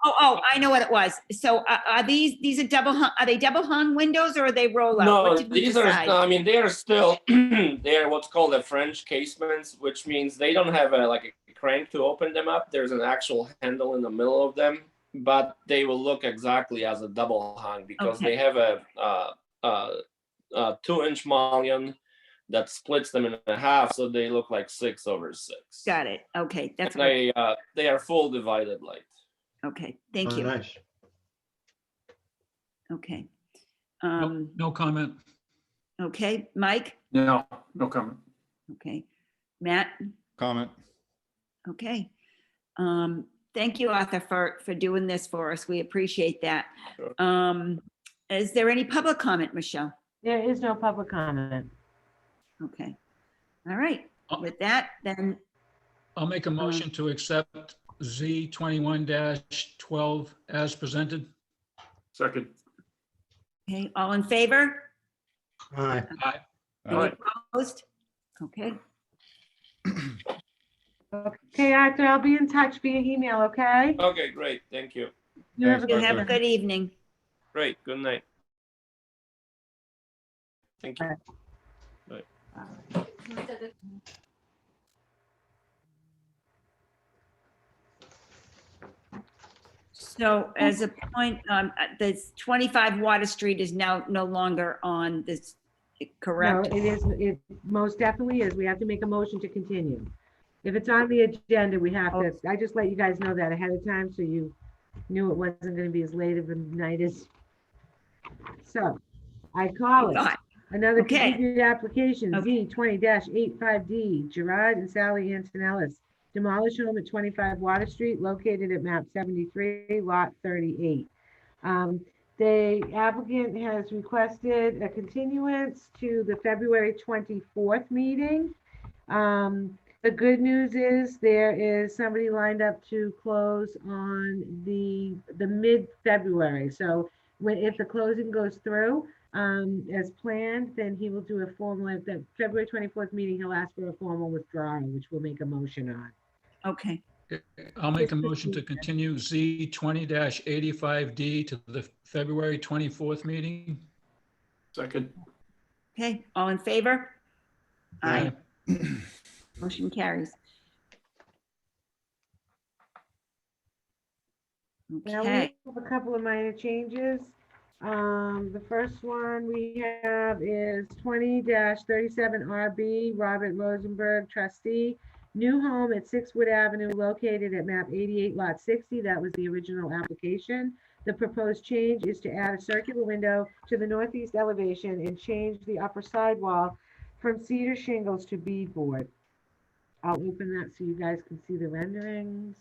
Speaker 1: Oh, I know what it was. So are these are double hung, are they double hung windows or are they roll out?
Speaker 18: No,
Speaker 1: What did we
Speaker 18: these are,
Speaker 1: decide?
Speaker 18: I mean, they are still, they're what's called a French casements, which means they don't have a crank to open them up. There's an actual handle in the middle of them, but they will look exactly as a double hung because they have a 2-inch mullion that splits them in half, so they look like 6/6.
Speaker 1: Got it. Okay, that's
Speaker 18: and they are full divided light.
Speaker 1: Okay, thank you.
Speaker 7: Nice.
Speaker 1: Okay.
Speaker 3: No comment.
Speaker 1: Okay, Mike?
Speaker 11: No comment.
Speaker 1: Okay. Matt?
Speaker 2: Comment.
Speaker 1: Okay. Thank you, Arthur, for doing this for us. We appreciate that.
Speaker 18: Sure.
Speaker 1: Is there any public comment, Michelle?
Speaker 4: There is no public comment.
Speaker 1: Okay. All right. With that, then.
Speaker 3: I'll make a motion to accept Z21-12 as presented.
Speaker 11: Second.
Speaker 1: Okay, all in favor?
Speaker 7: Aye.
Speaker 3: Aye.
Speaker 1: Any opposed? Okay.
Speaker 4: Okay, Arthur, I'll be in touch via email, okay?
Speaker 18: Okay, great. Thank you.
Speaker 4: You have a
Speaker 1: You
Speaker 4: good
Speaker 1: have a
Speaker 4: one.
Speaker 1: good evening.
Speaker 18: Great. Good night. Thank you. Bye.
Speaker 1: So as a point, this 25 Water Street is now no longer on this, correct?
Speaker 4: No, it most definitely is. We have to make a motion to continue. If it's on the agenda, we have to, I just let you guys know that ahead of time, so you knew it wasn't gonna be as late of a night as. So, I call it another
Speaker 1: Okay.
Speaker 4: continued application, Z 20-85D, Gerard and Sally Antonellis. Demolish home at 25 Water Street, located at map 73, lot 38. The applicant has requested a continuance to the February 24th meeting. The good news is there is somebody lined up to close on the mid-February. So if the closing goes through as planned, then he will do a formal, at the February 24th meeting, he'll ask for a formal withdrawal, which we'll make a motion on.
Speaker 1: Okay.
Speaker 3: I'll make a motion to continue Z20-85D to the February 24th meeting.
Speaker 11: Second.
Speaker 1: Okay, all in favor?
Speaker 3: Aye.
Speaker 1: Motion carries.
Speaker 4: Now we
Speaker 1: Okay,
Speaker 4: have a couple of minor changes. The first one we have is 20-37RB, Robert Rosenberg, trustee. New home at 6 Wood Avenue, located at map 88, lot 60. That was the original application. The proposed change is to add a circular window to the northeast elevation and change the upper sidewall from cedar shingles to beadboard. I'll open that so you guys can see the renderings.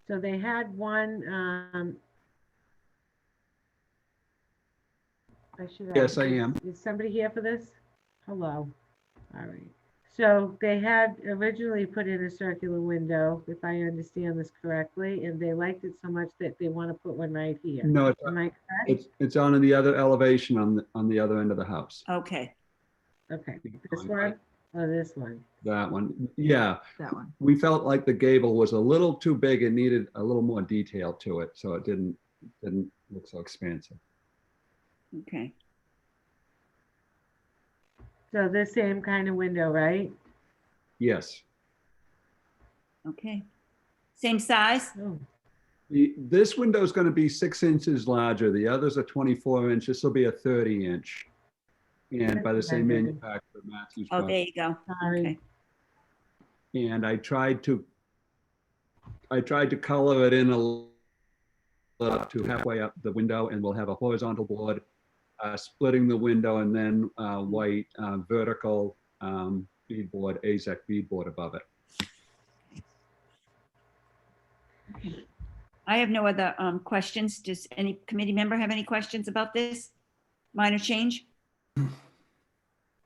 Speaker 4: So they had one,
Speaker 19: Yes, I am.
Speaker 4: Is somebody here for this? Hello. All right. So they had originally put in a circular window, if I understand this correctly, and they liked it so much that they want to put one right here.
Speaker 19: No,
Speaker 4: Am I correct?
Speaker 19: it's on the other elevation on the other end of the house.
Speaker 1: Okay.
Speaker 4: Okay, this one or this one?
Speaker 19: That one, yeah.
Speaker 1: That one.
Speaker 19: We felt like the gable was a little too big and needed a little more detail to it, so it didn't look so expansive.
Speaker 1: Okay.
Speaker 4: So the same kind of window, right?
Speaker 19: Yes.
Speaker 1: Okay. Same size?
Speaker 4: Oh.
Speaker 19: This window is going to be 6 inches larger. The others are 24 inch. This will be a 30 inch. And by the same manufacturer, Matthews.
Speaker 1: Oh, there you go. Okay.
Speaker 19: And I tried to color it in a little to halfway up the window, and we'll have a horizontal board splitting the window, and then white vertical beadboard, AZEC beadboard above it.
Speaker 1: I have no other questions. Does any committee member have any questions about this minor change?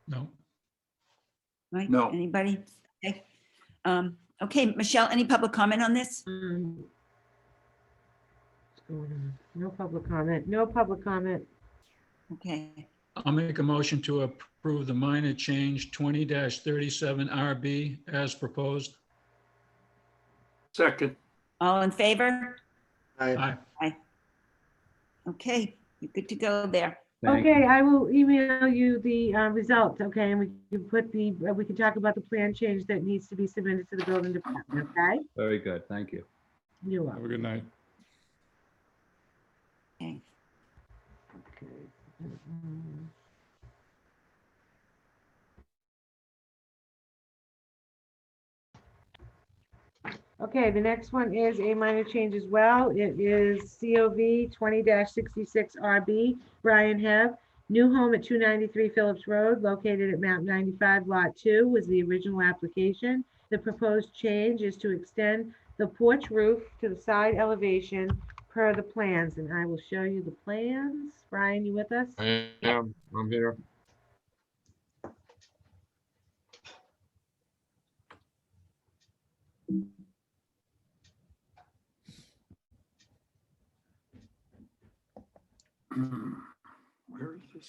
Speaker 3: No.
Speaker 1: Right?
Speaker 11: No.
Speaker 1: Anybody? Okay. Okay, Michelle, any public comment on this?
Speaker 4: No public comment. No public comment.
Speaker 1: Okay.
Speaker 3: I'll make a motion to approve the minor change 20-37 RB as proposed.
Speaker 11: Second.
Speaker 1: All in favor?
Speaker 3: Aye.
Speaker 1: Aye. Okay, you're good to go there.
Speaker 4: Okay, I will email you the results, okay, and we can put we can talk about the plan change that needs to be submitted to the building department, okay?
Speaker 19: Very good. Thank you.
Speaker 4: You're welcome.
Speaker 2: Have a good night.
Speaker 1: Okay.
Speaker 4: Okay, the next one is a minor change as well. It is COV 20-66 RB, Brian Hebb. New home at 293 Phillips Road, located at map 95, lot 2, was the original application. The proposed change is to extend the porch roof to the side elevation per the plans, and I will show you the plans. Brian, you with us?
Speaker 16: I am. I'm here.
Speaker 11: Where is this?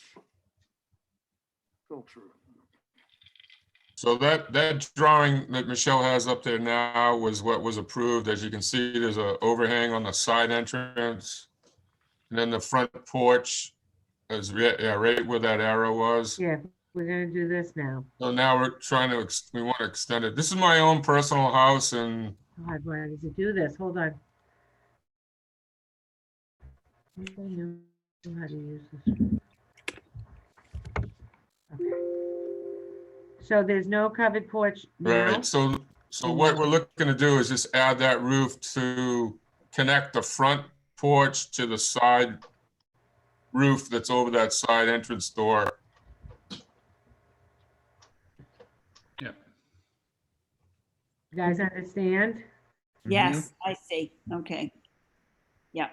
Speaker 11: Filter.
Speaker 16: So that drawing that Michelle has up there now was what was approved. As you can see, there's an overhang on the side entrance. And then the front porch is right where that arrow was.
Speaker 4: Yeah, we're gonna do this now.
Speaker 16: So now we're trying to, we want to extend it. This is my own personal house, and
Speaker 4: God, why does it do this? Hold on. I know how to use this. Okay. So there's no covered porch now?
Speaker 16: right, so what we're looking to do is just add that roof to connect the front porch to the side roof that's over that side entrance door.
Speaker 3: Yeah.
Speaker 4: You guys understand?
Speaker 1: Yes, I see. Okay. Yeah.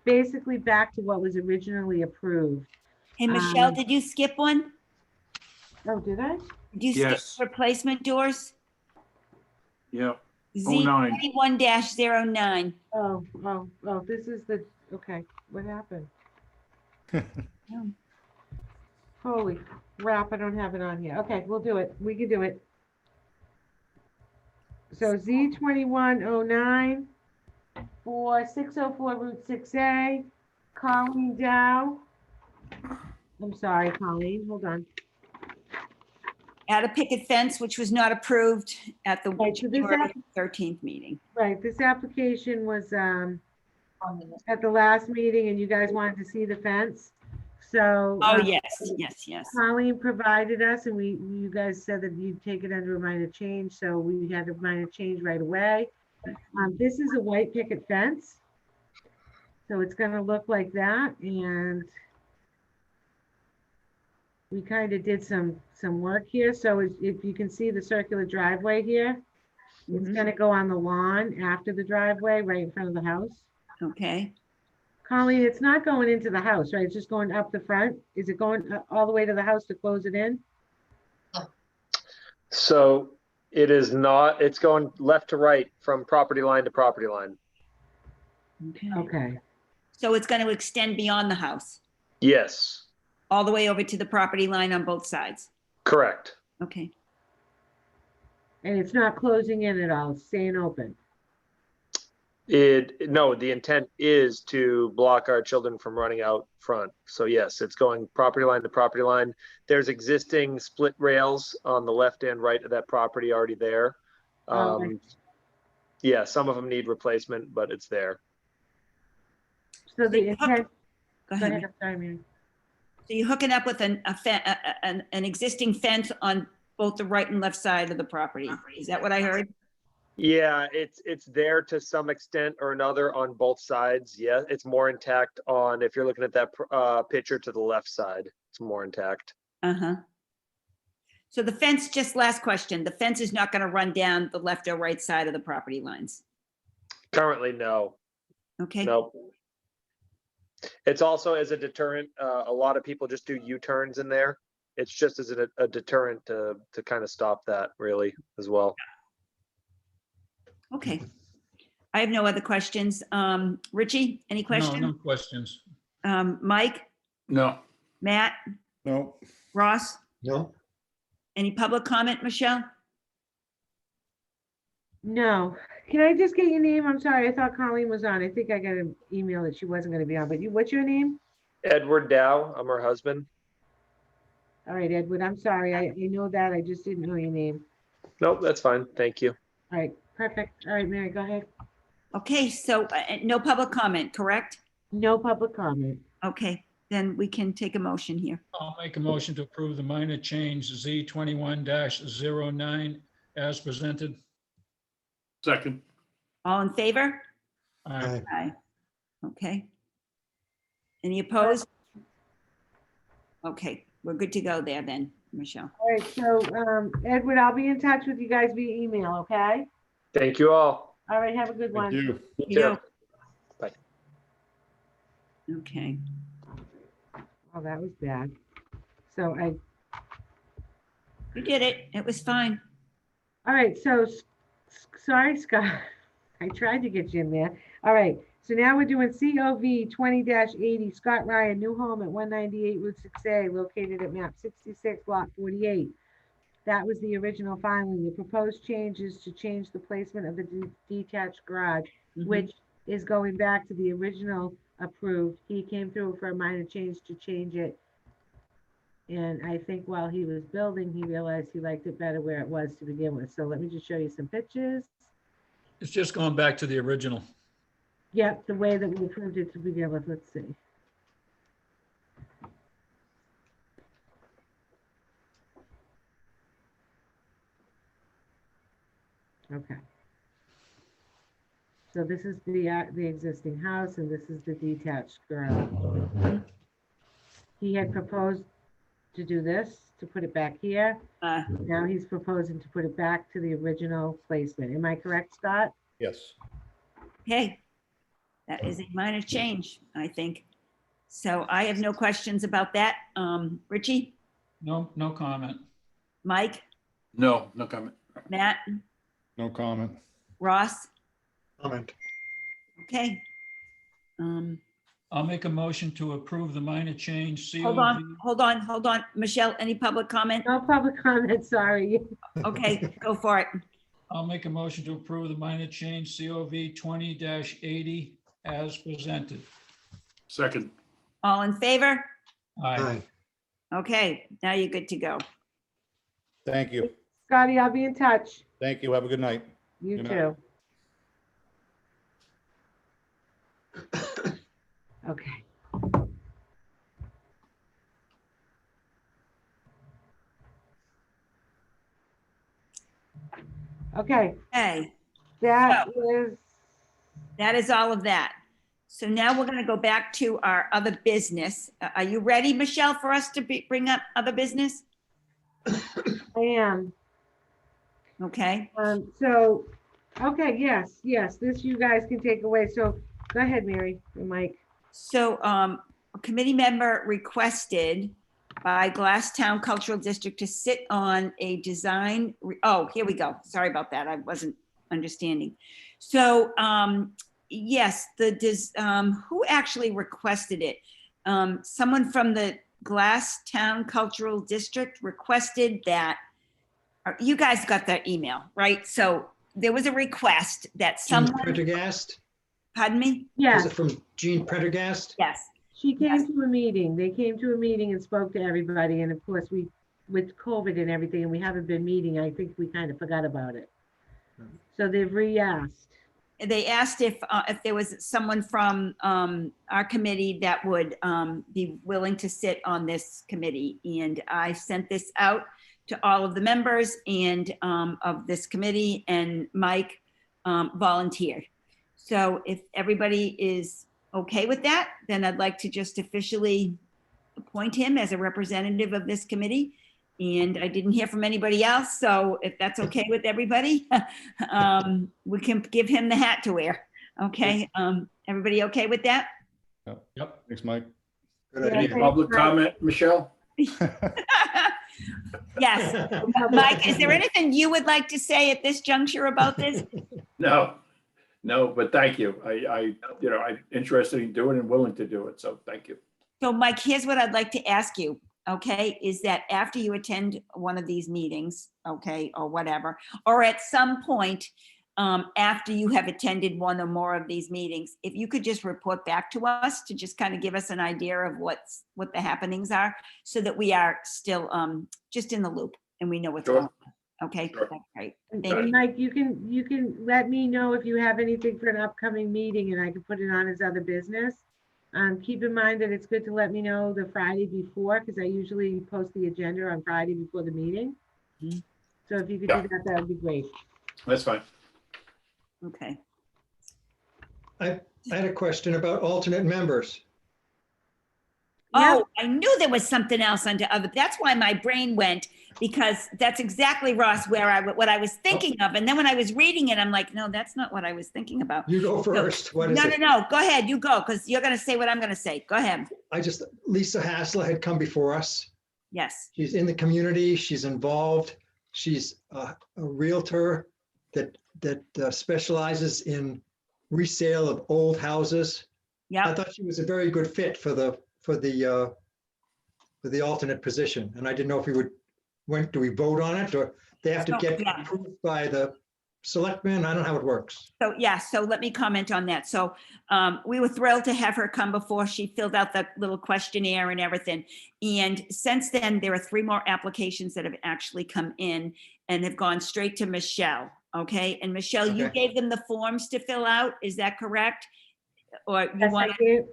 Speaker 4: Basically back to what was originally approved.
Speaker 1: Hey, Michelle, did you skip one?
Speaker 4: Oh, did I?
Speaker 1: Did you skip
Speaker 11: Yes.
Speaker 1: replacement doors?
Speaker 11: Yeah.
Speaker 1: Z
Speaker 11: 09.
Speaker 1: 21-09.
Speaker 4: Oh, this is the, okay, what happened? Holy crap, I don't have it on here. Okay, we'll do it. We can do it. So Z2109 for 604 Route 6A, Colleen Dow. I'm sorry, Colleen, hold on.
Speaker 1: Add a picket fence, which was not approved at the
Speaker 4: Right, so this
Speaker 1: January 13th meeting.
Speaker 4: Right, this application was at the last meeting and you guys wanted to see the fence. So.
Speaker 1: Oh, yes.
Speaker 4: Colleen provided us and you guys said that you'd take it under a minor change, so we had a minor change right away. This is a white picket fence. So it's gonna look like that, and we kind of did some work here. So if you can see the circular driveway here, it's gonna go on the lawn after the driveway, right in front of the house.
Speaker 1: Okay.
Speaker 4: Colleen, it's not going into the house, right? It's just going up the front. Is it going all the way to the house to close it in?
Speaker 20: So it is not, it's going left to right from property line to property line.
Speaker 4: Okay.
Speaker 1: So it's going to extend beyond the house,
Speaker 20: Yes,
Speaker 1: all the way over to the property line on both sides.
Speaker 20: correct.
Speaker 1: Okay.
Speaker 4: And it's not closing in at all, it's staying open.
Speaker 20: No, the intent is to block our children from running out front. So yes, it's going property line to property line. There's existing split rails on the left and right of that property already there.
Speaker 4: Okay.
Speaker 20: Yeah, some of them need replacement, but it's there.
Speaker 4: So the intent.
Speaker 1: Go ahead.
Speaker 4: I'm sorry, Mary.
Speaker 1: So you're hooking up with an existing fence on both the right and left side of the property. Is that what I heard?
Speaker 20: Yeah, it's there to some extent or another on both sides. Yeah, it's more intact on, if you're looking at that picture to the left side, it's more intact.
Speaker 1: Uh-huh. So the fence, just last question, the fence is not going to run down the left or right side of the property lines?
Speaker 20: Currently, no.
Speaker 1: Okay.
Speaker 20: Nope. It's also as a deterrent. A lot of people just do U-turns in there. It's just as a deterrent to kind of stop that really as well.
Speaker 1: Okay. I have no other questions. Richie, any questions?
Speaker 3: No questions.
Speaker 1: Mike,
Speaker 11: No.
Speaker 1: Matt,
Speaker 2: No.
Speaker 1: Ross,
Speaker 7: No.
Speaker 1: any public comment, Michelle?
Speaker 4: No. Can I just get your name? I'm sorry, I thought Colleen was on. I think I got an email that she wasn't gonna be on, but what's your name?
Speaker 20: Edward Dow, I'm her husband.
Speaker 4: All right, Edward, I'm sorry. I know that. I just didn't know your name.
Speaker 20: Nope, that's fine. Thank you.
Speaker 4: All right, perfect. All right, Mary, go ahead.
Speaker 1: Okay, so no public comment, correct?
Speaker 4: No public comment.
Speaker 1: Okay, then we can take a motion here.
Speaker 3: I'll make a motion to approve the minor change Z21-09 as presented.
Speaker 11: Second.
Speaker 1: All in favor?
Speaker 3: Aye.
Speaker 1: Aye. Okay. Any opposed? Okay, we're good to go there then, Michelle.
Speaker 4: All right, so Edward, I'll be in touch with you guys via email, okay?
Speaker 20: Thank you all.
Speaker 4: All right, have a good one.
Speaker 2: Thank you.
Speaker 20: You too. Bye.
Speaker 1: Okay.
Speaker 4: Oh, that was bad. So
Speaker 1: You did it. It was fine.
Speaker 4: all right, so sorry, Scott. I tried to get you in there. All right, so now we're doing COV 20-80 Scott Ryan, new home at 198 Route 6A, located at map 66, lot 48. That was the original filing. The proposed change is to change the placement of the detached garage, which is going back to the original approved. He came through for a minor change to change it. And I think while he was building, he realized he liked it better where it was to begin with. So let me just show you some pictures.
Speaker 3: It's just going back to the original.
Speaker 4: Yep, the way that we approved it to begin with. Let's see. Okay. So this is the existing house and this is the detached garage. He had proposed to do this, to put it back here. Now he's proposing to put it back to the original placement. Am I correct, Scott?
Speaker 2: Yes.
Speaker 1: Okay. That is a minor change, I think. So I have no questions about that. Richie,
Speaker 3: No comment.
Speaker 1: Mike,
Speaker 11: No comment.
Speaker 1: Matt,
Speaker 2: No comment.
Speaker 1: Ross?
Speaker 7: Comment.
Speaker 1: Okay.
Speaker 3: I'll make a motion to approve the minor change.
Speaker 1: Hold on. Michelle, any public comment?
Speaker 4: No public comment, sorry.
Speaker 1: Okay, go for it.
Speaker 3: I'll make a motion to approve the minor change COV 20-80 as presented.
Speaker 11: Second.
Speaker 1: All in favor?
Speaker 3: Aye.
Speaker 1: Okay, now you're good to go.
Speaker 2: Thank you.
Speaker 4: Scotty, I'll be in touch.
Speaker 2: Thank you. Have a good night.
Speaker 4: You
Speaker 2: Good
Speaker 4: too. Okay. Okay,
Speaker 1: Okay,
Speaker 4: that was,
Speaker 1: that is all of that. So now we're going to go back to our other business. Are you ready, Michelle, for us to bring up other business?
Speaker 4: I am.
Speaker 1: Okay.
Speaker 4: So, okay, yes, this you guys can take away. So go ahead, Mary and Mike.
Speaker 1: So a committee member requested by Glasstown Cultural District to sit on a design, oh, here we go. Sorry about that. I wasn't understanding. So yes, who actually requested it? Someone from the Glasstown Cultural District requested that, you guys got that email, right? So there was a request that
Speaker 7: Jean
Speaker 1: someone,
Speaker 7: Prendergast?
Speaker 1: pardon me?
Speaker 7: Was
Speaker 4: Yeah,
Speaker 7: it from Jean Prendergast?
Speaker 1: Yes.
Speaker 4: she came to a meeting. They came to a meeting and spoke to everybody. And of course, with COVID and everything, and we haven't been meeting, I think we kind of forgot about it. So they've re-asked.
Speaker 1: They asked if there was someone from our committee that would be willing to sit on this committee. And I sent this out to all of the members and of this committee, and Mike volunteered. So if everybody is okay with that, then I'd like to just officially appoint him as a representative of this committee. And I didn't hear from anybody else, so if that's okay with everybody, we can give him the hat to wear. Okay, everybody okay with that?
Speaker 11: Yep.
Speaker 2: Thanks, Mike.
Speaker 7: Good
Speaker 11: Any
Speaker 7: idea.
Speaker 11: public comment, Michelle?
Speaker 1: Yes. Mike, is there anything you would like to say at this juncture about this?
Speaker 11: No, but thank you. I'm interested in doing it and willing to do it, so thank you.
Speaker 1: So Mike, here's what I'd like to ask you, okay, is that after you attend one of these meetings, okay, or whatever, or at some point after you have attended one or more of these meetings, if you could just report back to us to just kind of give us an idea of what the happenings are, so that we are still just in the loop and we know what's
Speaker 11: Sure.
Speaker 1: going on. Okay,
Speaker 11: Sure.
Speaker 1: that's great.
Speaker 4: And
Speaker 1: Thank you.
Speaker 4: Mike, you can let me know if you have anything for an upcoming meeting and I can put it on as other business. Keep in mind that it's good to let me know the Friday before, because I usually post the agenda on Friday before the meeting.
Speaker 1: Mhm.
Speaker 4: So if you could
Speaker 11: Yeah.
Speaker 4: do that, that would be great.
Speaker 11: That's fine.
Speaker 1: Okay.
Speaker 7: I had a question about alternate members.
Speaker 1: Oh, I knew there was something else under other. That's why my brain went, because that's exactly, Ross, what I was thinking of. And then when I was reading it, I'm like, no, that's not what I was thinking about.
Speaker 7: You go first. What is it?
Speaker 1: No. Go ahead. You go, because you're going to say what I'm going to say. Go ahead.
Speaker 7: Lisa Hassler had come before us.
Speaker 1: Yes.
Speaker 7: She's in the community. She's involved. She's a realtor that specializes in resale of old houses.
Speaker 1: Yeah.
Speaker 7: I thought she was a very good fit for the alternate position, and I didn't know if do we vote on it, or they have to
Speaker 1: So,
Speaker 7: get
Speaker 1: yeah.
Speaker 7: approved by the selectmen? I don't know how it works.
Speaker 1: So, yeah, so let me comment on that. So we were thrilled to have her come before. She filled out the little questionnaire and everything. And since then, there are 3 more applications that have actually come in and have gone straight to Michelle. Okay. And Michelle, you
Speaker 7: Okay.
Speaker 1: gave them the forms to fill out. Is that correct? Or you
Speaker 4: Yes,
Speaker 1: want
Speaker 4: I gave,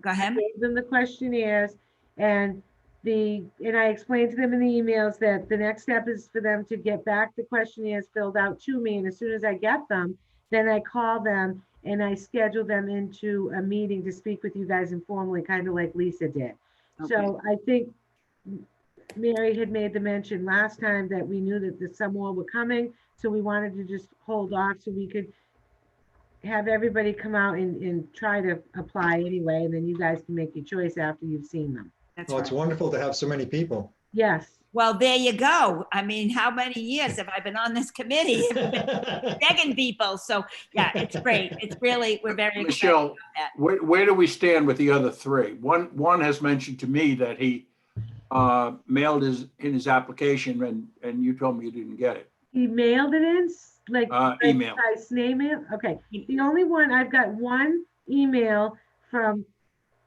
Speaker 1: go ahead?
Speaker 4: gave them the questionnaires and I explained to them in the emails that the next step is for them to get back the questionnaires filled out to me. And as soon as I get them, then I call them and I schedule them into a meeting to speak with you guys informally, kind of like Lisa did. So I think Mary had made the mention last time that we knew that some more were coming. So we wanted to just hold off so we could have everybody come out and try to apply anyway. And then you guys can make your choice after you've seen them.
Speaker 1: That's
Speaker 7: Oh, it's wonderful to have so many people.
Speaker 4: Yes.
Speaker 1: Well, there you go. I mean, how many years have I been on this committee? Begging people. So yeah, it's great. It's really, we're very excited
Speaker 11: Michelle,
Speaker 1: about that.
Speaker 11: where do we stand with the other 3? One has mentioned to me that he mailed his application and you told me you didn't get it.
Speaker 4: He mailed it in, like,
Speaker 11: Email.
Speaker 4: by snail mail? Okay. The only one, I've got one email from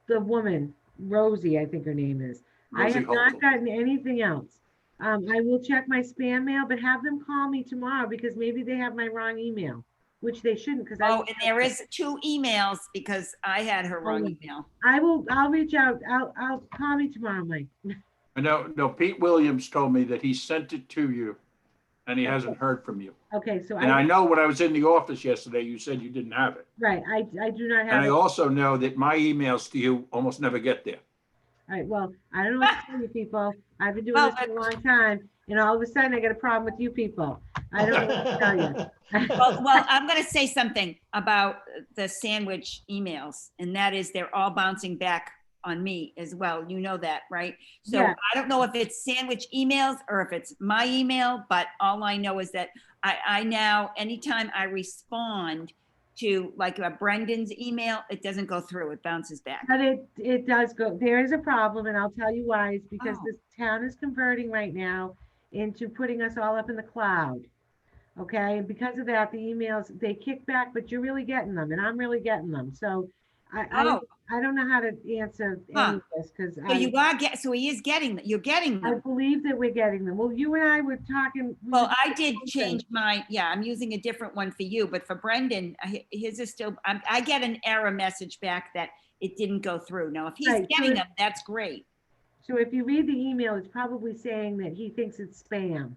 Speaker 4: the woman, Rosie, I think her name is. I
Speaker 11: Rosie
Speaker 4: have not
Speaker 11: Holton.
Speaker 4: gotten anything else. I will check my spam mail, but have them call me tomorrow because maybe they have my wrong email, which they shouldn't, because
Speaker 1: Oh, and there is 2 emails because I had her wrong email.
Speaker 4: I'll reach out. I'll call me tomorrow, Mike.
Speaker 11: No, Pete Williams told me that he sent it to you and he hasn't heard from you.
Speaker 4: Okay, so
Speaker 11: And I know when I was in the office yesterday, you said you didn't have it.
Speaker 4: Right, I do not
Speaker 11: And
Speaker 4: have
Speaker 11: I
Speaker 4: it.
Speaker 11: also know that my emails to you almost never get there.
Speaker 4: All right, well, I don't know what to tell you people. I've been doing this for a long time, and all of a sudden I got a problem with you people. I don't know what to tell you.
Speaker 1: Well, I'm going to say something about the sandwich emails, and that is they're all bouncing back on me as well. You know that, right? So
Speaker 4: Yeah.
Speaker 1: I don't know if it's sandwich emails or if it's my email, but all I know is that I now, anytime I respond to like a Brendan's email, it doesn't go through, it bounces back.
Speaker 4: But it does go, there is a problem, and I'll tell you why. It's because
Speaker 1: Oh.
Speaker 4: this town is converting right now into putting us all up in the cloud. Okay, and because of that, the emails, they kick back, but you're really getting them, and I'm really getting them. So I don't know how to answer any of this, because
Speaker 1: So you are so he is getting them, you're getting
Speaker 4: I
Speaker 1: them.
Speaker 4: believe that we're getting them. Well, you and I were talking.
Speaker 1: Well, I did change my, I'm using a different one for you, but for Brendan, his is still, I get an error message back that it didn't go through. Now, if he's
Speaker 4: Right, so
Speaker 1: getting
Speaker 4: if-
Speaker 1: them, that's great.
Speaker 4: So if you read the email, it's probably saying that he thinks it's spam.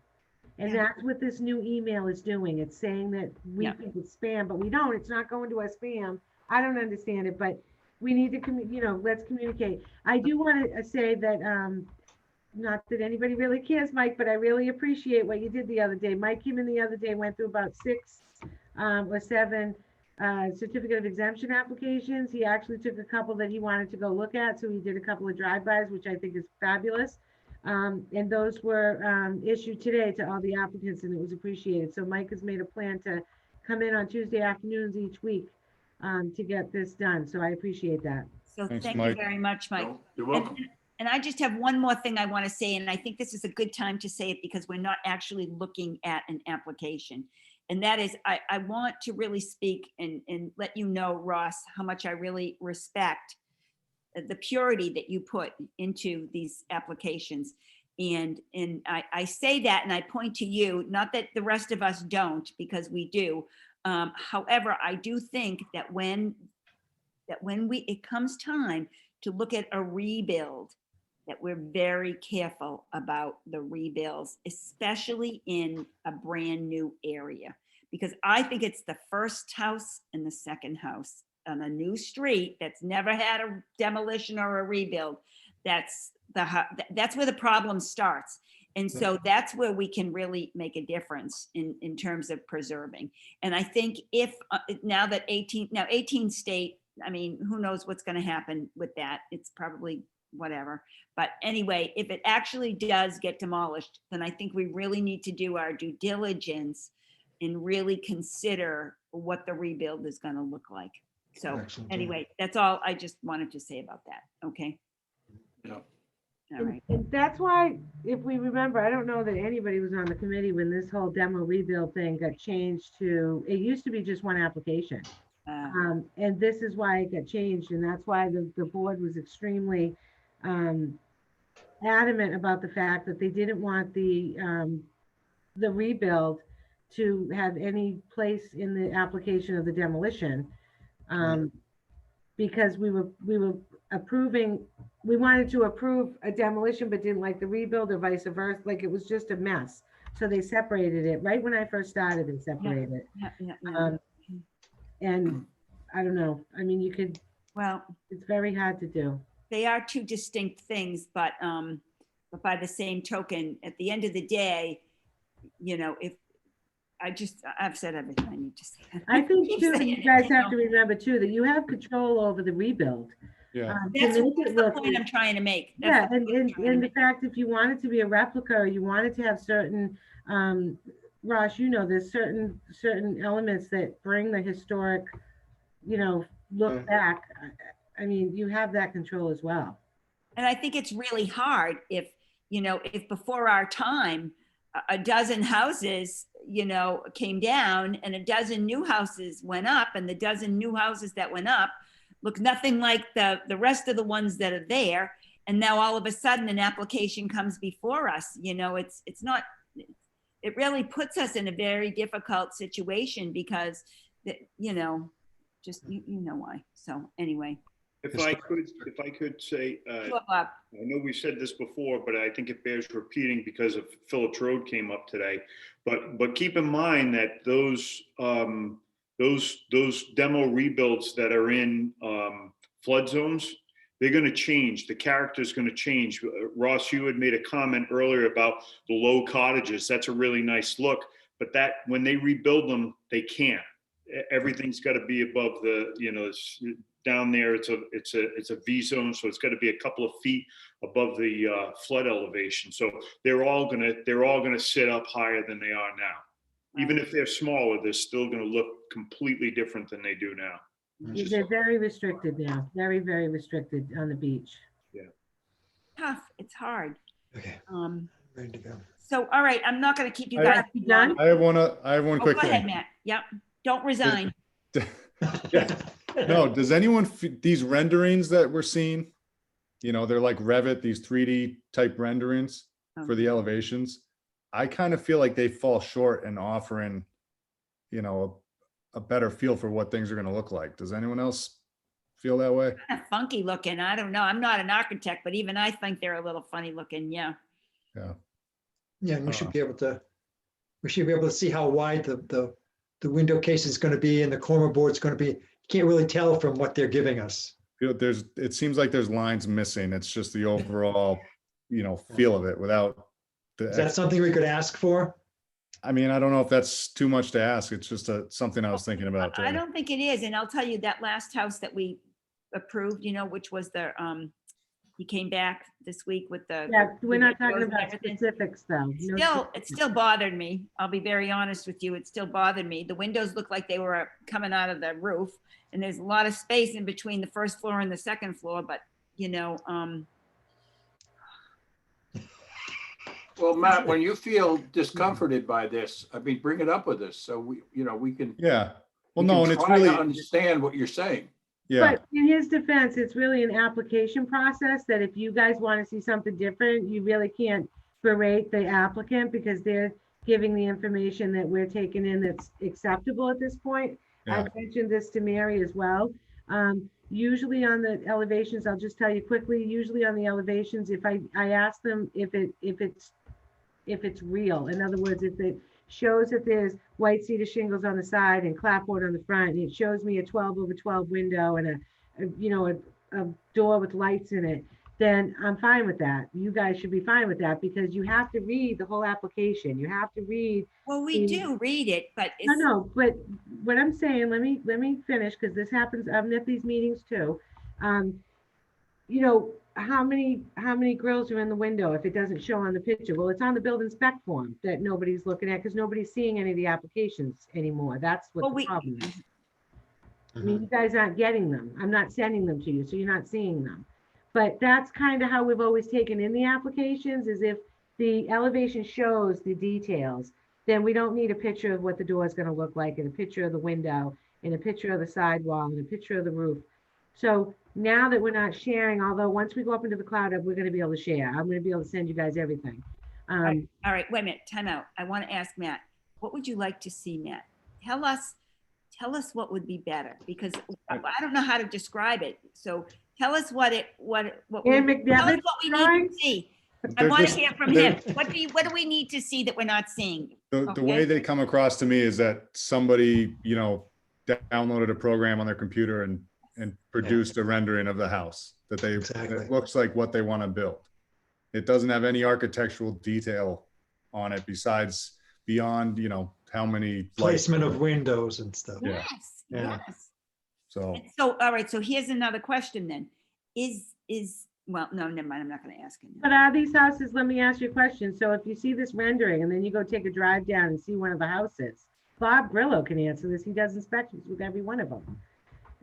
Speaker 4: And
Speaker 1: Yeah.
Speaker 4: that's what this new email is doing. It's saying that we
Speaker 1: Yeah.
Speaker 4: think it's spam, but we don't. It's not going to our spam. I don't understand it, but we need to, let's communicate. I do want to say that, not that anybody really cares, Mike, but I really appreciate what you did the other day. Mike came in the other day, went through about 6 or 7 certificate of exemption applications. He actually took a couple that he wanted to go look at, so he did a couple of drive-bys, which I think is fabulous. And those were issued today to all the applicants, and it was appreciated. So Mike has made a plan to come in on Tuesday afternoons each week to get this done. So I appreciate that.
Speaker 1: So
Speaker 2: Thanks,
Speaker 1: thank
Speaker 2: Mike.
Speaker 1: you very much, Mike.
Speaker 11: You're welcome.
Speaker 1: And I just have one more thing I want to say, and I think this is a good time to say it because we're not actually looking at an application. And that is, I want to really speak and let you know, Ross, how much I really respect the purity that you put into these applications. And I say that and I point to you, not that the rest of us don't, because we do. However, I do think that when it comes time to look at a rebuild, that we're very careful about the rebuilds, especially in a brand new area. Because I think it's the first house and the second house on a new street that's never had a demolition or a rebuild. That's where the problem starts. And so that's where we can really make a difference in terms of preserving. And I think if now 18 state, I mean, who knows what's going to happen with that? It's probably whatever. But anyway, if it actually does get demolished, then I think we really need to do our due diligence and really consider what the rebuild is going to look like. So
Speaker 7: Excellent.
Speaker 1: anyway, that's all I just wanted to say about that. Okay.
Speaker 11: Yeah.
Speaker 1: All right.
Speaker 4: And that's why, if we remember, I don't know that anybody was on the committee when this whole demo rebuild thing got changed to, it used to be just one application. And this is why it got changed. And that's why the board was extremely adamant about the fact that they didn't want the rebuild to have any place in the application of the demolition. Because we were approving, we wanted to approve a demolition, but didn't like the rebuild or vice versa. Like, it was just a mess. So they separated it right when I first started, they separated it.
Speaker 1: Yeah.
Speaker 4: And I don't know, I mean,
Speaker 1: Well,
Speaker 4: it's very hard to do.
Speaker 1: they are two distinct things, but by the same token, at the end of the day, if I've said everything I need to say.
Speaker 4: I think
Speaker 1: Keep
Speaker 4: too,
Speaker 1: saying
Speaker 4: you
Speaker 1: it,
Speaker 4: guys have to remember too, that you have control over the rebuild.
Speaker 2: Yeah.
Speaker 1: That's
Speaker 4: to make it
Speaker 1: the
Speaker 4: look-
Speaker 1: point I'm trying to make.
Speaker 4: Yeah,
Speaker 1: That's the point I'm trying to
Speaker 4: and the
Speaker 1: make.
Speaker 4: fact, if you want it to be a replica, or you want it to have certain, Ross, there's certain elements that bring the historic, look back. I mean, you have that control as well.
Speaker 1: And I think it's really hard if before our time, a dozen houses you know, came down and a dozen new houses went up, and the dozen new houses that went up look nothing like the rest of the ones that are there. And now all of a sudden an application comes before us, you know, it's not, it really puts us in a very difficult situation because, you know, just, you know why. So anyway.
Speaker 21: If I could say,
Speaker 1: Sure, Bob.
Speaker 21: I know we said this before, but I think it bears repeating because of Phillips Road came up today. But keep in mind that those demo rebuilds that are in flood zones, they're going to change. The character is going to change. Ross, you had made a comment earlier about the low cottages. That's a really nice look, but that when they rebuild them, they can't. Everything's got to be above the, you know, down there. It's a V zone, so it's got to be a couple of feet above the flood elevation. So they're all gonna sit up higher than they are now. Even if they're smaller, they're still going to look completely different than they do now.
Speaker 4: They're very restricted now, very, very restricted on the beach.
Speaker 21: Yeah.
Speaker 1: Tough, it's hard.
Speaker 7: Okay. Ready to go.
Speaker 1: So, all right, I'm not going to keep you guys.
Speaker 4: Done?
Speaker 2: I have one quick
Speaker 1: Go
Speaker 2: thing.
Speaker 1: ahead, Matt. Yep. Don't resign.
Speaker 2: No, does anyone, these renderings that we're seeing, you know, they're like Revit, these 3D type renderings for the elevations. I kind of feel like they fall short in offering, you know, a better feel for what things are going to look like. Does anyone else feel that way?
Speaker 1: Kind of funky looking. I don't know. I'm not an architect, but even I think they're a little funny looking. Yeah.
Speaker 2: Yeah.
Speaker 7: Yeah, and we should be able to see how wide the window case is going to be and the corner board is going to be. You can't really tell from what they're giving us.
Speaker 2: It seems like there's lines missing. It's just the overall, you know, feel of it without the.
Speaker 7: Is that something we could ask for?
Speaker 2: I mean, I don't know if that's too much to ask. It's just something I was thinking about.
Speaker 1: I don't think it is. And I'll tell you that last house that we approved, you know, which was the, he came back this week with the.
Speaker 4: Yeah, we're not talking
Speaker 1: windows and
Speaker 4: about
Speaker 1: everything.
Speaker 4: specifics though. No
Speaker 1: It still bothered me. I'll be very honest with you. It still bothered me. The windows looked like they were coming out of the roof, and there's a lot of space in between the first floor and the second floor, but you know,
Speaker 11: Well, Matt, when you feel discomforted by this, I mean, bring it up with us so we, you know, we can.
Speaker 2: Yeah. Well,
Speaker 11: we
Speaker 2: no,
Speaker 11: can
Speaker 2: and it's
Speaker 11: try to
Speaker 2: really.
Speaker 11: understand what you're saying.
Speaker 2: Yeah.
Speaker 4: But in his defense, it's really an application process that if you guys want to see something different, you really can't berate the applicant because they're giving the information that we're taking in that's acceptable at this point.
Speaker 2: Yeah.
Speaker 4: I've mentioned this to Mary as well. Usually on the elevations, I'll just tell you quickly, usually on the elevations, if I ask them if it's real. In other words, if it shows that there's white cedar shingles on the side and clapboard on the front, and it shows me a 12/12 window and a door with lights in it, then I'm fine with that. You guys should be fine with that because you have to read the whole application. You have to read.
Speaker 1: well, we do read it, but it's.
Speaker 4: No, but what I'm saying, let me finish because this happens. I'm at these meetings too. You know, how many grills are in the window if it doesn't show on the picture? Well, it's on the building spec form that nobody's looking at because nobody's seeing any of the applications anymore. That's what the problem is. I mean, you guys aren't getting them. I'm not sending them to you, so you're not seeing them. But that's kind of how we've always taken in the applications is if the elevation shows the details, then we don't need a picture of what the door is going to look like and a picture of the window and a picture of the sidewall and a picture of the roof. So now that we're not sharing, although once we go up into the cloud, we're going to be able to share. I'm going to be able to send you guys everything.
Speaker 1: All right, wait a minute, time out. I want to ask Matt, what would you like to see, Matt? Tell us what would be better because I don't know how to describe it. So tell us what we need to see. I want to hear from him. What do we need to see that we're not seeing?
Speaker 2: The way they come across to me is that somebody, you know, downloaded a program on their computer and produced a rendering of the house that it looks like what they want to build. It doesn't have any architectural detail on it beyond, you know, how many
Speaker 7: placement of windows and stuff.
Speaker 1: Yes.
Speaker 7: Yeah.
Speaker 1: Yes.
Speaker 2: So
Speaker 1: all right. So here's another question then. Well, no, never mind. I'm not going to ask him.
Speaker 4: But are these houses, let me ask you a question. So if you see this rendering and then you go take a drive down and see one of the houses, Bob Grillo can answer this. He does inspections with every one of them.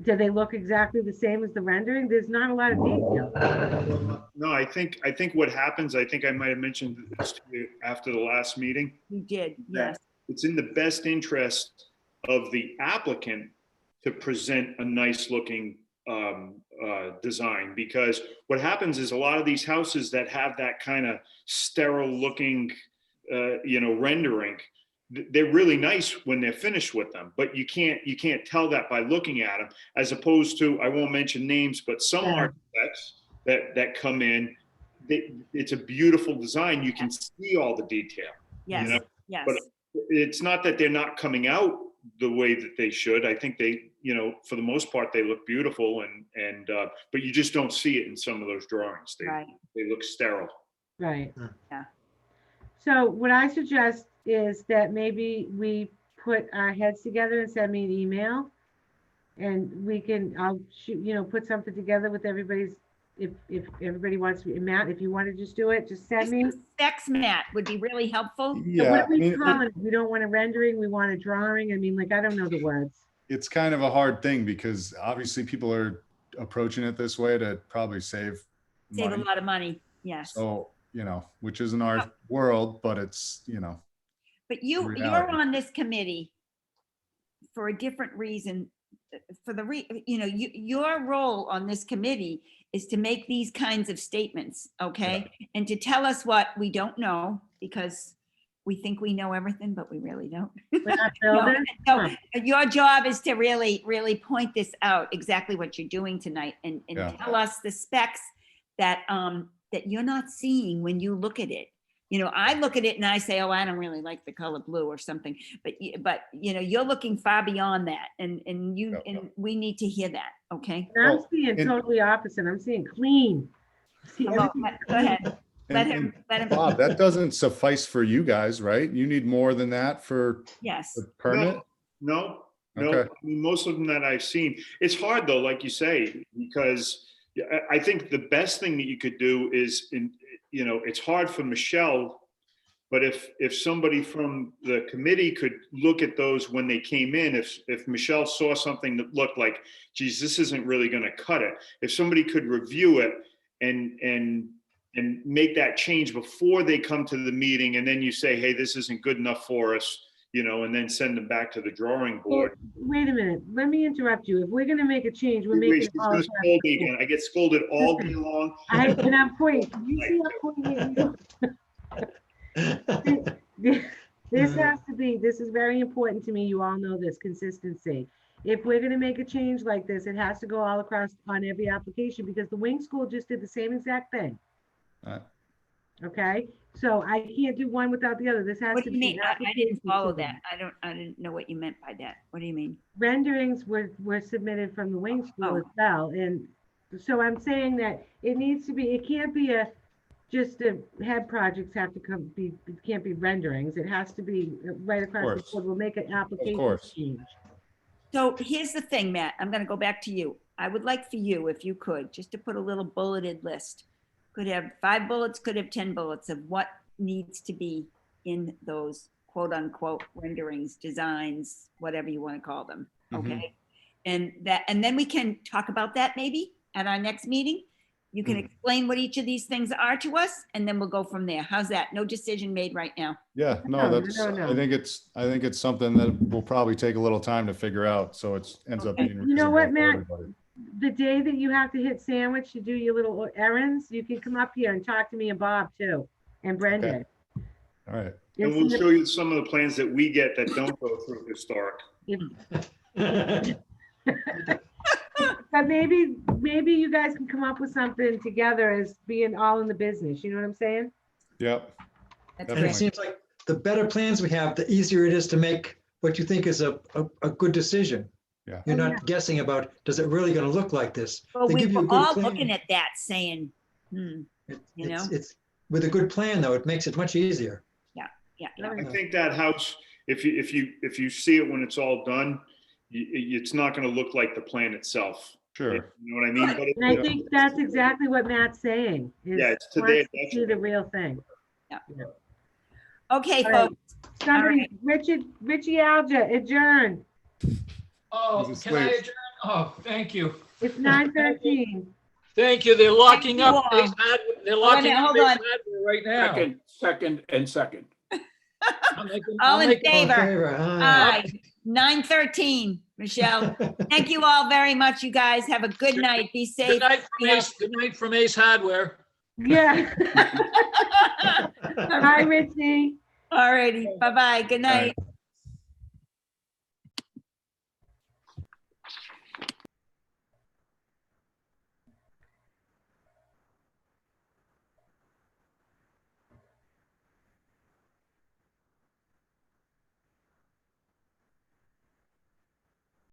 Speaker 4: Do they look exactly the same as the rendering? There's not a lot of detail.
Speaker 21: No, I think what happens, I think I might have mentioned this to you after the last meeting.
Speaker 1: You did, yes.
Speaker 21: it's in the best interest of the applicant to present a nice looking design, because what happens is a lot of these houses that have that kind of sterile looking, rendering, they're really nice when they're finished with them, but you can't tell that by looking at them, as opposed to, I won't mention names, but some architects that come in, it's a beautiful design. You can see all the detail.
Speaker 1: Yes, yes.
Speaker 21: But it's not that they're not coming out the way that they should. I think they, for the most part, they look beautiful, but you just don't see it in some of those drawings. They look sterile.
Speaker 4: Right.
Speaker 1: Yeah.
Speaker 4: So what I suggest is that maybe we put our heads together and send me an email, and I'll shoot, put something together with everybody's, if everybody wants to, Matt, if you want to just do it, just send me.
Speaker 1: Specs, Matt, would be really helpful.
Speaker 21: Yeah.
Speaker 4: What are we calling it? We don't want a rendering, we want a drawing. I mean, I don't know the words.
Speaker 2: It's kind of a hard thing because obviously people are approaching it this way to probably save
Speaker 1: Save
Speaker 2: money.
Speaker 1: a lot of money, yes.
Speaker 2: So, which isn't our world, but it's,
Speaker 1: But you're
Speaker 2: reality.
Speaker 1: on this committee for a different reason. Your role on this committee is to make these kinds of statements, okay? And to tell us what we don't know, because we think we know everything, but we really don't.
Speaker 4: We're not builders?
Speaker 1: No, your job is to really, really point this out, exactly what you're doing tonight, and tell us the specs that you're not seeing when you look at it. I look at it and I say, oh, I don't really like the color blue or something, but you're looking far beyond that, and we need to hear that, okay?
Speaker 4: And I'm seeing totally opposite. I'm seeing clean.
Speaker 1: Go ahead. Let him.
Speaker 2: Bob, that doesn't suffice for you guys, right? You need more than that for
Speaker 1: Yes.
Speaker 2: the permit?
Speaker 21: No.
Speaker 2: Okay.
Speaker 21: I mean, most of them that I've seen, it's hard though, like you say, because I think the best thing that you could do is, it's hard for Michelle, but if somebody from the committee could look at those when they came in, if Michelle saw something that looked like, geez, this isn't really going to cut it. If somebody could review it and make that change before they come to the meeting, and then you say, hey, this isn't good enough for us, and then send them back to the drawing board.
Speaker 4: Wait a minute. Let me interrupt you. If we're going to make a change, we're making
Speaker 21: She's
Speaker 4: it all
Speaker 21: gonna scold me again. I get scolded all day long.
Speaker 4: and I'm pointing. You see I'm pointing at you. This is very important to me. You all know this, consistency. If we're going to make a change like this, it has to go all across on every application, because the wing school just did the same exact thing. Okay, so I can't do one without the other. This has
Speaker 1: What
Speaker 4: to
Speaker 1: do you
Speaker 4: be.
Speaker 1: mean? I didn't follow that. I didn't know what you meant by that. What do you mean?
Speaker 4: Renderings were submitted from the wing school as well, and so I'm saying that it needs to be. It can't be just the head projects have to it can't be renderings. It has to be right across the board. We'll make an application change.
Speaker 1: So here's the thing, Matt. I'm going to go back to you. I would like for you, if you could, just to put a little bulleted list. Could have 5 bullets, could have 10 bullets of what needs to be in those quote unquote renderings, designs, whatever you want to call them. Okay. And then we can talk about that maybe at our next meeting. You can explain what each of these things are to us, and then we'll go from there. How's that? No decision made right now.
Speaker 2: Yeah, no, that's, I think it's something that will probably take a little time to figure out. So it ends up being.
Speaker 4: You know what,
Speaker 2: reasonable for
Speaker 4: Matt?
Speaker 2: everybody.
Speaker 4: The day that you have to hit Sandwich to do your little errands, you can come up here and talk to me and Bob too, and Brenda.
Speaker 2: All right.
Speaker 21: And we'll show you some of the plans that we get that don't go through historic.
Speaker 4: But maybe you guys can come up with something together as being all in the business. You know what I'm saying?
Speaker 2: Yep.
Speaker 7: And it seems like the better plans we have, the easier it is to make what you think is a good decision.
Speaker 2: Yeah.
Speaker 7: You're not guessing about, does it really going to look like this?
Speaker 1: Well,
Speaker 7: They
Speaker 1: we
Speaker 7: give you a
Speaker 1: were
Speaker 7: good
Speaker 1: all
Speaker 7: plan.
Speaker 1: looking at that saying,
Speaker 7: It's with a good plan though, it makes it much easier.
Speaker 1: Yeah.
Speaker 21: I think that house, if you see it when it's all done, it's not going to look like the plan itself.
Speaker 2: Sure.
Speaker 21: You know what I mean? But
Speaker 4: And I think that's exactly what Matt's saying.
Speaker 21: Yeah, it's to
Speaker 4: wants
Speaker 21: their
Speaker 4: to see the real thing.
Speaker 1: Yeah. Okay,
Speaker 4: All right.
Speaker 1: folks.
Speaker 4: Somebody, Richie Alja, adjourn.
Speaker 3: Oh,
Speaker 2: He's
Speaker 3: can I
Speaker 2: asleep.
Speaker 3: adjourn? Oh, thank you.
Speaker 4: It's 9:13.
Speaker 3: Thank you. They're locking
Speaker 1: Thank you
Speaker 3: up.
Speaker 1: all.
Speaker 3: They're locking up
Speaker 1: hold
Speaker 3: Ace
Speaker 1: on.
Speaker 3: Hardware right now.
Speaker 11: Second.
Speaker 1: All in
Speaker 3: make a-
Speaker 1: favor?
Speaker 7: Aye.
Speaker 1: Aye. 9:13, Michelle. Thank you all very much, you guys. Have a good night. Be safe.
Speaker 3: Good night from Ace Hardware.
Speaker 4: Yeah. Bye, Richie.
Speaker 1: All righty. Bye-bye. Good night.